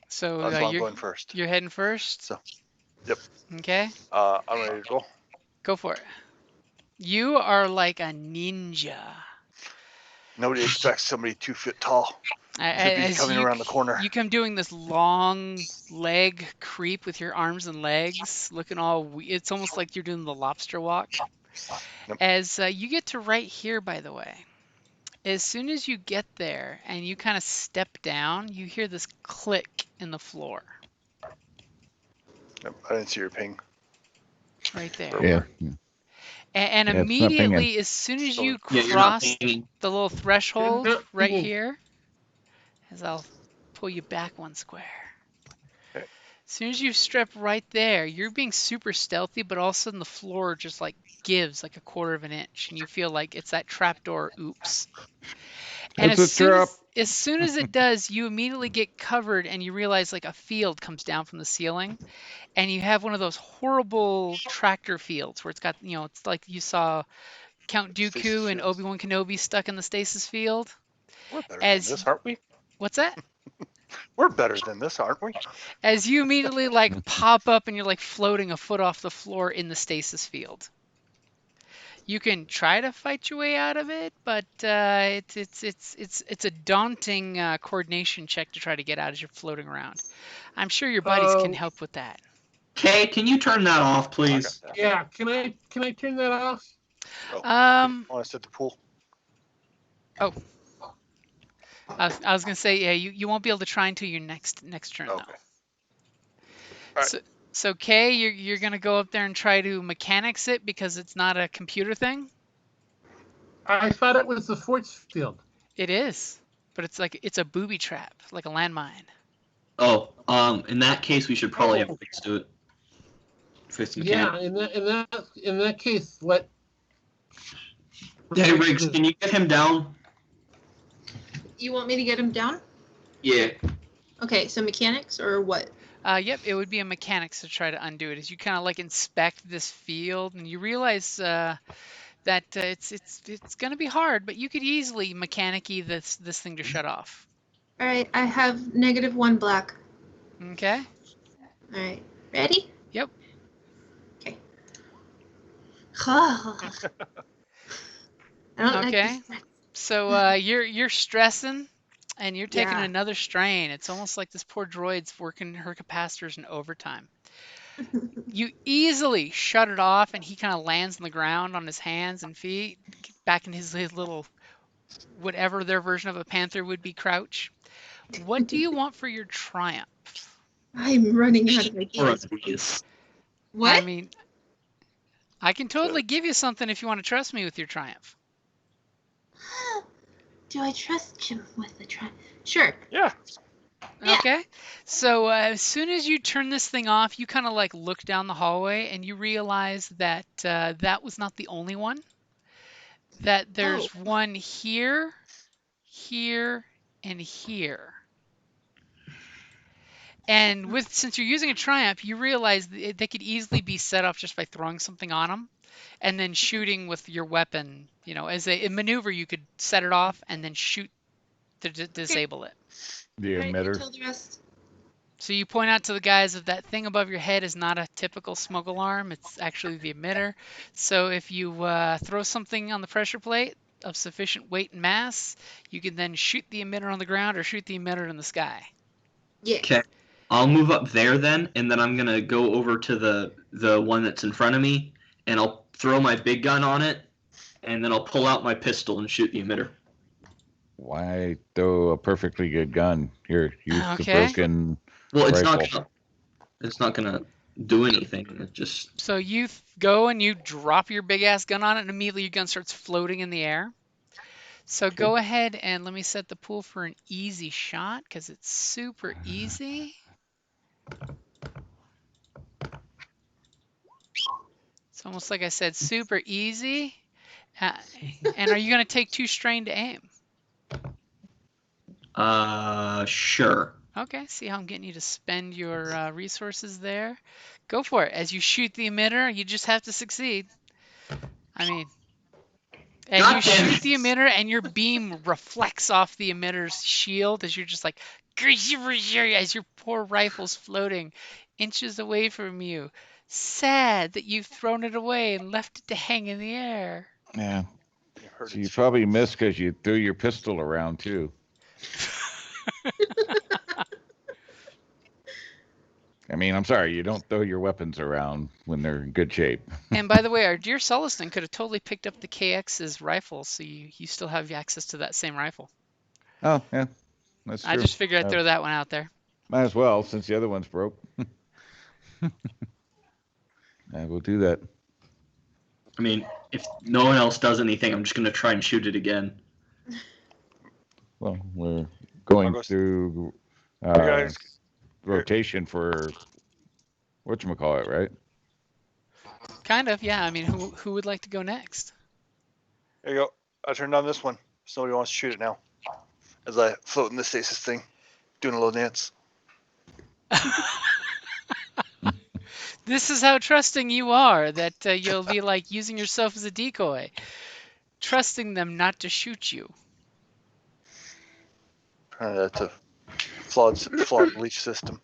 So That's why I'm you're going first. you're heading first. So, yep. Okay. I'm ready to go. Go for it. You are like a ninja. Nobody expects somebody 2 feet tall to be As coming around the corner. you come doing this long leg creep with your arms and legs, looking all. It's almost like you're doing the lobster walk. Yep. As you get to right here, by the way, as soon as you get there and you kind of step down, you hear this click in the floor Yep, I didn't see your ping. right there. Yeah. And Yeah, it's not immediately, as soon as you Yeah, you're not cross pinging. the little threshold You're not right pinging. here, as I'll pull you back one square. Okay. As soon as you step right there, you're being super stealthy, but all of a sudden the floor just like gives like a quarter of an inch, and you feel like it's that trapdoor oops. And It's a trap. as soon as it does, you immediately get covered and you realize like a field comes down from the ceiling and you have one of those horrible tractor fields where it's got, it's like you saw Count Stasis Dooku and fields. Obi-Wan Kenobi stuck in the stasis field. We're better than As this, aren't we? what's that? We're better than this, aren't we? As you immediately like pop up and you're like floating a foot off the floor in the stasis field. You can try to fight your way out of it, but it's a daunting coordination check to try to get out as you're floating around. I'm sure your buddies can Oh, help with that. Kay, can you turn that off, I got please? that. yeah. Can I turn that off? Oh, Um, I want to set the pool. oh, I was gonna say, yeah, you won't be able to try until your next turn though. Okay. All right. So Kay, you're gonna go up there and try to mechanics it because it's not a computer thing. I thought it was the force field. It is, but it's a booby trap, like a landmine. Oh, in that case, we should probably have Riggs do it. Fix the Yeah, mechanic. in that case, let. Hey, Riggs, can you get him down? You want me to get him down? Yeah. Okay, so mechanics or what? Yep, it would be a mechanics to try to undo it. As you kind of like inspect this field, and you realize that it's going to be hard, but you could easily mechanic-y this thing to shut off. All right, I have -1 black. Okay. All right, ready? Yep. Okay. I don't like Okay. this. So you're stressing, and you're taking Yeah. another strain. It's almost like this poor droid's working her capacitors in overtime. You easily shut it off, and he kind of lands on the ground on his hands and feet, back in his little, whatever their version of a panther would be, crouch. What do you want for your triumph? I'm running out of Or ideas. of these. What? I mean, I can totally give you something if you want to trust me with your triumph. Do I trust you with the try? Sure. Yeah. Yeah. Okay. So as soon as you turn this thing off, you kind of like look down the hallway and you realize that that was not the only one. That there's one here, here, and here. And since you're using a Triumph, you realize they could easily be set off just by throwing something on them and then shooting with your weapon. As a maneuver, you could set it off and then shoot to disable it. The All right, emitter. tell the rest. So you point out to the guys that that thing above your head is not a typical smoke alarm. It's actually the emitter. So if you throw something on the pressure plate of sufficient weight and mass, you can then shoot the emitter on the ground or shoot the emitter in the sky. Yeah. Okay. I'll move up there then, and then I'm gonna go over to the one that's in front of me, and I'll throw my big gun on it, and then I'll pull out my pistol and shoot the emitter. Why throw a perfectly good gun? Here, use the Okay. broken. Well, Rifle. it's not gonna do anything. It just So you go and you drop your big ass gun on it, and immediately your gun starts floating in the air. So go ahead and let me set the pool for an easy shot because it's super easy. It's almost like I said, super easy. And are you going to take 2 strain to aim? sure. Okay, see how I'm getting you to spend your resources there? Go for it. As you shoot the emitter, you just have to succeed. I mean, and God you damn shoot it. the emitter, and your beam reflects off the emitter's shield as you're just like, as your poor rifle's floating inches away from you. Sad that you've thrown it away and left it to hang in the air. Yeah. You heard So it. you probably missed because you threw your pistol around too. I mean, I'm sorry, you don't throw your weapons around when they're in good shape. And by the way, our dear Sulliston could have totally picked up the KX's rifle, so you still have access to that same rifle. Oh, yeah, that's true. I just figured I'd throw that one out there. Might as well, since the other one's broke. I will do that. I mean, if no one else does anything, I'm just gonna try and shoot it again. Well, we're going August. through You guys, rotation for whatchamacallit, right? Kind of, yeah. I mean, who would like to go next? there you go. I turned on this one. Somebody wants to shoot it now. as I float in the stasis thing, doing a little dance. This is how trusting you are, that you'll be like using yourself as a decoy, trusting them not to shoot you. That's a flawed belief system.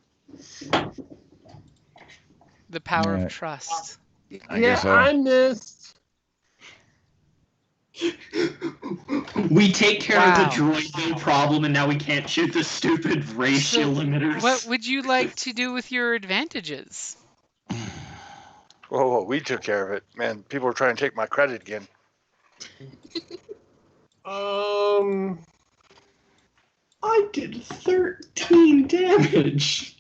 The power of Alright. trust. I Yeah, guess so. I missed. We take care of the Wow. droid, no problem, and now we can't shoot the stupid ray So, shield emitters. what would you like to do with your advantages? Whoa, we took care of it. Man, people were trying to take my credit again. I did 13 damage.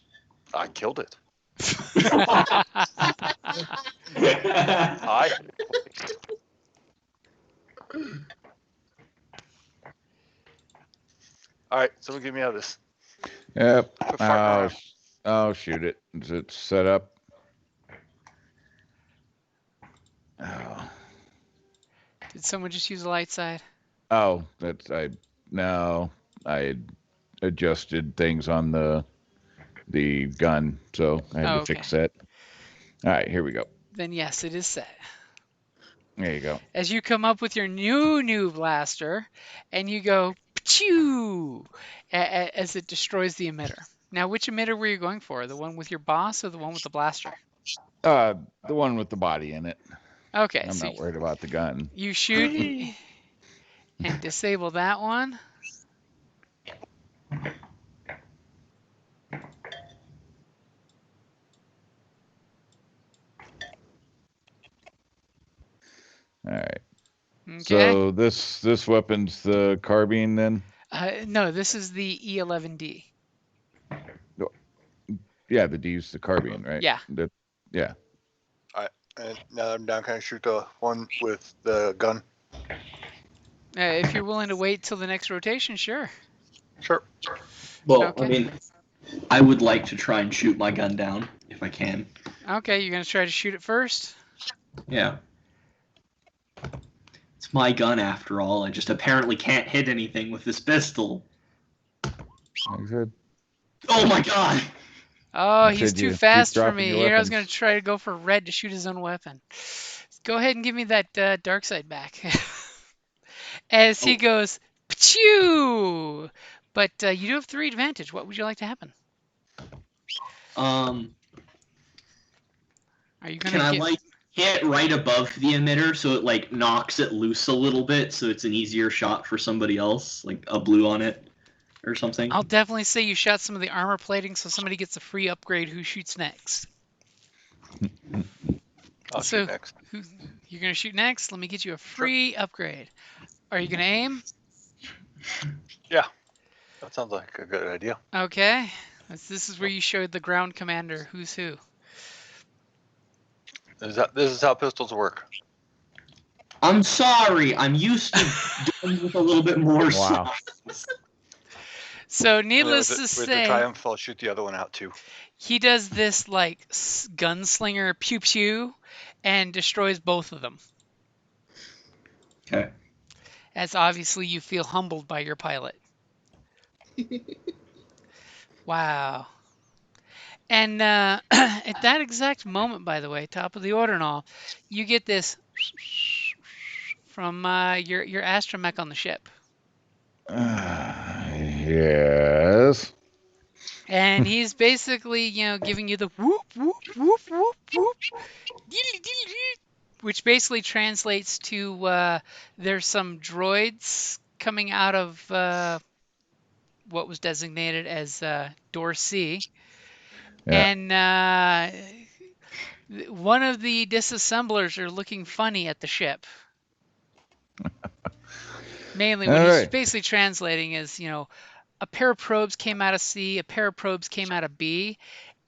I killed it. I I. All right, someone get me out of this. Yep. Quit farting around. I'll shoot it. Is it set up? Oh. Did someone just use a light side? Oh, I adjusted things on the gun, so I had to fix that. All right, here we go. Then yes, it is set. There you go. As you come up with your new blaster, and you go pachoo as it destroys the emitter. Now, which emitter were you going for? The one with your boss or the one with the blaster? The one with the body in it. Okay, I'm so not worried about the gun. you shoot and disable that one. All right. Okay. So this weapon's the carbine then? No, this is the E11D. Yeah, the D's the carbine, right? Yeah. Yeah. And now I'm down. Can I shoot the one with the gun? If you're willing to wait till the next rotation, sure. Sure. Well, Okay. I mean, I would like to try and shoot my gun down if I can. Okay, you're gonna try to shoot it first. Yeah. It's my gun after all. I just apparently can't hit anything with this pistol. Like I said. Oh my god! Oh, You he's said too you keep fast for dropping me. your Here, I was gonna weapons. try to go for red to shoot his own weapon. Go ahead and give me that dark side back. As he Oh. goes, pachoo! But you do have 3 advantage. What would you like to happen? Are you Can gonna I get? like hit right above the emitter so it like knocks it loose a little bit so it's an easier shot for somebody else, like a blue on it or something? I'll definitely say you shot some of the armor plating, so somebody gets a free upgrade. Who shoots next? I'll So- shoot next. You're gonna shoot next. Let me get you a free upgrade. Are you gonna aim? That sounds like a good idea. Okay. This is where you showed the ground commander who's who. This is how pistols work. I'm sorry, I'm used to guns with a little bit more Wow. size. So And then needless to with the say, Triumph, I'll shoot the other one out too. he does this like gunslinger pew pew and destroys both of them. Okay. As obviously you feel humbled by your pilot. Wow. And at that exact moment, by the way, top of the order and all, you get this from your astromech on the ship. Yes. And he's basically, giving you the whoop, whoop, whoop, whoop, whoop, deedly, deedly, dee, which basically translates to there's some droids coming out of what was designated as Door C. Yeah. And one of the disassemblers are looking funny at the ship. Mainly what All he's right. basically translating is, a pair of probes came out of C, a pair of probes came out of B,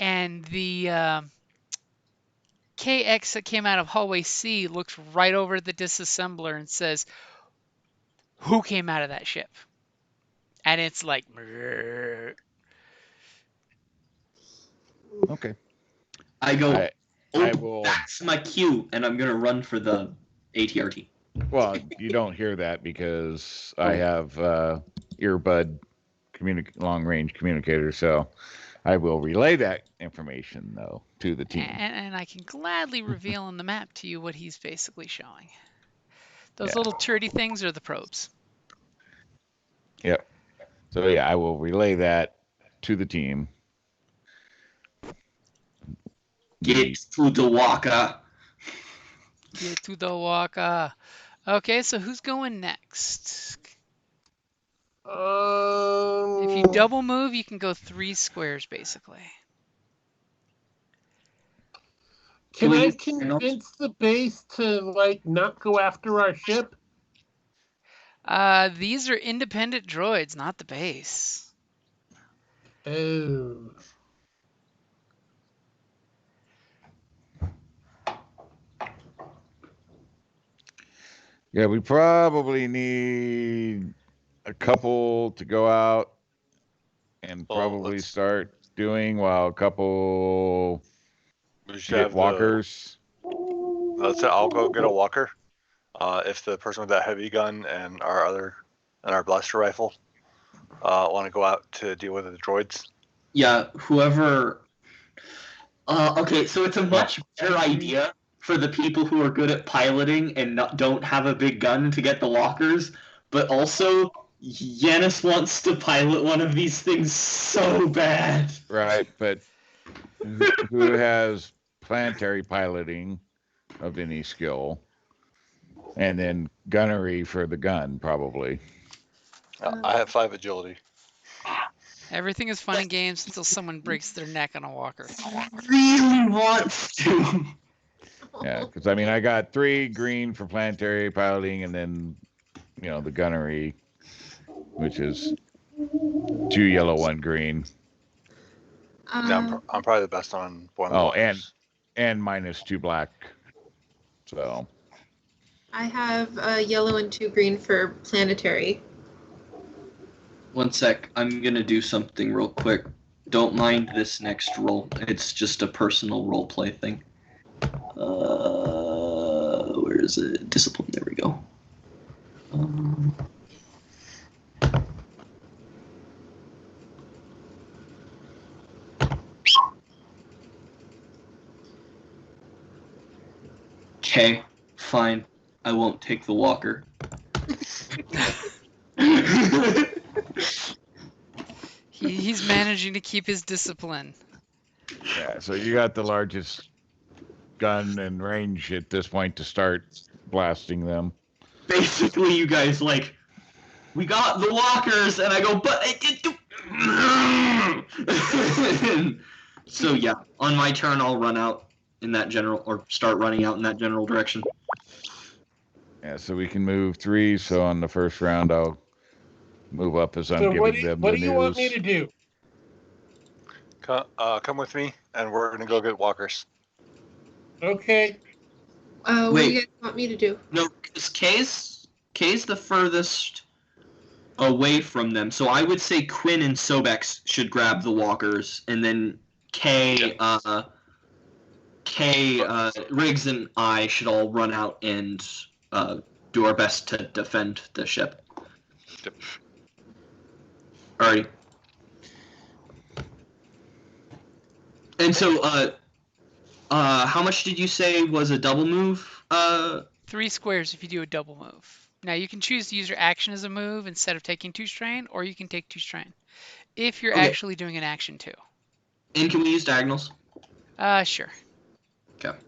and the KX that came out of hallway C looks right over the disassembler and says, "Who came out of that ship?" And it's like, "Mrrr." Okay. I go, I will. that's my cue, and I'm going to run for the ATRT. Well, you don't hear that because I have earbud long-range communicator. So I will relay that information though to the team. And I can gladly reveal on the map to you what he's basically showing. Those Yeah. little turdy things are the probes. Yep. So yeah, I will relay that to the team. Get to the walker. Get to the walker. Okay, so who's going next? If you double move, you can go 3 squares, basically. Can I convince the base to like not go after our ship? These are independent droids, not the base. Oh. Yeah, we probably need a couple to go out and probably start doing while a couple We should get have walkers. Let's say I'll go get a walker. If the person with that heavy gun and our blaster rifle want to go out to deal with the droids. Yeah, whoever. Okay, so it's a much better idea for the people who are good at piloting and don't have a big gun to get the walkers, but also Yanis wants to pilot one of these things so bad. Right, but who has planetary piloting of any skill? And then gunnery for the gun, probably. I have 5 agility. Everything is fun and games until someone breaks their neck on a walker. Really wants to. Yeah, because I mean, I got 3 green for planetary piloting, and then the gunnery, which is 2 yellow, 1 green. Yeah, I'm probably the best on one. Oh, and minus 2 black. So I have a yellow and 2 green for planetary. One sec, I'm gonna do something real quick. Don't mind this next roll. It's just a personal role play thing. Where is it? Discipline. There we go. Okay, fine. I won't take the walker. He's managing to keep his discipline. yeah, so you got the largest gun and range at this point to start blasting them. Basically, you guys we got the walkers, and I go, but so yeah, on my turn, I'll run out in that general, or start running out in that general direction. Yeah, so we can move 3. So on the first round, I'll move up as I'm giving them the what do you want news. me to do? Come with me, and we're gonna go get walkers. Okay. What do Wait. you guys want me to do? No, because Kay's the furthest away from them, so I would say Quinn and Sobex should grab the walkers, and then Riggs and I should all run out and do our best to defend the ship. Yep. Alrighty. And so, how much did you say was a double move? 3 squares if you do a double move. Now you can choose to use your action as a move instead of taking 2 strain, or you can take 2 strain if you're Okay. actually doing an action too. And can we use diagonals? Sure. Okay.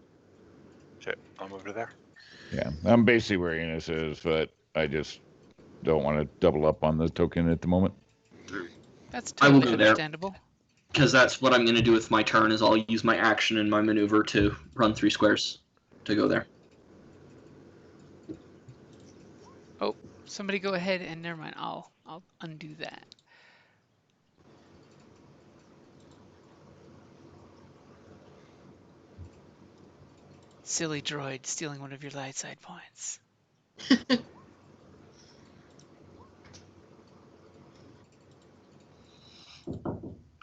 Okay, I'll move to there. Yeah, I'm basically where Enos is, but I just don't want to double up on the token at the moment. That's I will totally go there. understandable. Because that's what I'm going to do with my turn, is I'll use my action and my maneuver to run 3 squares to go there. Oh, somebody go ahead and never mind. I'll undo that. Silly droid stealing one of your light side points.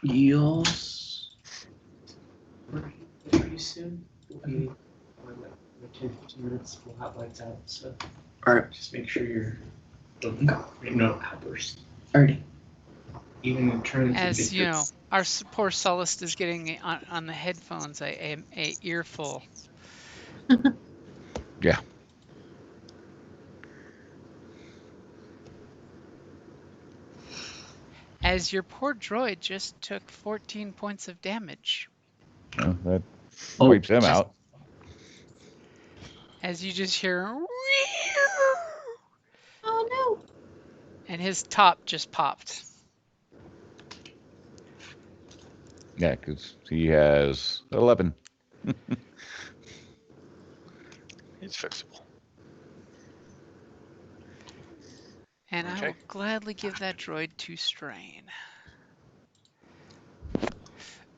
Yes. Pretty soon. We'll be like 10, 15 minutes. We'll have lights out. So Alright. just make sure you're no outbursts. Alrighty. Even in terms of As you know, digits. our poor Sullust is getting on the headphones a earful. Yeah. As your poor droid just took 14 points of damage. Well, that Oh, wipes him just- out. As you just hear, Oh no. and his top just popped. Yeah, because he has 11. He's fixable. And I Okay. will gladly give that droid 2 strain.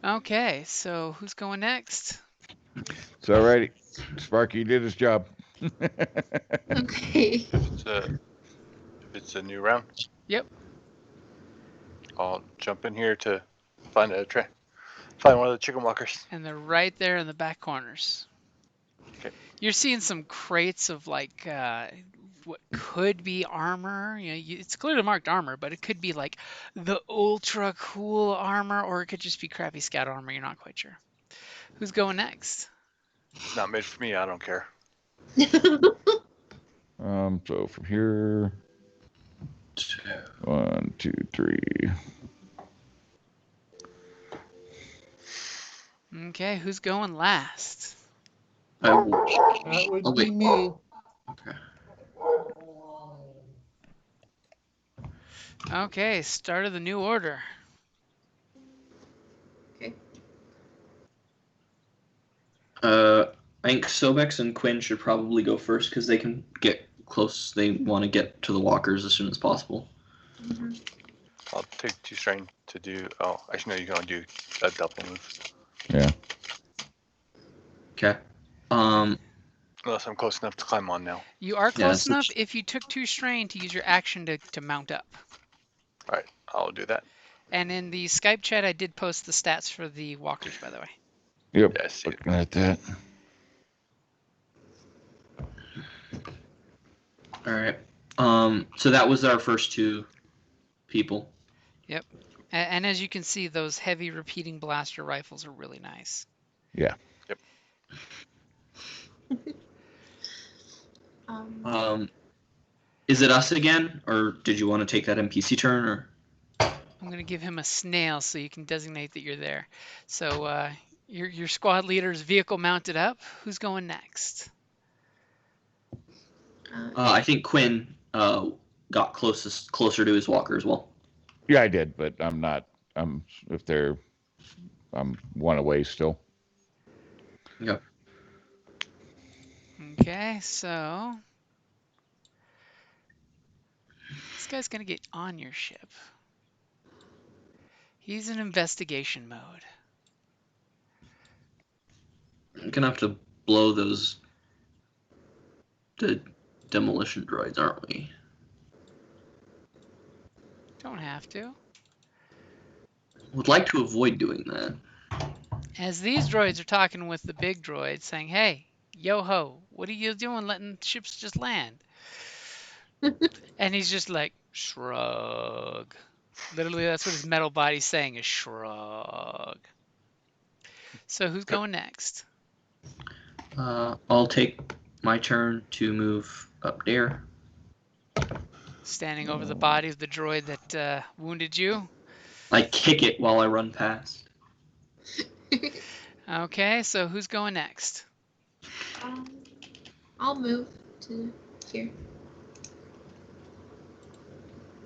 Okay, so who's going next? It's all righty. Sparky did his job. Okay. If it's a new round, Yep. I'll jump in here to find find one of the chicken walkers. And they're right there in the back corners. Okay. You're seeing some crates of like what could be armor. It's clearly marked armor, but it could be like the ultra cool armor, or it could just be crappy scout armor. You're not quite sure. Who's going next? Not made for me. I don't care. So from here, 1, 2, 3. Okay, who's going last? I will. That would Oh, be wait. me. Okay. Okay, start of the new order. I think Sobex and Quinn should probably go first because they can get close. They want to get to the walkers as soon as possible. Mhm. I'll take 2 strain to do. Oh, actually, no, you can only do a double move. Yeah. Okay. Unless I'm close enough to climb on now. You are Yeah, close so- enough if you took 2 strain to use your action to mount up. All right, I'll do that. And in the Skype chat, I did post the stats for the walkers, by the way. Yep. Yeah, I see it. Looking at that. All right. So that was our first 2 people. And as you can see, those heavy repeating blaster rifles are really nice. Yeah. Is it us again, or did you want to take that NPC turn? Or I'm going to give him a snail so you can designate that you're there. So your squad leader's vehicle mounted up. Who's going next? I think Quinn got closer to his walker as well. Yeah, I did, but I'm not. I'm one away still. Yep. Okay, so this guy's going to get on your ship. He's in investigation mode. I'm gonna have to blow the demolition droids, aren't we? Don't have to. Would like to avoid doing that. As these droids are talking with the big droid saying, hey, yo-ho, what are you doing letting ships just land? And he's just like, shrug. Literally, that's what his metal body's saying is shrug. So who's going next? I'll take my turn to move up there. Standing over the body of the droid that wounded you. I kick it while I run past. Okay, so who's going next? I'll move to here.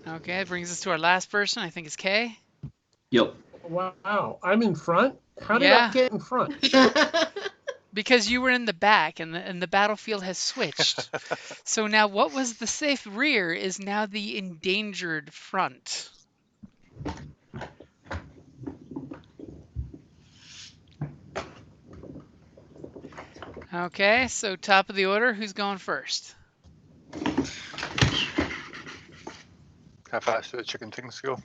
Okay, that brings us to our last person. I think it's Kay. Yep. Wow, I'm in front? How did Yeah. I get in front? Because you were in the back and the battlefield has switched. So now what was the safe rear is now the endangered front. Okay, so top of the order, who's going first? How fast do the chicken things go?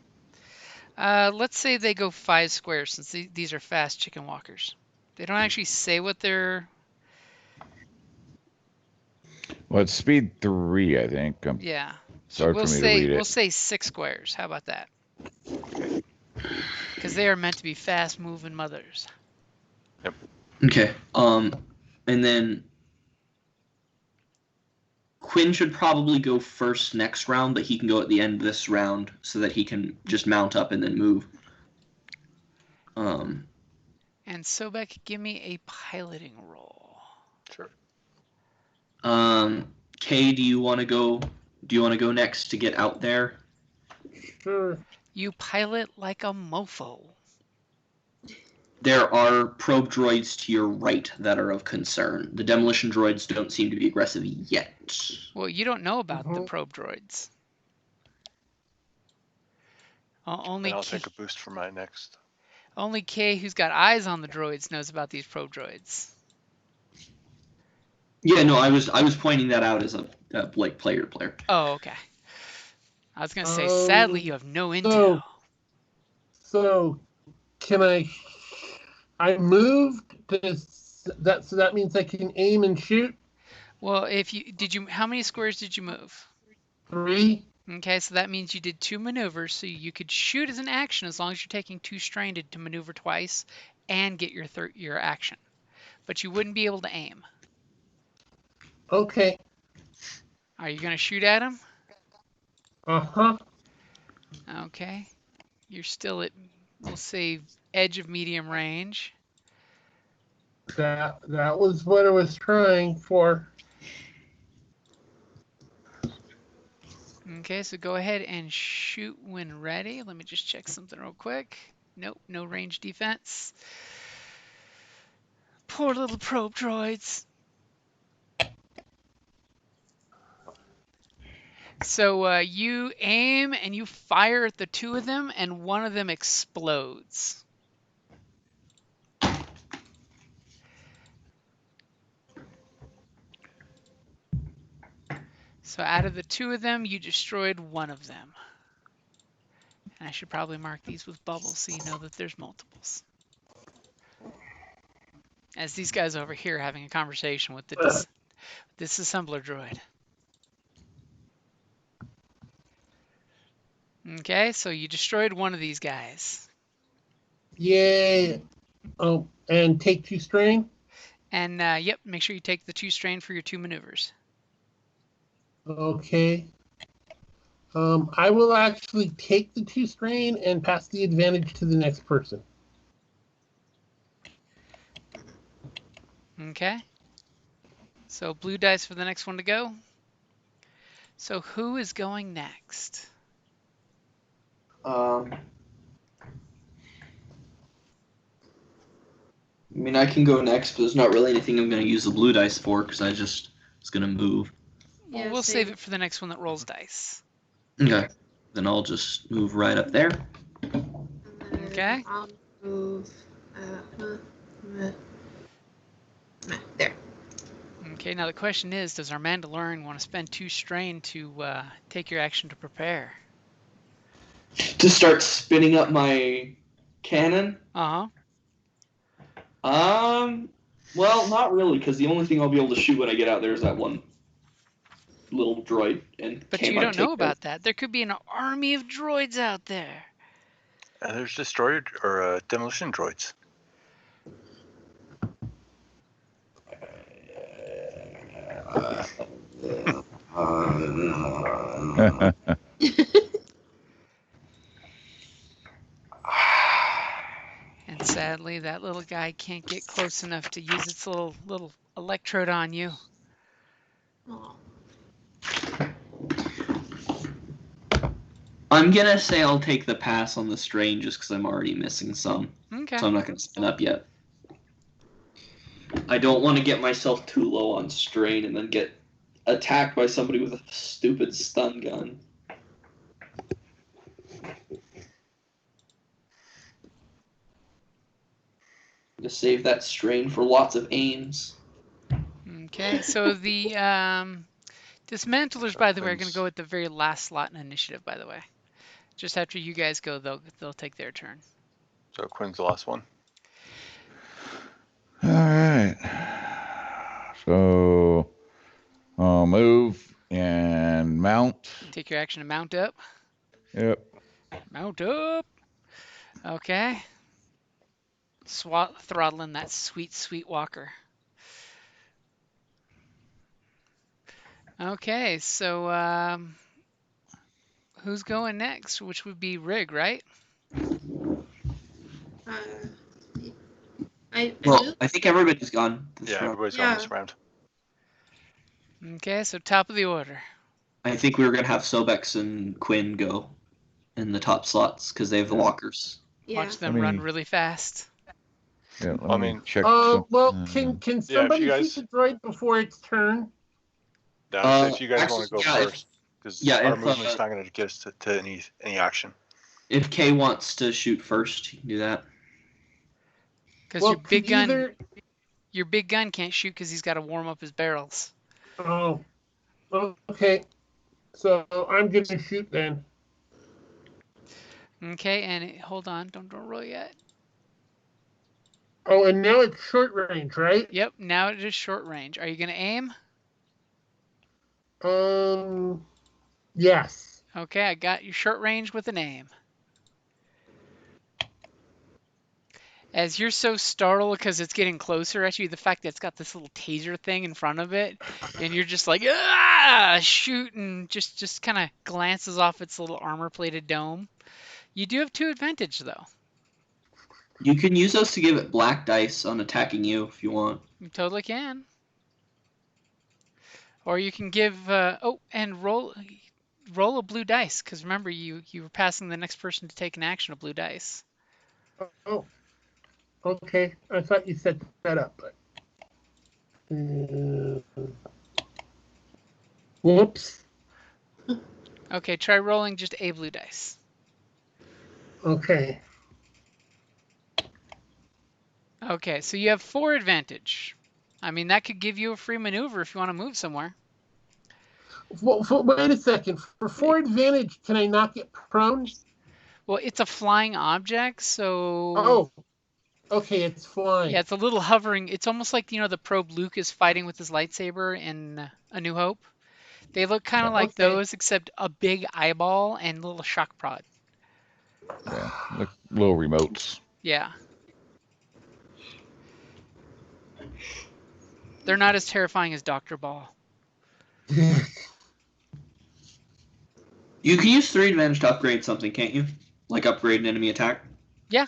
Let's say they go 5 squares since these are fast chicken walkers. They don't actually say what they're... Well, it's speed 3, I think. Yeah. So hard for me to read we'll it. say 6 squares. How about that? Because they are meant to be fast-moving mothers. Okay. And then Quinn should probably go first next round, but he can go at the end of this round so that he can just mount up and then move. And Sobek, give me a piloting roll. Sure. Kay, do you want to go? Do you want to go next to get out there? Sure. You pilot like a mofo. There are probe droids to your right that are of concern. The demolition droids don't seem to be aggressive yet. Well, you don't know about the Mhm. probe droids. And Only I'll K, take a boost for my next. only K, who's got eyes on the droids, knows about these probe droids. Yeah, no, I was pointing that out as a like player to player. Oh, okay. I was gonna say, sadly, you have no intel. So can I moved that, so that means I can aim and shoot? Well, how many squares did you move? 3. Okay, so that means you did 2 maneuvers, so you could shoot as an action as long as you're taking 2 strain to maneuver twice and get your action. But you wouldn't be able to aim. Okay. Are you gonna shoot at him? Uh-huh. Okay. You're still at, we'll say, edge of medium range. That was what I was trying for. Okay, so go ahead and shoot when ready. Let me just check something real quick. Nope, no range defense. Poor little probe droids. So you aim and you fire at the 2 of them, and one of them explodes. So out of the 2 of them, you destroyed one of them. And I should probably mark these with bubbles so you know that there's multiples. As these guys over here having a conversation with the disassembler droid. Okay, so you destroyed one of these guys. Yay. Oh, and take 2 strain? And yep, make sure you take the 2 strain for your 2 maneuvers. Okay. I will actually take the 2 strain and pass the advantage to the next person. Okay. So blue dice for the next one to go. So who is going next? I mean, I can go next, but there's not really anything I'm going to use the blue dice for because I just was going to move. Well, Yeah, we'll same. save it for the next one that rolls dice. Okay. Then I'll just move right up there. And then Okay. I'll move. There. Okay, now the question is, does our Mandalorian want to spend 2 strain to take your action to prepare? To start spinning up my cannon? Uh-huh. Well, not really, because the only thing I'll be able to shoot when I get out there is that one little droid. And But Kay you might don't know take about that. There could be an army of droids out there. And there's destroyer or demolition droids. And sadly, that little guy can't get close enough to use its little electrode on you. Oh. I'm gonna say I'll take the pass on the strain just because I'm already missing some. Okay. So I'm not gonna spin up yet. I don't want to get myself too low on strain and then get attacked by somebody with a stupid stun gun. To save that strain for lots of aims. Okay, so the dismantlers, by the way, are going to go at the very last slot in initiative, by the way. Just after you guys go, they'll take their turn. So Quinn's the last one. All right. So I'll move and and mount. Take your action to mount up. Yep. Mount up. Okay. Throttling that sweet, sweet walker. Okay, so who's going next? Which would be Rig, right? Uh, I Well, moved. I think everybody's gone. This Yeah, round. everybody's gone Yeah. this round. Okay, so top of the order. I think we were gonna have Sobex and Quinn go in the top slots because they have the walkers. Yeah. Watch them Let run me- really fast. Yeah, I let me mean- check. Well, some- can Yeah, if somebody you guys- shoot the droid before its turn? Down if you guys actually, want to go yeah, first, because yeah, our if, movement's not going to get us to any action. If Kay wants to shoot first, you can do that. Because Well, your big could gun, either. your big gun can't shoot because he's got to warm up his barrels. Oh, okay. So I'm gonna shoot then. Okay, and hold on, don't roll yet. Oh, and now it's short range, right? Yep, now it is short range. Are you gonna aim? Yes. Okay, I got you short range with an aim. As you're so startled because it's getting closer at you, the fact that it's got this little taser thing in front of it, and you're just like, ah, shoot, and just kind of glances off its little armor-plated dome. You do have 2 advantage, though. You can use those to give it black dice on attacking you if you want. You totally can. Or you can give, and roll a blue dice, because remember, you were passing the next person to take an action of blue dice. Oh. Okay. I thought you set that up, but. Whoops. Okay, try rolling just a blue dice. Okay. Okay, so you have 4 advantage. I mean, that could give you a free maneuver if you want to move somewhere. Well, wait a second. For 4 advantage, can I not get prone? Well, it's a flying object, so Oh. Okay, it's flying. yeah, it's a little hovering. It's almost like the probe Luke is fighting with his lightsaber in A New Hope. They look kind of like Okay. those, except a big eyeball and little shock prod. Yeah, like little remotes. Yeah. They're not as terrifying as Dr. Ball. You can use 3 advantage to upgrade something, can't you? Like upgrade an enemy attack? Yeah.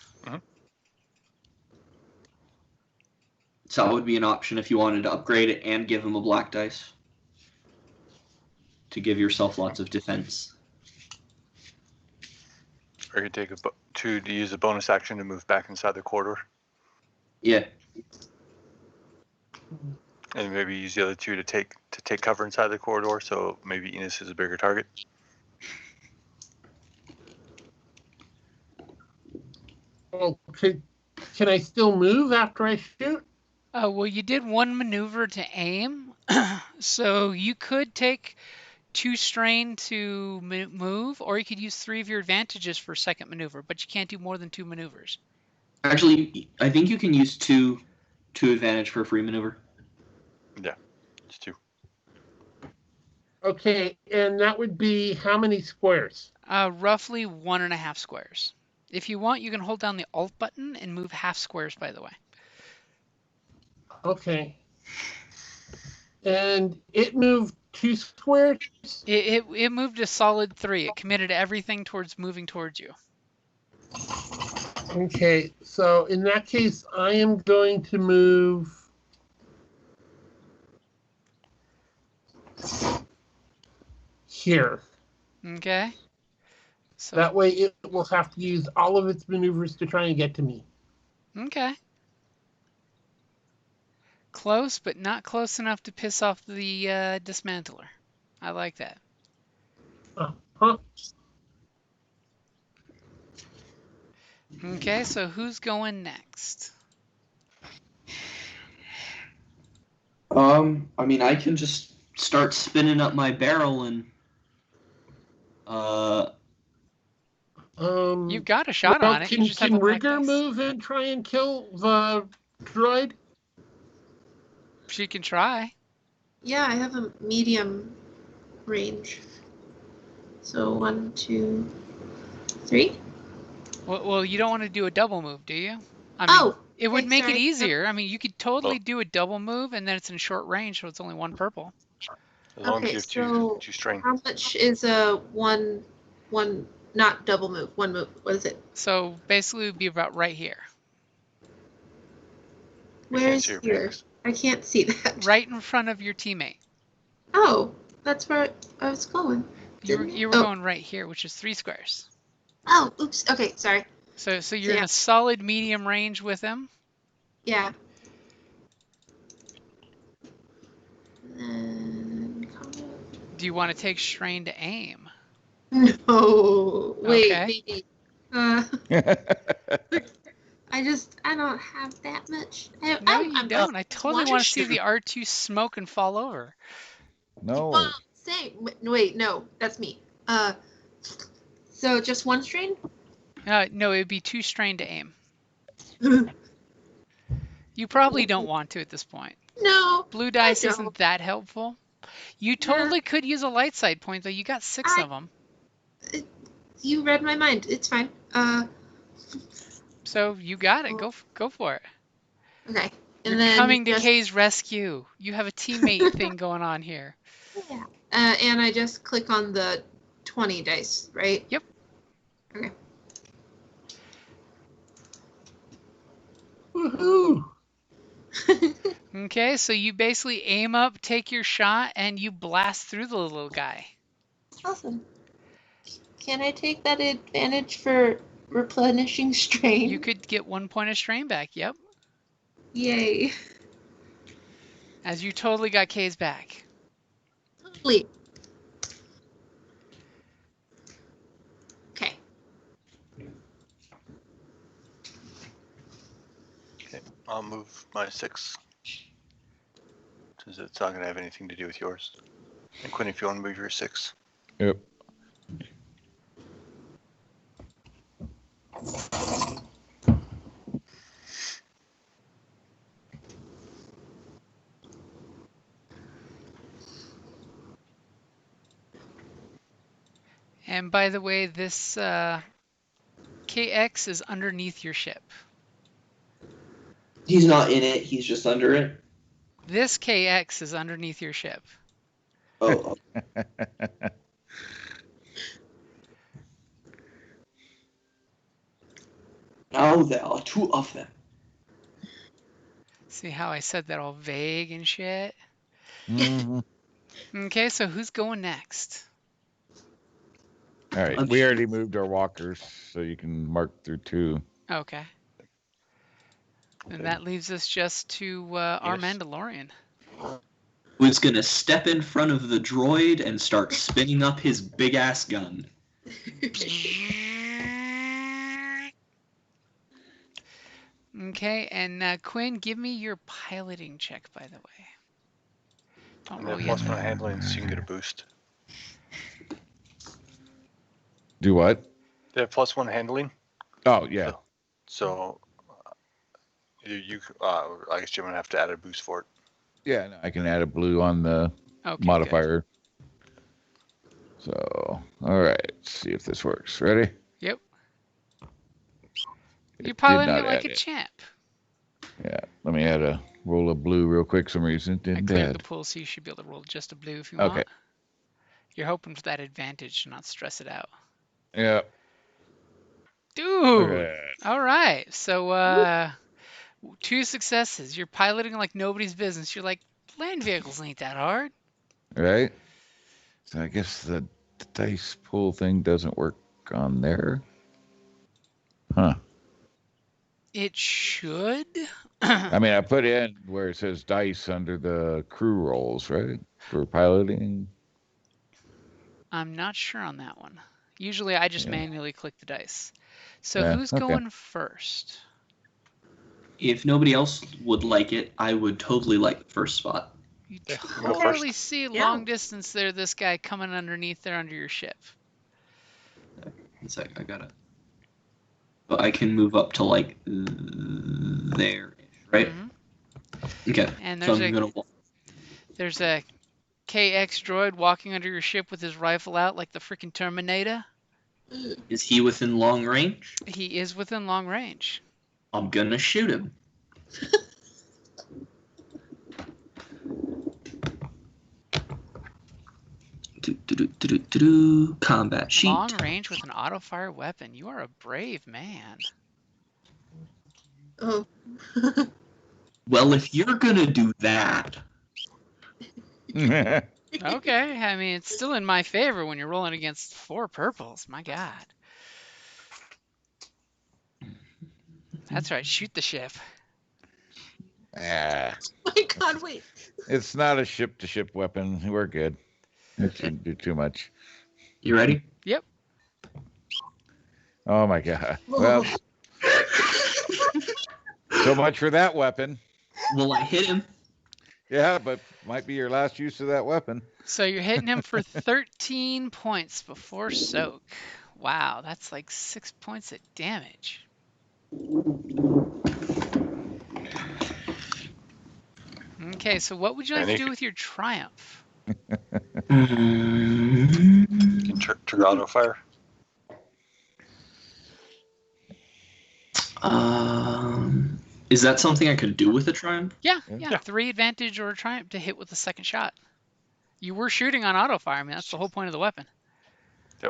So that would be an option if you wanted to upgrade it and give him a black dice. To give yourself lots of defense. Or you could take to use a bonus action to move back inside the corridor, Yeah. and maybe use the other 2 to take cover inside the corridor. So maybe Enos is a bigger target. Okay. Can I still move after I shoot? Well, you did 1 maneuver to aim, so you could take 2 strain to move, or you could use 3 of your advantages for second maneuver, but you can't do more than 2 maneuvers. Actually, I think you can use 2 advantage for a free maneuver. Yeah, it's 2. Okay, and that would be how many squares? Roughly 1.5 squares. If you want, you can hold down the Alt button and move half squares, by the way. Okay. And it moved 2 squares? It moved a solid 3. It committed everything towards moving towards you. Okay, so in that case, I am going to move here. Okay. So That way it will have to use all of its maneuvers to try and get to me. okay. Close, but not close enough to piss off the dismantler. I like that. Uh-huh. Okay, so who's going next? I mean, I can just start spinning up my barrel and You've got a shot on it. You just have Can a black Rigger dice. move and try and kill the droid? She can try. Yeah, I have a medium range. So 1, 2, 3. Well, you don't want to do a double move, do you? I mean, Oh, it would okay, make it sorry. easier. I mean, you could totally Oh. do a double move, and then it's in short range, so it's only one purple. As long as Okay, you have so two strain. how much is a one, not double move, one move? What is it? So basically, it would be about right here, I can't Where's see your here? pigs. I can't see that. right in front of your teammate. Oh, that's where I was going. You were Oh. going right here, which is 3 squares. Oh, oops. Okay, sorry. So you're in yeah. a solid medium range with him. Yeah. And Do you want to take strain to aim? no, wait, Okay. maybe. I don't have that much. No, you I'm don't. I totally one want to see strain. the R2 smoke and fall over. No. Well, same. Wait, no, that's me. So just one strain? No, it would be 2 strain to aim. You probably don't want to at this point. No. Blue dice I isn't don't. that helpful. You totally could use a light side point, though. You got 6 of them. You read my mind. It's fine. So you got it. Go for it. Okay. And You're then coming to just, Kay's rescue. You have a teammate thing going on here. yeah. And I just click on the 20 dice, right? Yep. Okay. Woohoo! Okay, so you basically aim up, take your shot, and you blast through the little guy. Awesome. Can I take that advantage for replenishing strain? You could get 1 point of strain back. Yep. Yay. As you totally got Kay's back. Totally. Okay. Okay, I'll move my 6. Since it's not going to have anything to do with yours. And Quinn, if you want to move your 6. Yep. And by the way, this KX is underneath your ship. He's not in it. He's just under it. This KX is underneath your ship. Oh. Now there are 2 of them. See how I said that all vague and shit? Mhm. Okay, so who's going next? All right. We already moved our walkers, so you can mark through 2. Okay. And that leaves us just to our Yes. Mandalorian. Who's gonna step in front of the droid and start spinning up his big ass gun. Okay, and Quinn, give me your piloting check, by the way. Don't And roll then yet. plus 1 handling, so you can get a boost. Do what? They have plus 1 handling. Oh, yeah. So I guess you're going to have to add a boost for it. Yeah, no, I can add a blue on the Okay, modifier. So, all right. Let's see if this works. Ready? Good. Yep. It You're did piloting not it like add a champ. Yeah. Let me add a roll of blue real quick. Some reason it I didn't cleared add. the pool, so you should be able to roll just a blue if you Okay. want. You're hoping for that advantage to not stress it out. Yeah. Dude! Okay. All right. So, 2 successes. You're piloting like nobody's business. You're like, land vehicles ain't that hard. Right. So I guess the dice pool thing doesn't work on there. Huh. It should. I mean, I put in where it says dice under the crew rolls, right? For piloting. I'm not sure on that one. Usually I just Yeah. manually click the dice. So Yeah, who's okay. going first? If nobody else would like it, I would totally like the first spot. You Yeah, you go totally first. see Yeah. long distance there, this guy coming underneath there under your ship. One sec, I gotta. But I can move up to like there, right? Mhm. Okay. And So there's I'm gonna. there's a KX droid walking under your ship with his rifle out like the freaking Terminator? Is he within long range? He is within long range. I'm gonna shoot him. Combat sheet. Long range with an auto-fire weapon. You are a brave man. Oh. Well, if you're gonna do that, Okay, I mean, it's still in my favor when you're rolling against 4 purples. My God. That's right, shoot the ship. Ah, My God, wait. it's not a ship-to-ship weapon. We're good. It shouldn't do too much. you ready? Yep. Oh my God. Well, so much for that weapon. Will I hit him? Yeah, but might be your last use of that weapon. So you're hitting him for 13 points before soak. Wow, that's like 6 points of damage. Okay, so what would you like to do with your triumph? You can trigger auto fire. Is that something I could do with a triumph? Yeah, Yeah. 3 advantage or a triumph to hit with the second shot. You were shooting on auto fire. I mean, that's the whole point of the weapon.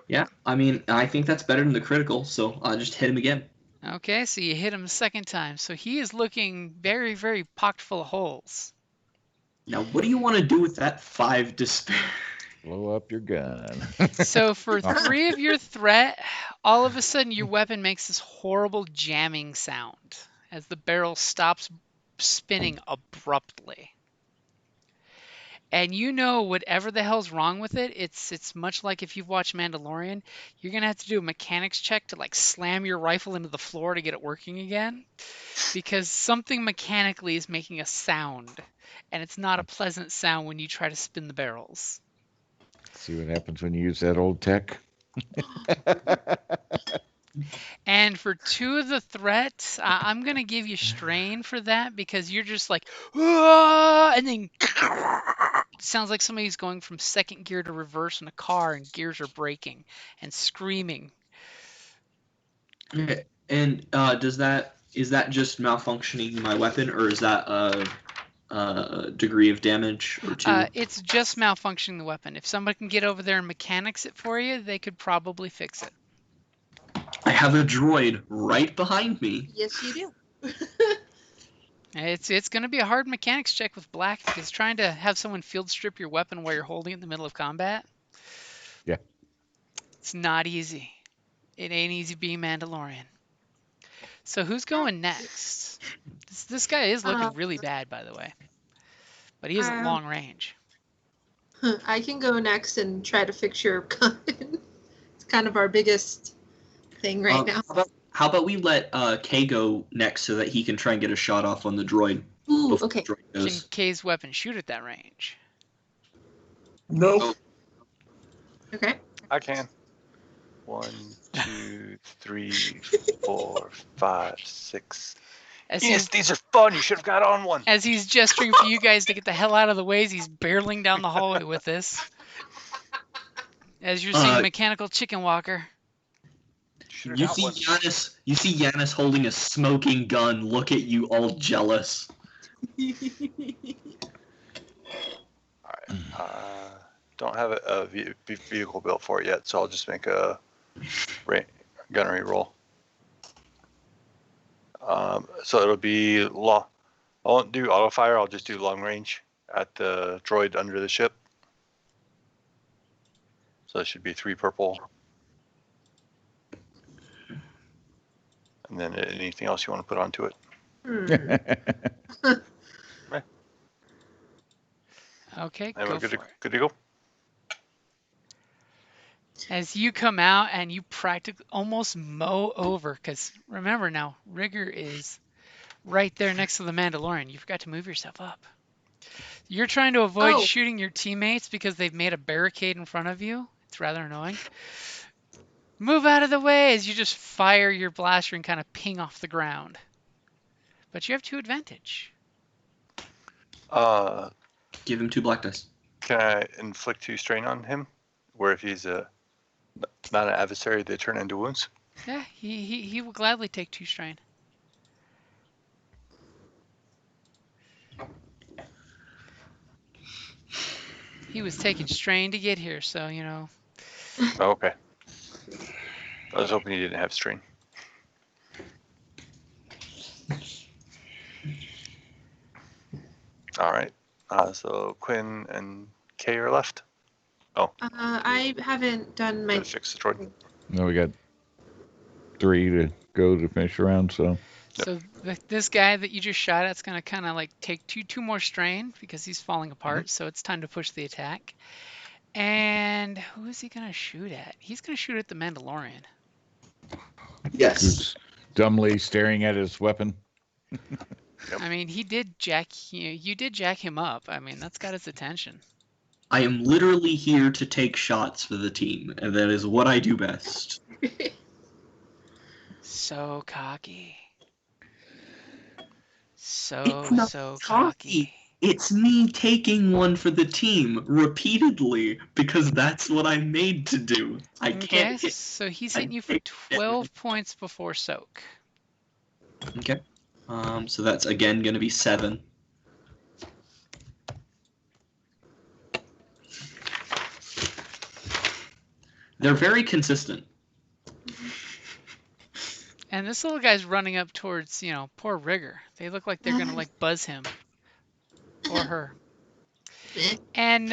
Yeah, I mean, I think that's better than the critical, so I'll just hit him again. Okay, so you hit him a second time. So he is looking very, very pocked full of holes. Now, what do you want to do with that 5 despair? Blow up your gun. So for 3 of your threat, all of a sudden your weapon makes this horrible jamming sound as the barrel stops spinning abruptly. And you know whatever the hell's wrong with it, it's much like if you've watched Mandalorian, you're gonna have to do a mechanics check to like slam your rifle into the floor to get it working again. Because something mechanically is making a sound. And it's not a pleasant sound when you try to spin the barrels. See what happens when you use that old tech. And for 2 of the threats, I'm going to give you strain for that because you're just like, "Ah!" And then sounds like somebody's going from second gear to reverse in a car and gears are breaking and screaming. Okay. And is that just malfunctioning my weapon, or is that a degree of damage or 2? It's just malfunctioning the weapon. If somebody can get over there and mechanics it for you, they could probably fix it. I have a droid right behind me. Yes, you do. It's going to be a hard mechanics check with Black because trying to have someone field strip your weapon while you're holding it in the middle of combat. Yeah. It's not easy. It ain't easy being Mandalorian. So who's going next? This guy is looking really bad, by the way. But he is at long range. I can go next and try to fix your gun. It's kind of our biggest thing right now. How about we let Kay go next so that he can try and get a shot off on the droid? Ooh, before okay. the droid Can goes. Kay's weapon shoot at that range? Nope. Okay. I can. 1, 2, 3, 4, 5, 6. As Yes, he's, these are fun. You should have got on one. as he's gesturing for you guys to get the hell out of the way, as he's barreling down the hallway with this. As you're seeing Mechanical Chicken Walker. Should have You got see one. Giannis. You see Giannis holding a smoking gun. Look at you, all jealous. Alright. Don't have a vehicle built for it yet, so I'll just make a gunnery roll. So it'll be I won't do auto fire. I'll just do long range at the droid under the ship. So it should be 3 purple. And then anything else you want to put onto it. Okay, And go we're for it. good to go. As you come out and you practically almost mow over, because remember now, Rigger is right there next to the Mandalorian. You forgot to move yourself up. You're trying to avoid shooting your teammates because they've made a barricade in front of you. It's rather annoying. Move out of the way as you just fire your blaster and kind of ping off the ground. But you have 2 advantage. Give him 2 black dice. Can I inflict 2 strain on him? Where if he's not an adversary, they turn into wounds? Yeah, he will gladly take 2 strain. He was taking strain to get here, so you know. Oh, okay. I was hoping he didn't have strain. All right. So Quinn and Kay are left. I haven't done my. Gotta fix the droid. No, we got 3 to go to finish the round. So So this guy that you just shot at's gonna kind of like take two more strain because he's falling apart. So it's time to push the attack. And who is he gonna shoot at? He's gonna shoot at the Mandalorian. Yes. who's dumbly staring at his weapon. Yep. I mean, he did jack you did jack him up. I mean, that's got his attention. I am literally here to take shots for the team, and that is what I do best. So cocky. It's not So cocky. cocky. It's me taking one for the team repeatedly because that's what I'm made to do. I Okay, can't hit. so he's hitting you for 12 points before soak. Okay. So that's again going to be 7. They're very consistent. And this little guy's running up towards, you know, poor Rigger. They look like they're gonna like buzz him or her. And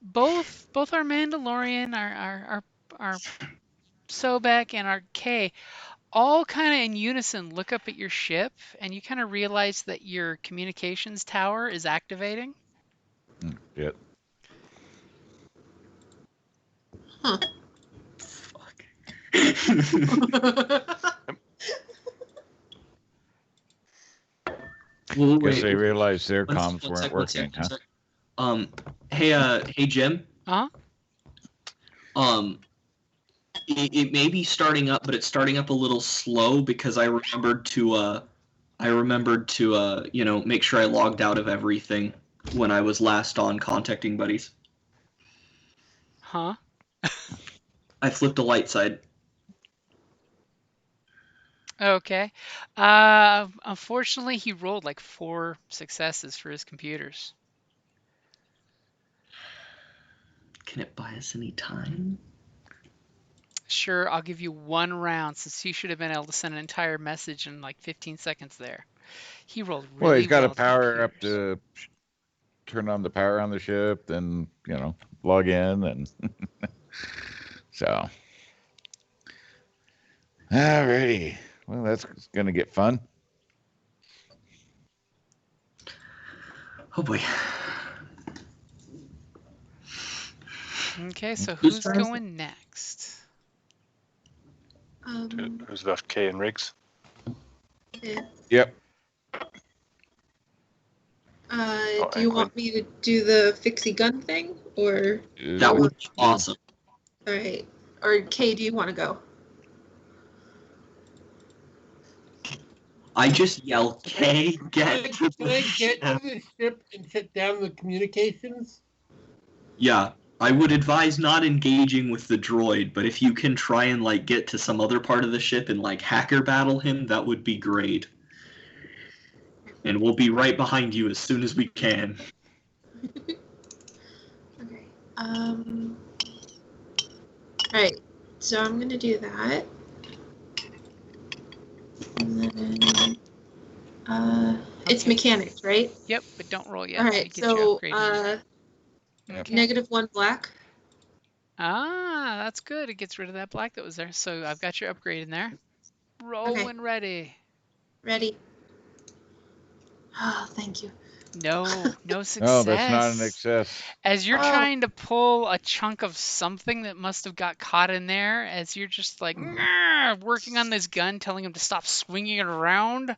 both our Mandalorian, our Sobek, and our K all kind of in unison look up at your ship, and you kind of realize that your communications tower is activating. Yeah. Huh. Well, Guess they realized their One comms sec, weren't one sec, working, huh? one sec. Hey, Jim. Huh? It may be starting up, but it's starting up a little slow because I remembered to make sure I logged out of everything when I was last on contacting buddies. Huh? I flipped a light side. Okay. Unfortunately, he rolled like 4 successes for his computers. Can it buy us any time? Sure, I'll give you 1 round since he should have been able to send an entire message in like 15 seconds there. He rolled Well, really he's got to well with power up computers. to turn on the power on the ship, then log in, and so. Alrighty. Well, that's gonna get fun. Oh boy. Okay, so Whose who's turn is it? going next? Who's left? Kay and Riggs. Yeah. Yep. Do you want me to do the fixie gun thing, or That would be awesome. all right? Or Kay, do you want to go? I just yell, "K, get to Can I get to ship." the ship and shut down the communications? Yeah, I would advise not engaging with the droid, but if you can try and get to some other part of the ship and hacker battle him, that would be great. And we'll be right behind you as soon as we can. Okay. All right. So I'm gonna do that. And then, it's mechanics, right? Yep, but don't roll yet. All till you right. get your So, upgrade in. Okay. -1 black. Ah, that's good. It gets rid of that black that was there. So I've got your upgrade in there. Roll Okay. when ready. Ready. Oh, thank you. No success. No, that's not an excess. As you're Oh. trying to pull a chunk of something that must have got caught in there, as you're just like working on this gun, telling him to stop swinging it around,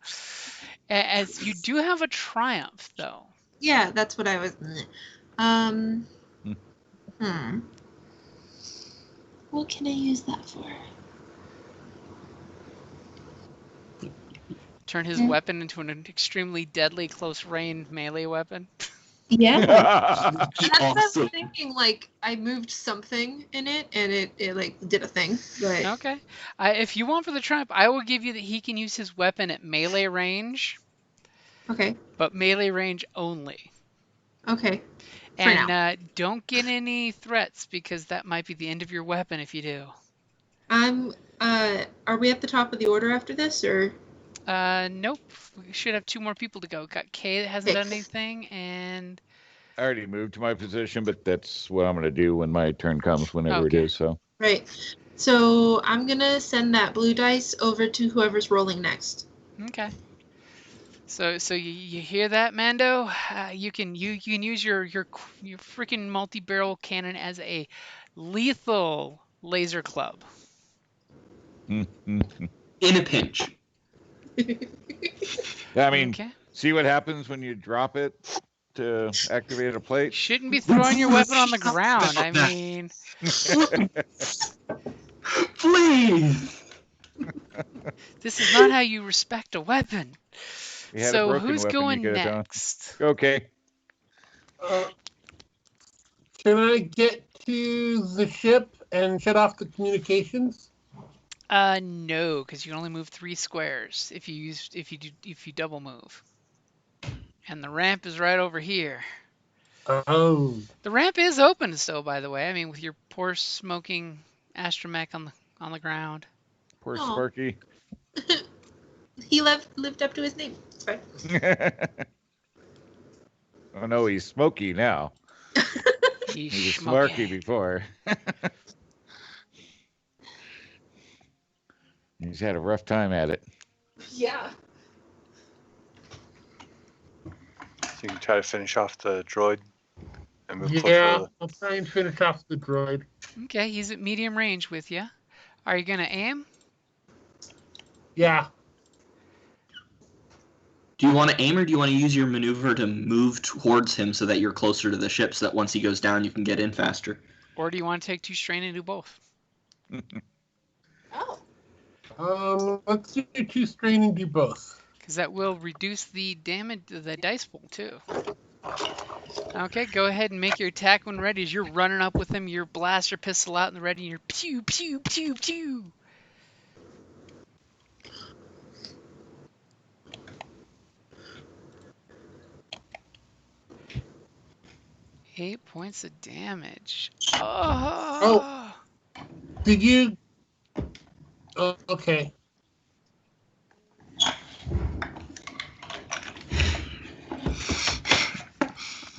as you do have a triumph, though. Yeah, that's what I was. What can I use that for? Turn his weapon into an extremely deadly close range melee weapon. Yeah. That's what I was Awesome. thinking. Like, I moved something in it, and it like did a thing. But Okay. If you want for the triumph, I will give you that he can use his weapon at melee range, okay, but melee range only. okay, for And now. don't get any threats because that might be the end of your weapon if you do. I'm. Are we at the top of the order after this, or? Nope. We should have 2 more people to go. Got Kay that hasn't Okay. done anything, and I already moved to my position, but that's what I'm going to do when my turn comes, whenever it Okay. is. So Right. So I'm gonna send that blue dice over to whoever's rolling next. okay. So you hear that, Mando? You can use your freaking multi-barrel cannon as a lethal laser club. In a pinch. I mean, Okay. see what happens when you drop it to activate a plate. Shouldn't be throwing your weapon on the Stop ground. I that. mean, Please. this is not how you respect a weapon. You had a So broken who's weapon, you going could have done. next? Okay. Can I get to the ship and shut off the communications? No, because you can only move 3 squares if you double move. And the ramp is right over here. Oh. The ramp is open still, by the way. I mean, with your poor smoking astromech on the ground. Poor Aw. Sparky. He lived up to his name. It's fine. Oh no, he's smoky now. He's He was smoking. smarky before. He's had a rough time at it. Yeah. So you can try to finish off the droid and move closer Yeah, to the... I'll try and finish off the droid. Okay, he's at medium range with you. Are you gonna aim? Yeah. Do you want to aim or do you want to use your maneuver to move towards him so that you're closer to the ship so that once he goes down you can get in faster? Or do you want to take 2 strain and do both? Oh. Let's do 2 strain and do both. Because that will reduce the damage, the dice pool too. Okay, go ahead and make your attack when ready. As you're running up with him, your blaster pistol out in the ready, and you're pew pew pew pew. Eight points of damage. Oh. Did you? Oh, okay.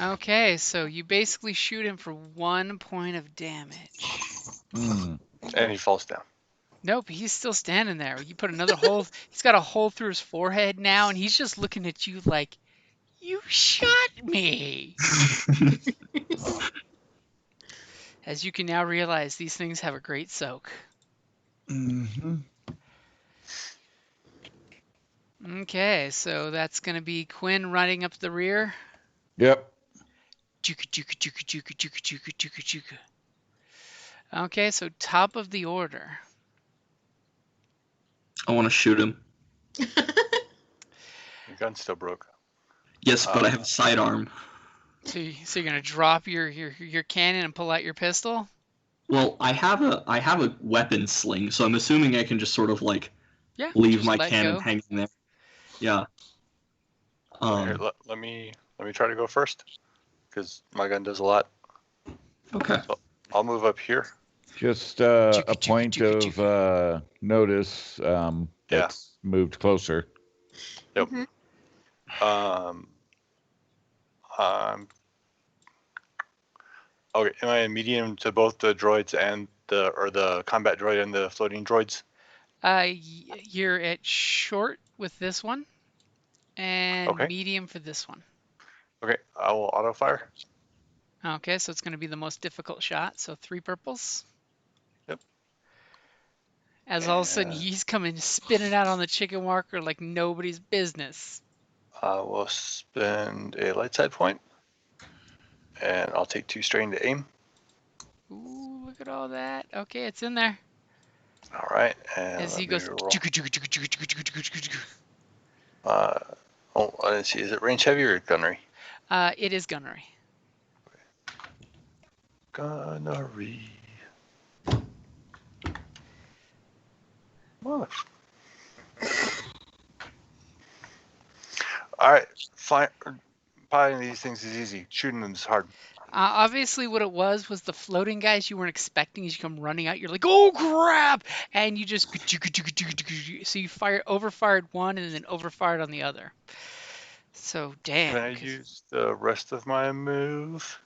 Okay, so you basically shoot him for 1 point of damage. And he falls down. Nope, he's still standing there. You put another hole. He's got a hole through his forehead now, and he's just looking at you like, "You shot me." As you can now realize, these things have a great soak. Mm-hmm. Okay, so that's going to be Quinn running up the rear. Yep. Juka, juka, juka, juka, juka, juka, juka, juka. Okay, so top of the order. I want to shoot him. Your gun's still broke. Yes, but I have a sidearm. So you're going to drop your cannon and pull out your pistol? Well, I have a weapon sling, so I'm assuming I can just sort of like Yeah. leave just my let cannon go. hanging there. Yeah. Here, let me try to go first, because my gun does a lot. Okay. So I'll move up here. Just Chugga, a chugga, point chugga, of notice that's moved closer. Yep. Mhm. Okay. Am I medium to both the droids and the combat droid and the floating droids? You're at short with this one, and Okay. medium for this one. Okay. I will auto fire. Okay, so it's going to be the most difficult shot. So 3 purples. Yep. As all of a sudden And he's coming spinning out on the chicken walker like nobody's business. I will spend a light side point, and I'll take 2 strain to aim. Ooh, look at all that. Okay, it's in there. All right. And As let he me goes. roll. I didn't see. Is it range heavy or gunnery? It is gunnery. Gunnery. Mother- All right, piloting these things is easy. Shooting them is hard. Obviously, what it was the floating guys you weren't expecting as you come running out. You're like, oh crap! And you just so you overfired one and then overfired on the other. So Can I damn. use the rest of my move?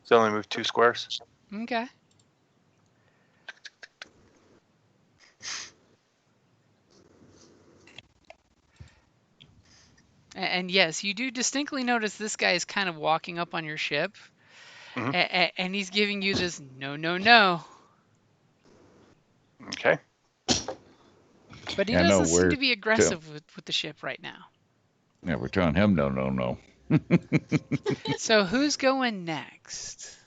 So I only move 2 squares. Okay. And yes, you do distinctly notice this guy is kind of walking up on your ship, Mhm. and he's giving you this no, no, no. Okay. But he Yeah, no, doesn't seem we're to be aggressive with the ship right now. yeah, we're telling him no, no, no. So who's going next?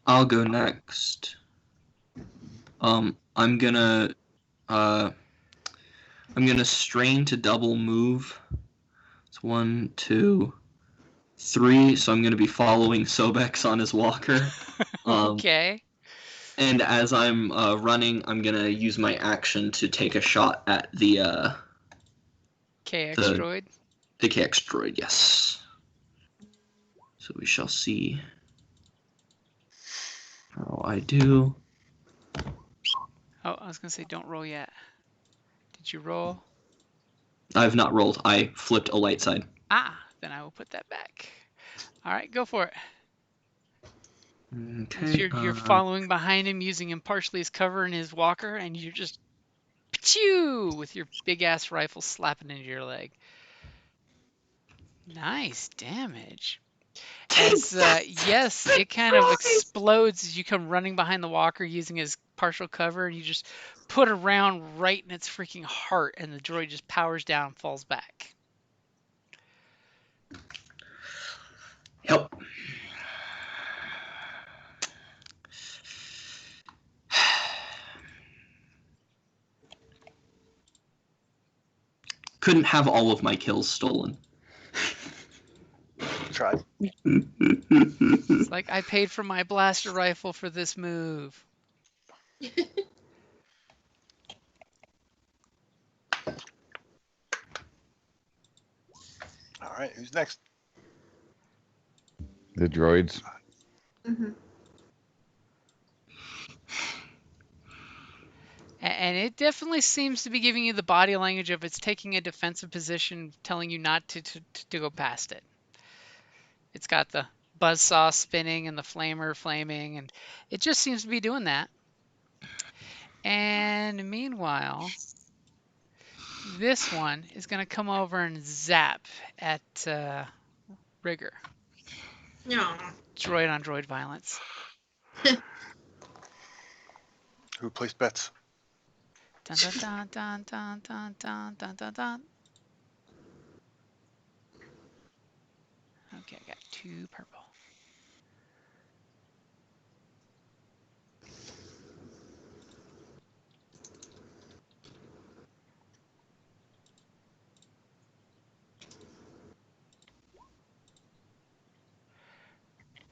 I'll go next. I'm gonna strain to double move. It's 1, 2, 3. So I'm gonna be following Sobex on his walker. Okay. And as I'm running, I'm gonna use my action to take a shot at the KX the droid. the KX droid. Yes. So we shall see how I do. Oh, I was gonna say don't roll yet. Did you roll? I've not rolled. I flipped a light side. Ah, then I will put that back. All right, go for it. As Okay. you're following behind him, using him partially as cover in his walker, and you're just pachoo with your big ass rifle slapping into your leg. Nice damage. As yes, it kind of explodes as you come running behind the walker using his partial cover, and you just put a round right in its freaking heart, and the droid just powers down and falls back. Yep. Couldn't have all of my kills stolen. Tried. It's like I paid for my blaster rifle for this move. All right, who's next? The droids. Mm-hmm. And it definitely seems to be giving you the body language of it's taking a defensive position, telling you not to go past it. It's got the buzzsaw spinning and the flamer flaming, and it just seems to be doing that. And meanwhile, this one is going to come over and zap at Rigger. No. Droid on droid violence. Who placed bets? Dun dun dun dun dun dun dun dun dun dun. Okay, I got 2 purple.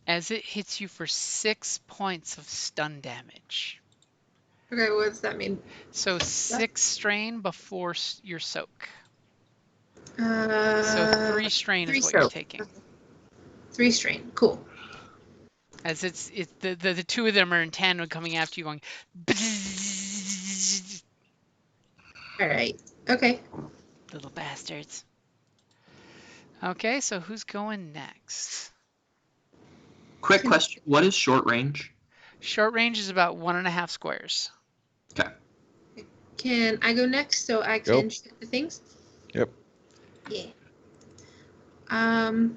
As it hits you for 6 points of stun damage. Okay, what does that mean? So 6 strain before your soak. Uh, So 3 strain is 3 what you're soak. taking. 3 strain. Cool. As it's the 2 of them are in tandem coming after you, going. All right. Okay. Little bastards. Okay, so who's going next? Quick question: what is short range? Short range is about 1.5 squares. Okay. Can I go next so I can shoot the things? Yep. Yeah. And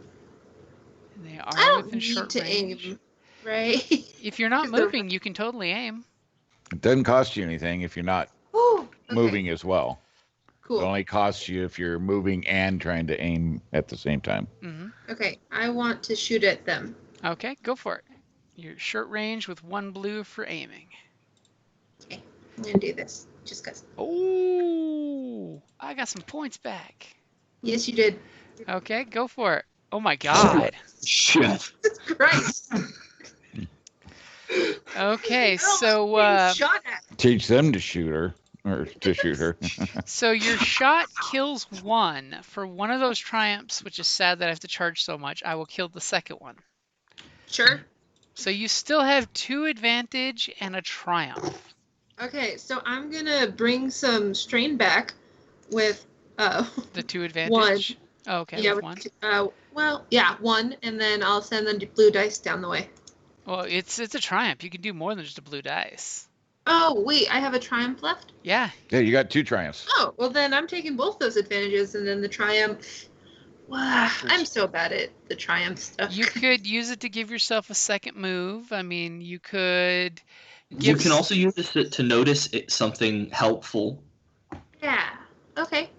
they are I don't within need short to range. aim, right? If you're not 'Cause they're- moving, you can totally aim. It doesn't cost you anything if you're not Ooh, okay. moving as well. Cool. It only costs you if you're moving and trying to aim at the same time. Mm-hmm. Okay, I want to shoot at them. Okay, go for it. You're short range with 1 blue for aiming. Okay, I'm gonna do this just cause. Oh, I got some points back. Yes, you did. Okay, go for it. Oh my God. Shit. Christ. Okay, Oh, so getting shot at. Teach them to shoot her or to shoot her. so your shot kills one. For one of those triumphs, which is sad that I have to charge so much, I will kill the second one. Sure. So you still have 2 advantage and a triumph. Okay, so I'm gonna bring some strain back with The 2 advantage. Oh, okay, yeah, with 1. well, yeah, 1, and then I'll send the blue dice down the way. Well, it's a triumph. You can do more than just a blue dice. Oh wait, I have a triumph left. Yeah. Yeah, you got 2 triumphs. Oh well, then I'm taking both those advantages, and then the triumph. Wow, I'm so bad at the triumph stuff. You could use it to give yourself a second move. I mean, you could You can also use this to notice something helpful. Yeah. Okay.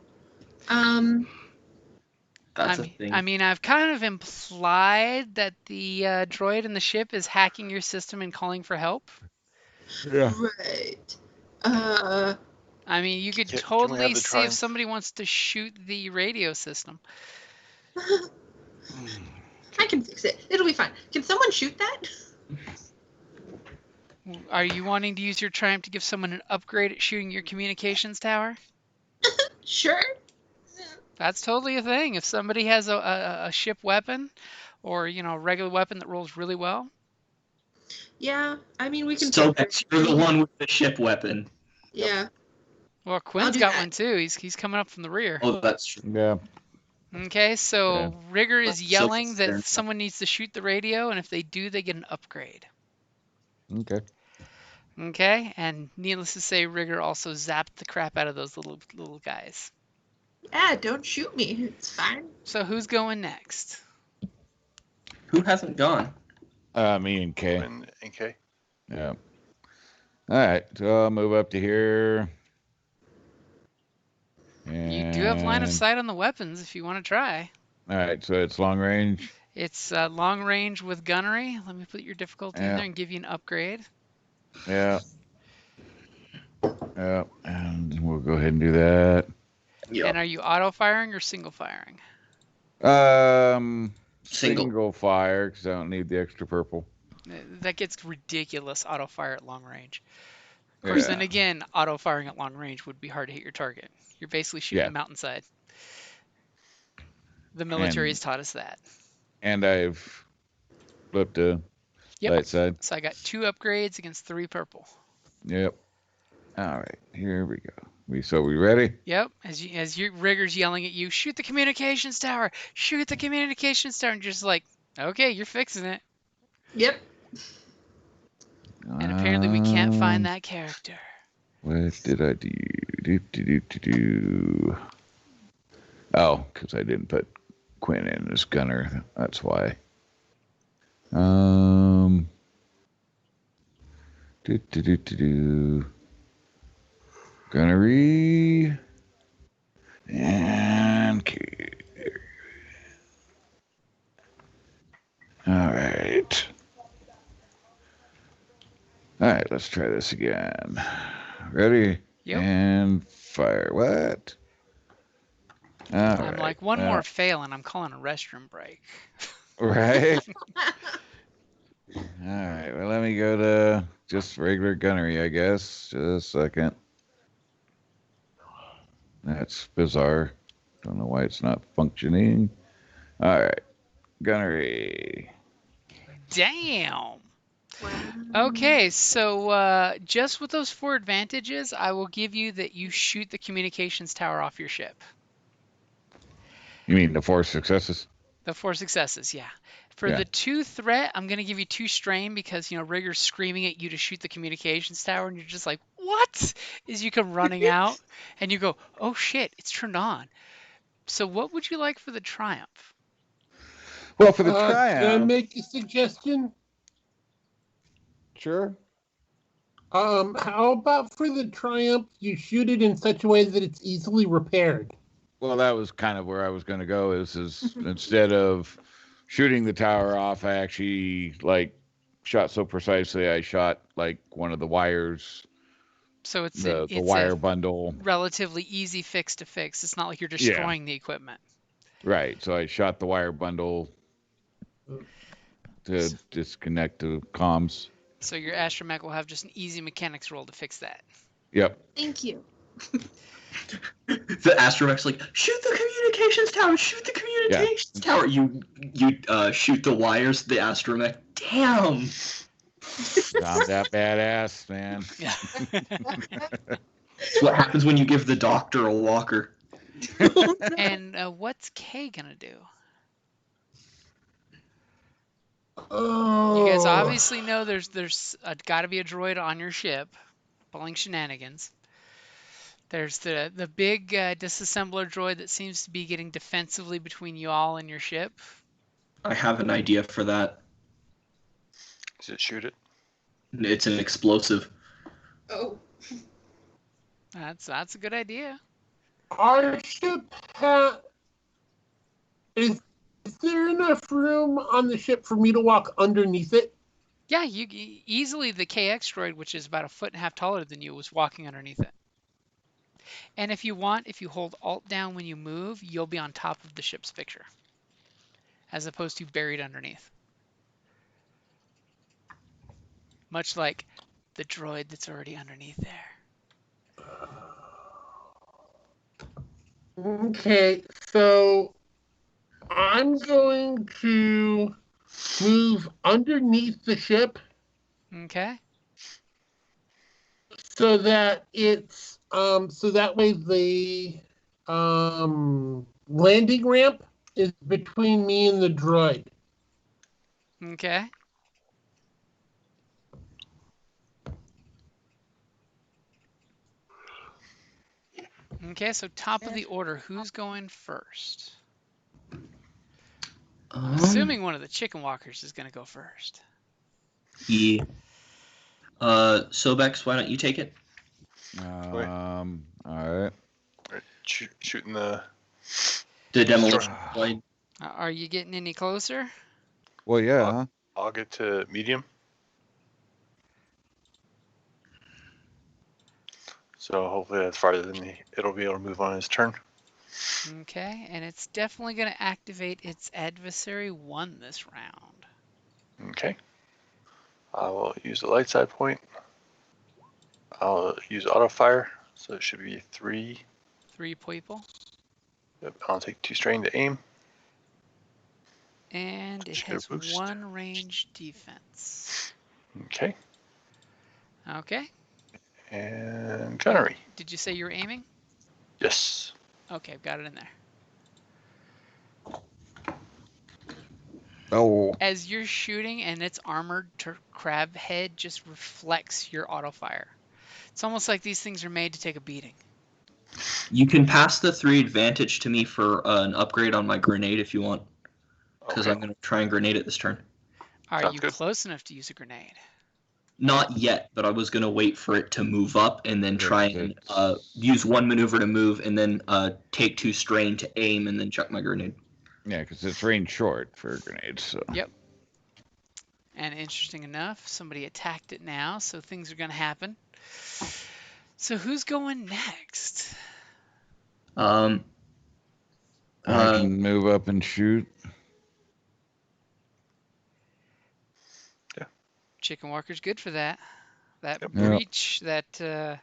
That's a thing. I mean, I've kind of implied that the droid in the ship is hacking your system and calling for help. Yeah. Right. I mean, you could Can we totally have the see if triumph? somebody wants to shoot the radio system. I can fix it. It'll be fine. Can someone shoot that? Are you wanting to use your triumph to give someone an upgrade at shooting your communications tower? Sure. That's totally a thing. If somebody has a ship weapon or, a regular weapon that rolls really well. Yeah. I mean, we can. So you're the one with the ship weapon. Yeah. Well, Quinn's do got that. one too. He's coming up from the rear. Oh, that's true. Yeah. Okay, so Rigger is So yelling fair. that someone needs to shoot the radio, and if they do, they get an upgrade. Okay. Okay, and needless to say, Rigger also zapped the crap out of those little guys. Yeah. Don't shoot me. It's fine. So who's going next? Who hasn't gone? Me and Kay. And K. Yeah. All right, so I'll move up to here. You do have line of And- sight on the weapons if you want to try. All right, so it's long range. It's long range with gunnery. Let me put your difficulty in Yeah. there and give you an upgrade. Yeah. Yeah, and we'll go ahead and do that. And are you auto firing or single firing? Single. Fire, because I don't need the extra purple. That gets ridiculous auto fire at long range. Of course, then again, auto firing at long range would be hard to hit your target. You're basically shooting Yeah. a mountainside. The military And- has taught us that. And I've flipped to Yep. light side. So I got 2 upgrades against 3 purple. Yep. All right, here we go. We ready? Yep. As your Rigger's yelling at you, shoot the communications tower, shoot the communications tower, and you're just like, okay, you're fixing it. Yep. And apparently we can't find that character. What did I do? Do. Oh, because I didn't put Quinn in as gunner. That's why. Gunnery. And all right. All right, let's try this again. Ready? Yep. And fire. What? All I'm right. like, one more fail and I'm calling a restroom break. Right? All right. Well, let me go to just regular gunnery, I guess. Just a second. That's bizarre. Don't know why it's not functioning. All right. Gunnery. Damn. Wow. Okay, so just with those 4 advantages, I will give you that you shoot the communications tower off your ship. You mean the 4 successes? The 4 successes, yeah. For Yeah. the 2 threat, I'm going to give you 2 strain because, Rigger's screaming at you to shoot the communications tower, and you're just like, what? As you come running out, and you go, oh shit, it's turned on. So what would you like for the triumph? Well, for the Can I triumph. make a suggestion? Sure. How about for the Triumph, you shoot it in such a way that it's easily repaired? Well, that was kind of where I was going to go. Is instead of shooting the tower off, I actually shot so precisely. I shot one of the wires, So it's the it's wire a bundle. relatively easy fix to fix. It's not like you're destroying the equipment. Right. So I shot the wire bundle to disconnect the comms. So your astromech will have just an easy mechanics roll to fix that. Yep. Thank you. The astromech's like, shoot the communications tower, shoot the communications tower. You shoot the wires, the astromech. Damn. I'm that badass, man. Yeah. It's what happens when you give the doctor a walker. And what's Kay gonna do? Oh. You guys obviously know there's got to be a droid on your ship, pulling shenanigans. There's the big disassembler droid that seems to be getting defensively between you all and your ship. I have an idea for that. Does it shoot it? It's an explosive. Oh. That's a good idea. Our ship is there enough room on the ship for me to walk underneath it? Yeah, you easily the KX droid, which is about a foot and a half taller than you, was walking underneath it. And if you want, if you hold Alt down when you move, you'll be on top of the ship's picture, as opposed to buried underneath. Much like the droid that's already underneath there. Okay, so I'm going to move underneath the ship Okay. so that it's so that way the landing ramp is between me and the droid. Okay. Okay, so top of the order, who's going first? I'm assuming one of the chicken walkers is going to go first. Yeah. Sobex, why don't you take it? All right. Shooting the. The demolition droid. Are you getting any closer? Well, yeah. I'll get to medium. So hopefully that's farther than it'll be able to move on his turn. Okay, and it's definitely going to activate its adversary 1 this round. Okay. I will use the light side point. I'll use auto fire, so it should be 3. 3 people. Yep, I'll take 2 strain to aim. And it Should has boost. 1 range defense. Okay. Okay. And gunnery. Did you say you were aiming? Yes. Okay, I've got it in there. Oh. As you're shooting and its armored crab head just reflects your auto fire. It's almost like these things are made to take a beating. You can pass the 3 advantage to me for an upgrade on my grenade if you want. Because Okay. I'm going to try and grenade it this turn. Are Sounds you good. close enough to use a grenade? Not yet, but I was going to wait for it to move up and then try and That's- use 1 maneuver to move and then take 2 strain to aim and then chuck my grenade. Yeah, because it's range short for grenades. So. Yep. And interesting enough, somebody attacked it now, so things are going to happen. So who's going next? Um, I can move up and shoot. Chicken Walker's good for that. That Yep. breach, that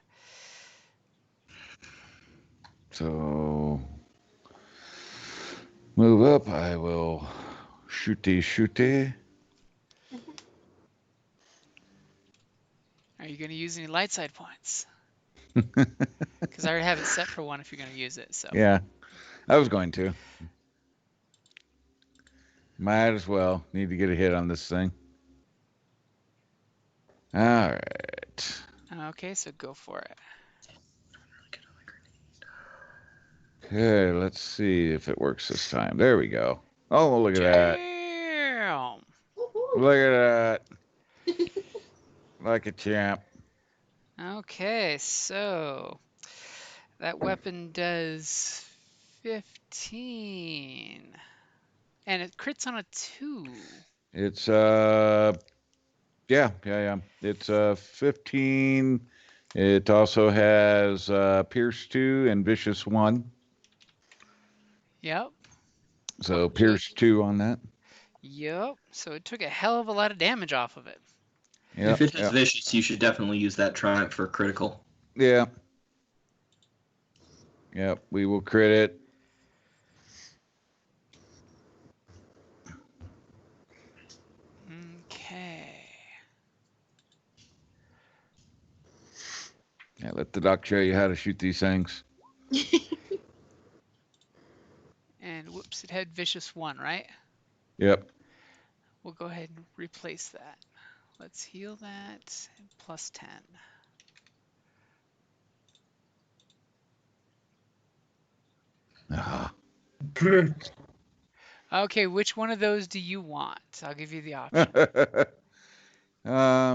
So move up. I will shoot. are you going to use any light side points? Because I already have it set for 1 if you're going to use it. So Yeah, I was going to. Might as well. Need to get a hit on this thing. All right. Okay, so go for it. Okay, let's see if it works this time. There we go. Oh, look at that. Damn. Look at that. Like a champ. Okay, so that weapon does 15. And it crits on a 2. It's yeah. It's 15. It also has Pierce 2 and Vicious 1. Yep. So Pierce 2 on that. Yep. So it took a hell of a lot of damage off of it. Yep. If it has Yep. vicious, you should definitely use that triumph for critical. Yeah. Yep. We will crit it. Okay. Yeah. Let the doc show you how to shoot these things. And whoops, it had vicious 1, right? Yep. We'll go ahead and replace that. Let's heal that. Plus 10. Ah. Okay, which one of those do you want? I'll give you the option.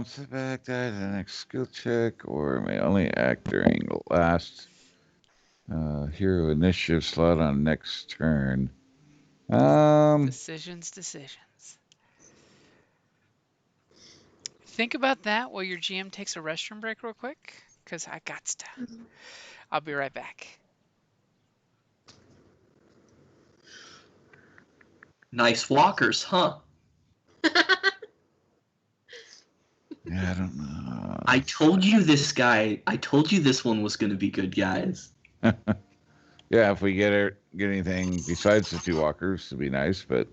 Sit back, die to the next skill check, or may only act during the last hero initiative slot on next turn. Decisions. Think about that while your GM takes a restroom break real quick, because I got to. I'll be right back. Nice walkers, huh? Yeah, I don't know. I told you this one was going to be good, guys. Yeah, if we get anything besides the 2 walkers, it'd be nice, but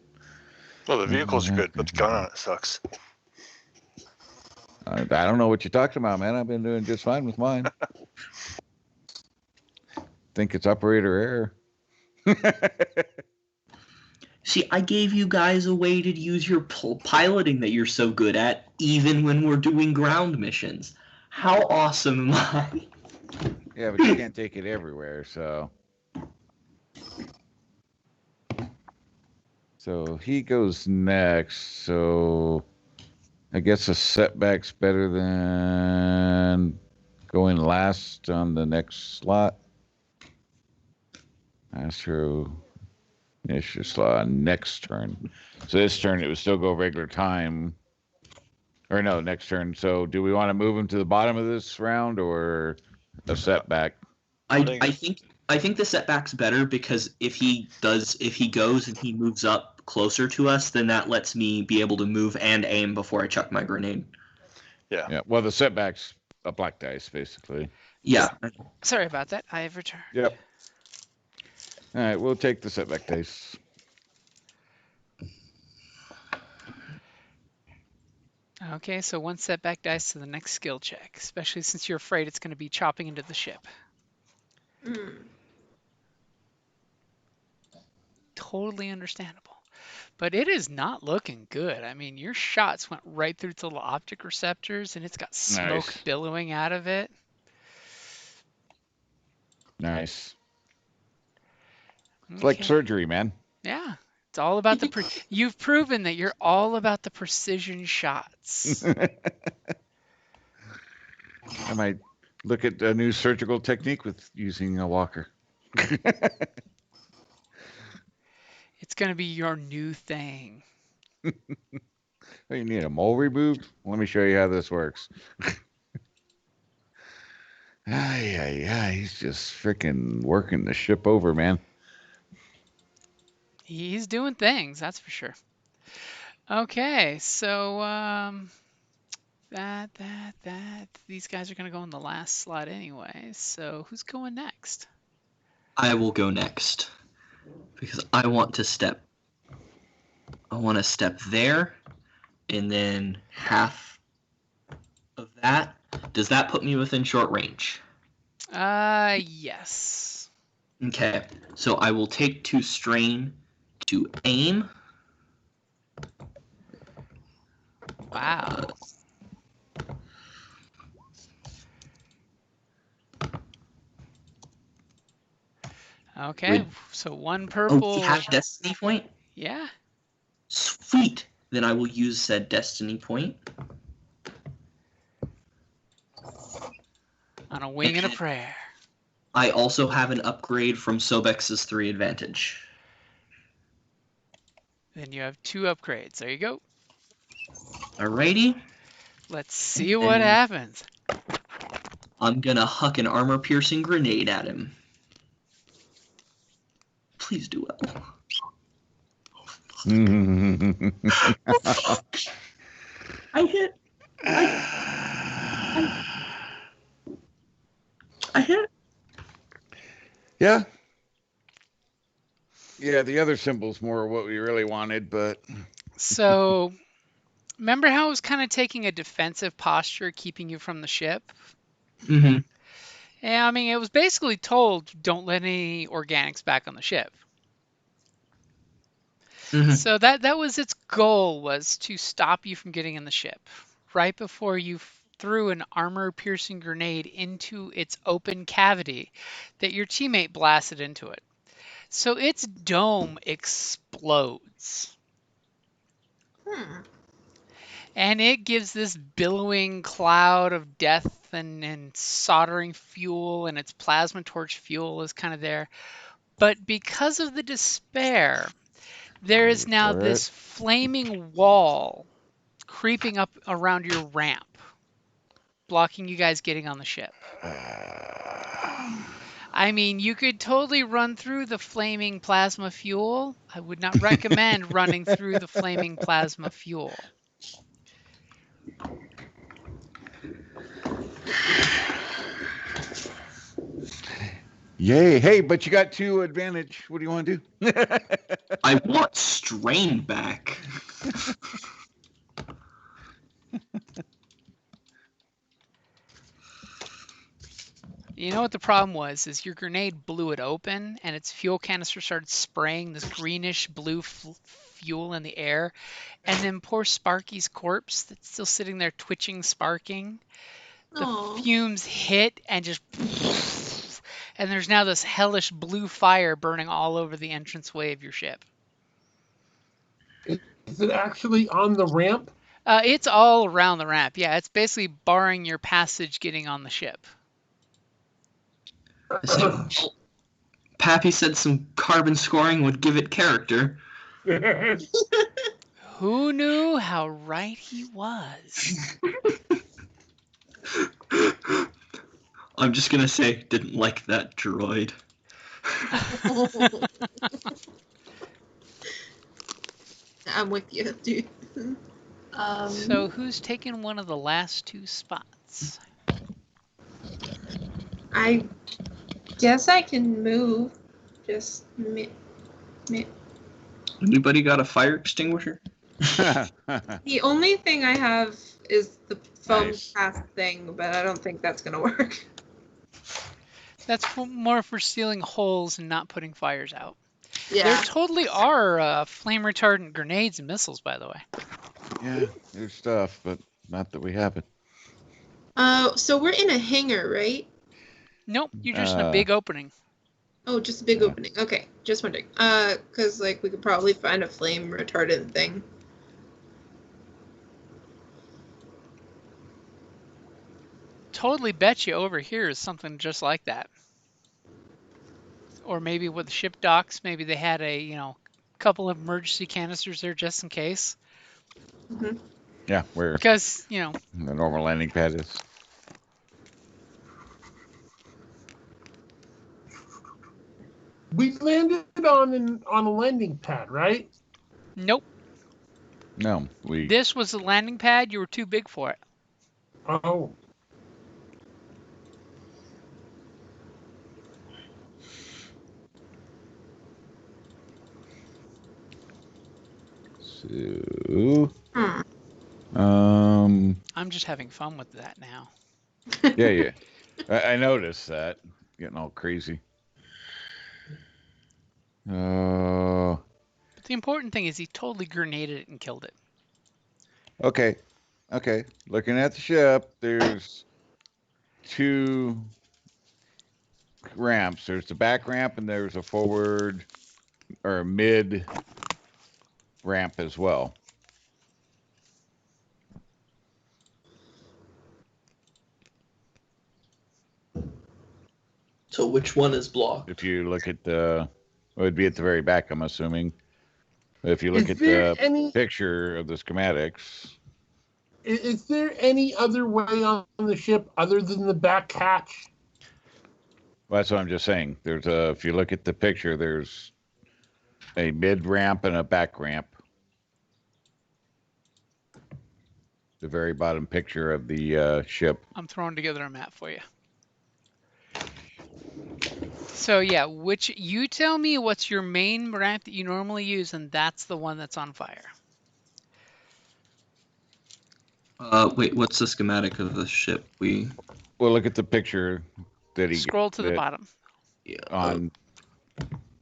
Well, the vehicles are good, but the gun on it sucks. I don't know what you're talking about, man. I've been doing just fine with mine. Think it's operator error. See, I gave you guys a way to use your piloting that you're so good at, even when we're doing ground missions. How awesome am I? Yeah, but you can't take it everywhere, so. So he goes next, so I guess a setback's better than going last on the next slot. Astro initiative slot next turn. So this turn it would still go regular time. Or no, next turn. So do we want to move him to the bottom of this round or a setback? I think the setback's better because if he goes and he moves up closer to us, then that lets me be able to move and aim before I chuck my grenade. Yeah. Well, the setback's a black dice, basically. Yeah. Sorry about that. I have returned. Yep. All right, we'll take the setback dice. Okay, so 1 setback dice to the next skill check, especially since you're afraid it's going to be chopping into the ship. Totally understandable. But it is not looking good. I mean, your shots went right through its little optic receptors, and it's got smoke Nice. billowing out of it. Nice. It's like surgery, man. Yeah. It's all about the you've proven that you're all about the precision shots. I might look at a new surgical technique with using a walker. It's going to be your new thing. Oh, you need a mole removed? Let me show you how this works. He's just freaking working the ship over, man. He's doing things, that's for sure. Okay, so these guys are going to go in the last slot anyway. So who's going next? I will go next because I want to step there and then half of that. Does that put me within short range? Yes. Okay, so I will take 2 strain to aim. Wow. Okay, so 1 purple. Oh, you have destiny point? Yeah. Sweet. Then I will use said destiny point. On a wing and a prayer. I also have an upgrade from Sobex's 3 advantage. Then you have 2 upgrades. There you go. Alrighty. Let's see what happens. I'm gonna huck an armor-piercing grenade at him. Please do well. I hit. I hit. Yeah. Yeah, the other symbol's more what we really wanted, but So remember how it was kind of taking a defensive posture, keeping you from the ship? Mm-hmm. Yeah, I mean, it was basically told, don't let any organics back on the ship. Mm-hmm. So that was its goal, was to stop you from getting in the ship. Right before you threw an armor-piercing grenade into its open cavity that your teammate blasted into it. So its dome explodes. Hmm. And it gives this billowing cloud of death and soldering fuel, and its plasma torch fuel is kind of there. But because of the despair, there is wait now for it. this flaming wall creeping up around your ramp, blocking you guys getting on the ship. I mean, you could totally run through the flaming plasma fuel. I would not recommend running through the flaming plasma fuel. Yay! Hey, but you got 2 advantage. What do you want to do? I want strain back. You know what the problem was? Is your grenade blew it open, and its fuel canister started spraying this greenish blue fuel in the air, and then poor Sparky's corpse that's still sitting there twitching, sparking. The Oh. fumes hit and just, and there's now this hellish blue fire burning all over the entranceway of your ship. Is it actually on the ramp? It's all around the ramp. Yeah, it's basically barring your passage getting on the ship. Pappy said some carbon scoring would give it character. Who knew how right he was? I'm just gonna say, didn't like that droid. I'm with you, dude. So who's taking one of the last 2 spots? I guess I can move. Just Anybody got a fire extinguisher? the only thing I have is the foam Nice. cast thing, but I don't think that's gonna work. That's more for sealing holes and not putting fires out. There Yeah. totally are flame retardant grenades and missiles, by the way. Yeah, there's stuff, but not that we have it. So we're in a hangar, right? Nope, you're just in a big opening. Oh, just a big Yeah. opening. Okay, just wondering. Cause like we could probably find a flame retardant thing. Totally bet you over here is something just like that. Or maybe with the ship docks, maybe they had a couple of emergency canisters there just in case. Yeah, where Because, the normal landing pad is. We landed on a landing pad, right? nope. No, we. This was the landing pad. You were too big for it. Oh. So, Hmm. I'm just having fun with that now. yeah. I noticed that. Getting all crazy. But the important thing is he totally grenaded it and killed it. Okay. Looking at the ship, there's 2 ramps. There's the back ramp and there's a forward or a mid ramp as well. So which one is blocked? If you look at it would be at the very back, I'm assuming. If you look Is at there the any picture of the schematics, is there any other way on the ship other than the back hatch? well, that's what I'm just saying. If you look at the picture, there's a mid ramp and a back ramp. the very bottom picture of the ship. I'm throwing together a map for you. So yeah, which you tell me what's your main ramp that you normally use, and that's the one that's on fire. Wait, what's the schematic of the ship? Well, look at the picture that he Scroll to the that bottom. Yeah. on.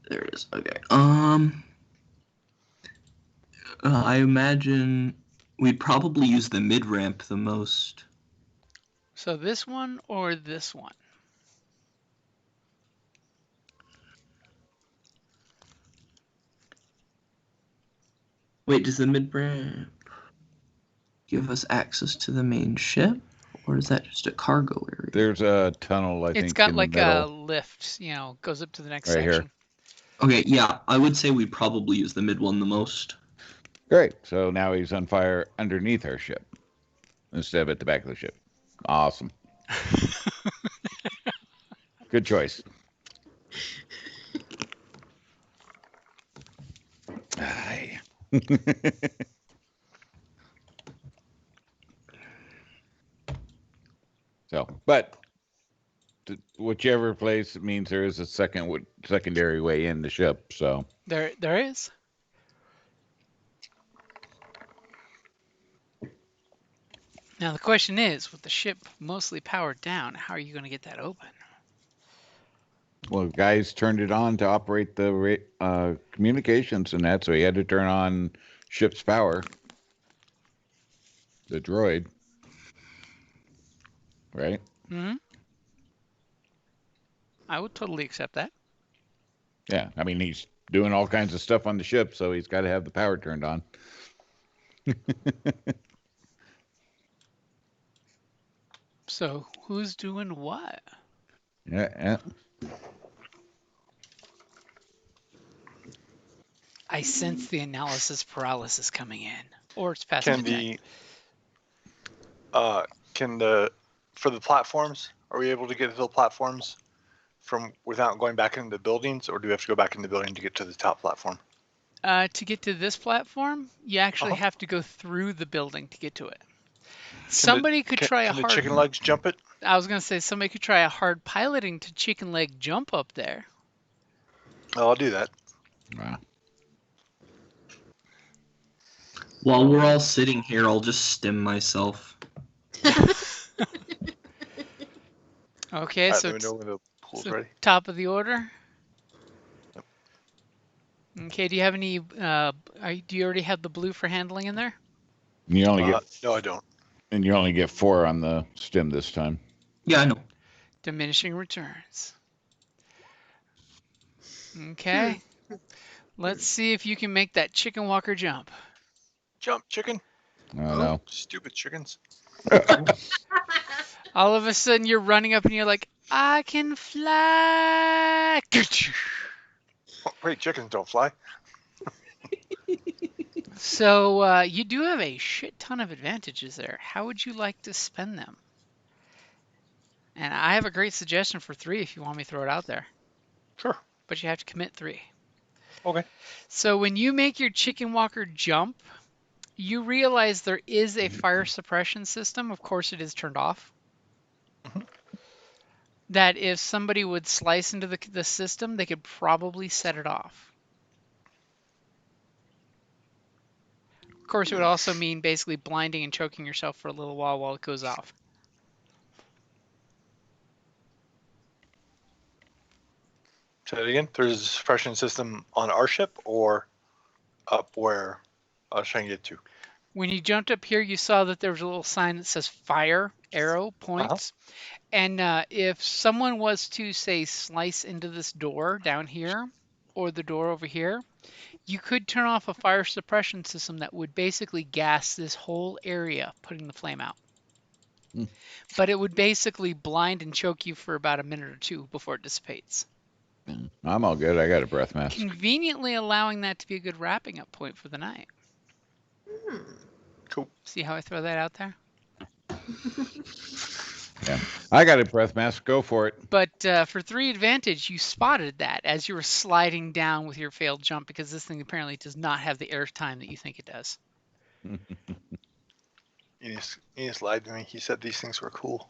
There it is. Okay. I imagine we'd probably use the mid ramp the most. So this one or this one? Wait, does the mid ramp give us access to the main ship, or is that just a cargo area? There's a tunnel, I It's think, got in the like a middle, lift, goes up to the next right here. section. Okay, yeah, I would say we probably use the mid one the most. Great. So now he's on fire underneath our ship instead of at the back of the ship. Awesome. Good choice. Aye. So, but whichever place, it means there is a secondary way in the ship. So There is. Now the question is, with the ship mostly powered down, how are you going to get that open? well, guys turned it on to operate the communications, and that, so he had to turn on ship's power. The droid, right? Hmm. I would totally accept that. Yeah, I mean he's doing all kinds of stuff on the ship, so he's got to have the power turned on. So who's doing what? Yeah. I sense the analysis paralysis coming in, or it's past Can midnight. for the platforms, are we able to get to the platforms from without going back into the buildings, or do we have to go back in the building to get to the top platform? To get to this platform, you actually Uh-huh. have to go through the building to get to it. Somebody could try a Can the hard. chicken legs jump it? I was gonna say somebody could try a hard piloting to chicken leg jump up there. Oh, I'll do that. Wow. While we're all sitting here, I'll just stim myself. Okay, All right, so let me know when the pool's ready. top of the order. Yep. Okay, do you have any? Do you already have the blue for handling in there? You only get No, I don't. and you only get 4 on the stem this time. Yeah, I know. Diminishing returns. Okay. Let's see if you can make that chicken walker jump. Jump, chicken. I don't know. Stupid chickens. All of a sudden, you're running up and you're like, I can fly. Oh, wait, chickens don't fly. So you do have a shit ton of advantages there. How would you like to spend them? And I have a great suggestion for 3 if you want me to throw it out there. Sure. But you have to commit 3. Okay. So when you make your chicken walker jump, you realize there is a fire suppression system. Of course, it is turned off. Mhm. That if somebody would slice into the system, they could probably set it off. Of course, it would also mean basically blinding and choking yourself for a little while it goes off. Say that again. There's a suppression system on our ship or up where I was trying to get to. When you jumped up here, you saw that there was a little sign that says fire, arrow, points. And if someone was to, say, slice into this door down here or the door over here, you could turn off a fire suppression system that would basically gas this whole area, putting the flame out. Hmm. But it would basically blind and choke you for about a minute or 2 before it dissipates. I'm all good. I got a breath mask. Conveniently allowing that to be a good wrapping up point for the night. Cool. See how I throw that out there? Yeah, I got a breath mask. Go for it. But for 3 advantage, you spotted that as you were sliding down with your failed jump because this thing apparently does not have the air time that you think it does. Enos lied to me. He said these things were cool.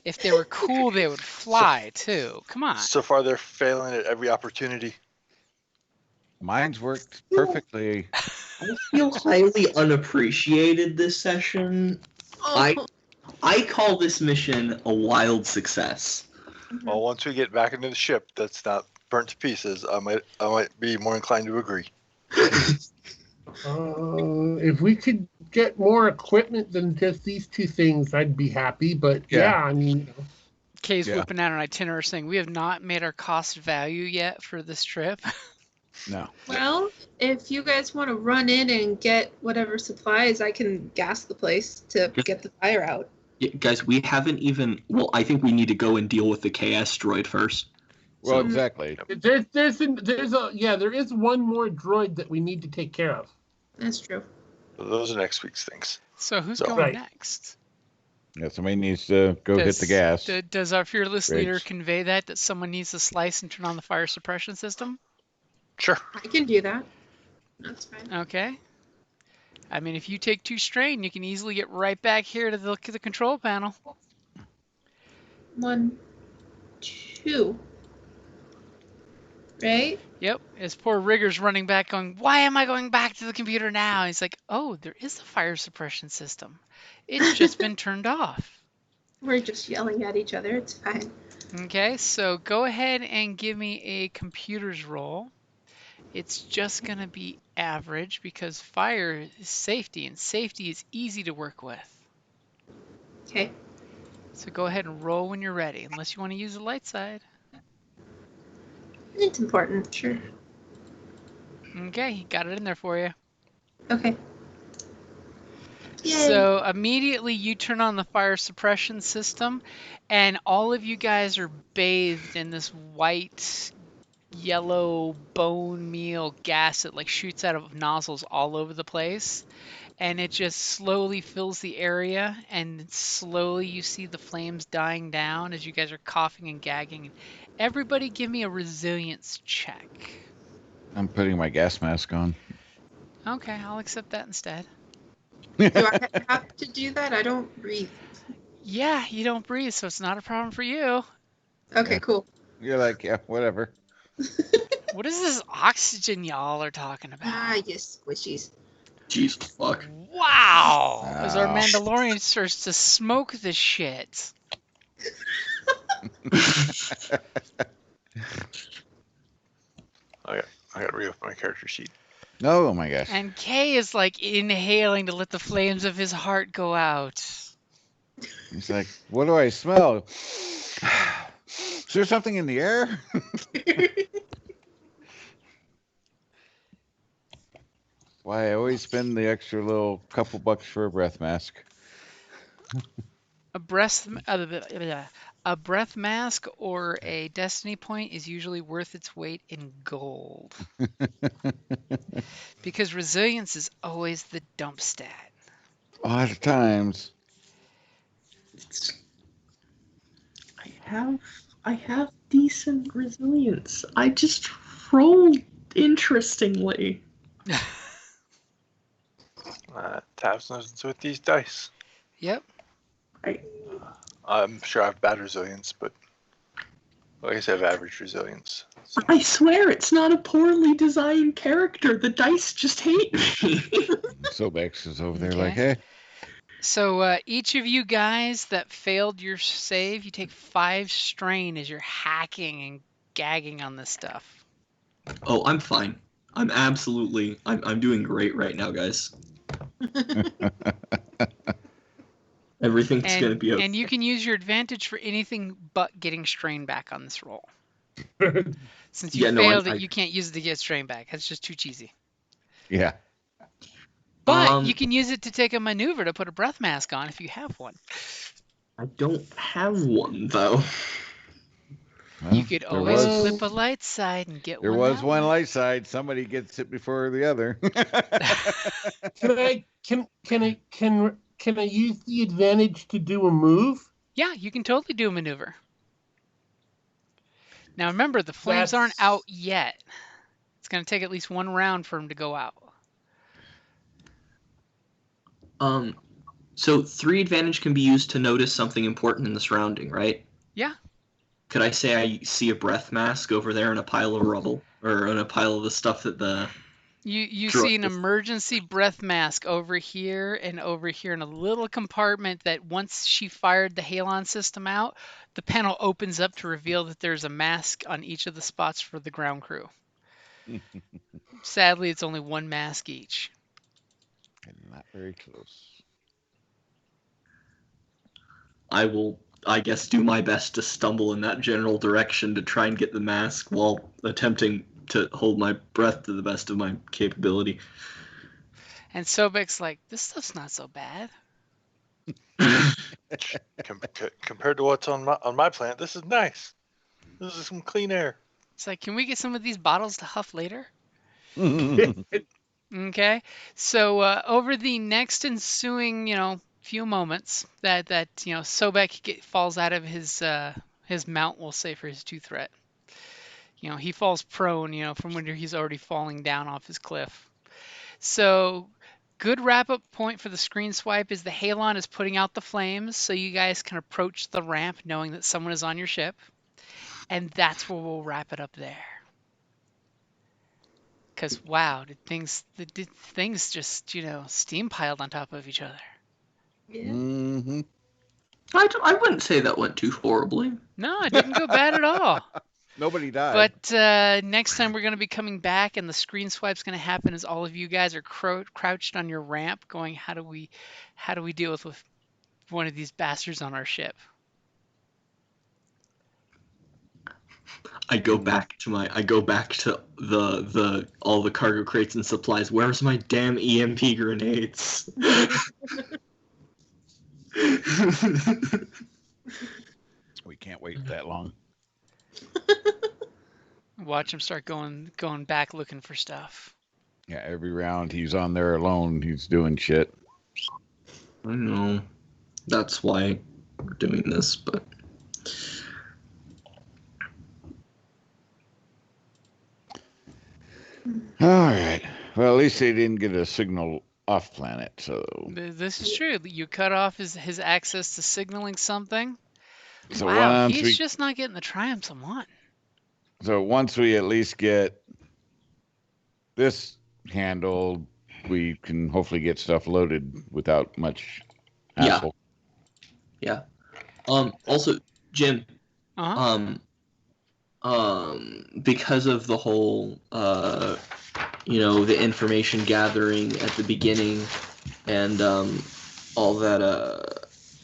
If they were cool, they would fly too. Come on. So far, they're failing at every opportunity. Mine's worked perfectly. I feel highly unappreciated this session. Oh. I call this mission a wild success. Well, once we get back into the ship that's not burnt to pieces, I might be more inclined to agree. If we could get more equipment than just these two things, I'd be happy. But Yeah. I mean, Kay's Yeah. whipping out an itinerary saying we have not made our cost value yet for this trip. No. Well, if you guys want to run in and get whatever supplies, I can gas the place to get the fire out. Yeah, guys, we haven't even. Well, I think we need to go and deal with the KS droid first. Well, So- exactly. there is one more droid that we need to take care of. That's true. So those are next week's things. So who's So- going Right. next? Yeah, somebody needs to go hit the gas. Does our fearless leader Riggs. convey that someone needs to slice and turn on the fire suppression system? Sure. I can do that. That's fine. Okay. I mean, if you take 2 strain, you can easily get right back here to the control panel. 1, 2. Right? Yep. His poor rigger's running back going, why am I going back to the computer now? He's like, oh, there is a fire suppression system. It's just been turned off. We're just yelling at each other. It's fine. Okay, so go ahead and give me a computers roll. It's just going to be average because fire is safety, and safety is easy to work with. Okay. So go ahead and roll when you're ready, unless you want to use the light side. It's important. Sure. Okay, he got it in there for you. Okay. Yay. So immediately you turn on the fire suppression system, and all of you guys are bathed in this white, yellow bone meal gas that like shoots out of nozzles all over the place. And it just slowly fills the area, and slowly you see the flames dying down as you guys are coughing and gagging. Everybody give me a resilience check. I'm putting my gas mask on. Okay, I'll accept that instead. Do I have to do that? I don't breathe. Yeah, you don't breathe, so it's not a problem for you. Okay, Yeah. cool. You're like, yeah, whatever. What is this oxygen y'all are talking about? Ah, you squishies. Jesus fuck. Wow! As our Wow. Mandalorian starts to smoke the shit. I got to re-open my character sheet. Oh my gosh. And Kay is like inhaling to let the flames of his heart go out. He's like, what do I smell? Is there something in the air? Why I always spend the extra little couple bucks for a breath mask. A breath mask or a destiny point is usually worth its weight in gold. Because resilience is always the dump stat. A lot of times. I have decent resilience. I just rolled interestingly. Tabs knows with these dice. Yep. I'm sure I have bad resilience, but I guess I have average resilience. So. I swear it's not a poorly designed character. The dice just hate me. So Bex is over there Okay. like, hey. So each of you guys that failed your save, you take 5 strain as you're hacking and gagging on this stuff. Oh, I'm fine. I'm doing great right now, guys. Everything's gonna be okay. And you can use your advantage for anything but getting strain back on this roll. Since you Yeah, no, failed I- it, you can't use it to get strain back. That's just too cheesy. Yeah. But you can use it to take a maneuver to put a breath mask on if you have one. I don't have one though. Well, You could there always was- flip a light side and get There one. was that one way. light side. Somebody gets it before the other. Can I use the advantage to do a move? Yeah, you can totally do a maneuver. Now remember, the flames aren't That's- out yet. It's going to take at least one round for them to go out. So 3 advantage can be used to notice something important in the surrounding, right? Yeah. Could I say I see a breath mask over there in a pile of rubble, or in a pile of the stuff that the You droid see an emergency breath mask over here and over here in a little compartment that once she fired the halon system out, the panel opens up to reveal that there's a mask on each of the spots for the ground crew. Sadly, it's only one mask each. And not very close. I will, I guess, do my best to stumble in that general direction to try and get the mask while attempting to hold my breath to the best of my capability. And Sobek's like, this stuff's not so bad. Compared to what's on my planet, this is nice. This is some clean air. It's like, can we get some of these bottles to huff later? Yeah. Okay. So over the next ensuing, few moments that Sobek falls out of his mount, we'll say, for his 2 threat. He falls prone, from when he's already falling down off his cliff. So good wrap-up point for the screen swipe is the halon is putting out the flames, so you guys can approach the ramp knowing that someone is on your ship, and that's where we'll wrap it up there. Because wow, did things just steam piled on top of each other? Yeah. Mm-hmm. I wouldn't say that went too horribly. No, it didn't go bad at all. Nobody died. But next time we're going to be coming back, and the screen swipe's going to happen as all of you guys are crouched on your ramp, going, how do we deal with one of these bastards on our ship? I go back to the all the cargo crates and supplies. Where's my damn EMP grenades? We can't wait that long. Watch him start going back looking for stuff. Yeah, every round he's on there alone, he's doing shit. I know. That's why we're doing this, but All right. Well, at least they didn't get a signal off planet, so. This is true. You cut off his access to signaling something. So wow, once he's just not getting the triumphs on one. So once we at least get this handled, we can hopefully get stuff loaded without much hassle. yeah. Also, Jim. Uh-huh. Because of the whole, the information gathering at the beginning, and all that,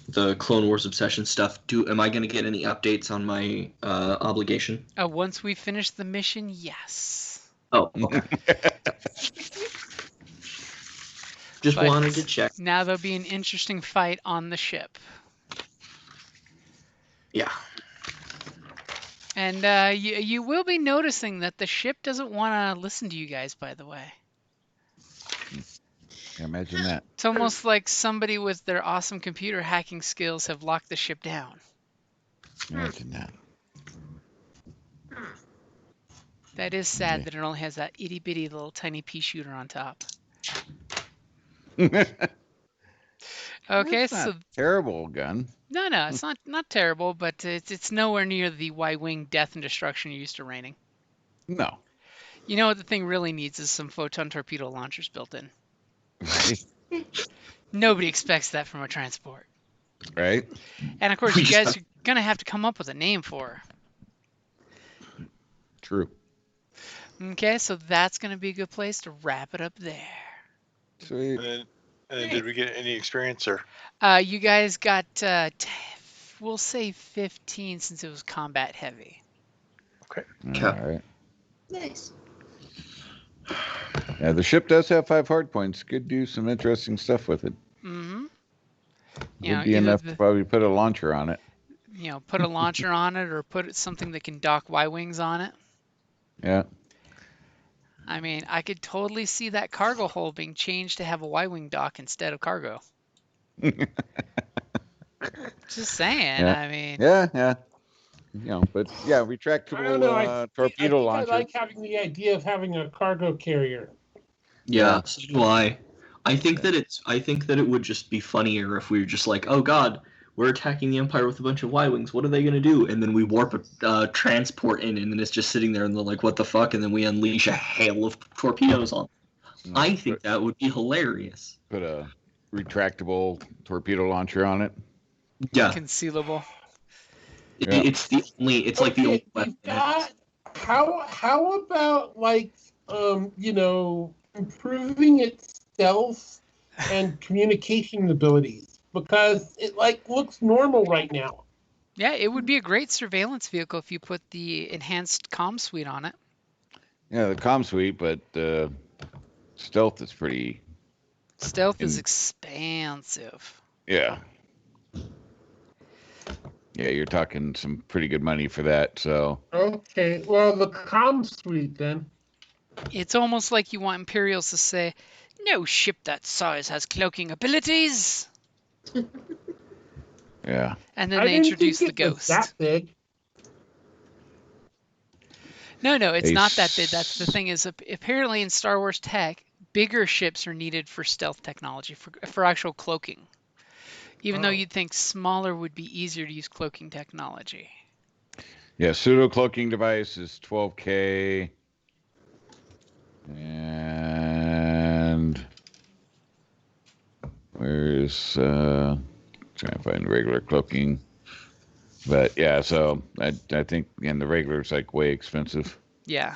the Clone Wars obsession stuff. Am I going to get any updates on my obligation? Once we finish the mission, yes. Oh, okay. Just But wanted to check. Now there'll be an interesting fight on the ship. Yeah. And you will be noticing that the ship doesn't want to listen to you guys, by the way. Imagine that. It's almost like somebody with their awesome computer hacking skills have locked the ship down. Imagine that. That is sad Okay. that it only has that itty-bitty little tiny pea shooter on top. Okay, That's not so a terrible gun. no, it's not terrible, but it's nowhere near the Y-wing death and destruction you're used to raining. No. You know what the thing really needs is some photon torpedo launchers built in. Right? Nobody expects that from a transport. Right? And of course, We you just guys are gonna have to come up with a name for her. True. Okay, so that's gonna be a good place to wrap it up there. Sweet. And then did we get any experience or? You guys got, we'll say 15 since it was combat heavy. Okay. Okay. All right. Nice. Yeah, the ship does have 5 hard points. Could do some interesting stuff with it. Mm-hmm. Would be enough to probably put a launcher on it. Put a launcher on it or put something that can dock Y-wings on it. Yeah. I mean, I could totally see that cargo hold being changed to have a Y-wing dock instead of cargo. Just saying. Yeah. I mean, Yeah. But yeah, I don't retractable know. I torpedo think launcher. I like having the idea of having a cargo carrier. Yeah, so do I. I think that it would just be funnier if we were just like, oh god, we're attacking the Empire with a bunch of Y-wings. What are they gonna do? And then we warp a transport in, and then it's just sitting there, and they're like, what the fuck? And then we unleash a hail of torpedoes on them. I think that would be hilarious. Put a retractable torpedo launcher on it. Yeah, Concealable. Yeah. it's the only. It's like the only we've weapon. got, how about like improving its stealth and communication abilities, because it like looks normal right now. Yeah, it would be a great surveillance vehicle if you put the enhanced comm suite on it. Yeah, the comm suite, but stealth is pretty. Stealth is expansive. Yeah. Yeah, you're talking some pretty good money for that. So. Okay, well, the comm suite then. It's almost like you want Imperials to say, no ship that size has cloaking abilities. Yeah. And then I they didn't introduce think the it was ghost. that big. No, it's They not that big. That's the thing is apparently in Star Wars tech, bigger ships are needed for stealth technology, for actual cloaking. Even though you'd think smaller would be easier to use cloaking technology. Yeah, pseudo cloaking device is 12K. And where's trying to find regular cloaking. But yeah, so I think and the regular's like way expensive. Yeah.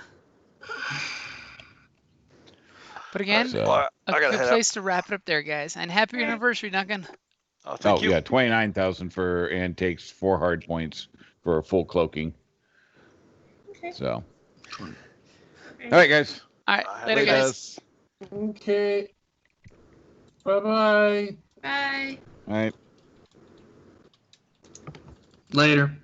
But again, So, Well, a I gotta good head place to wrap it up there, guys. And happy anniversary, Duncan. up. Oh, thank you. yeah, 29,000 for and takes 4 hard points for a full cloaking. Okay. So, all right, guys. All right, Bye. later, Later. guys. Okay. Bye-bye. Bye. All right. Later.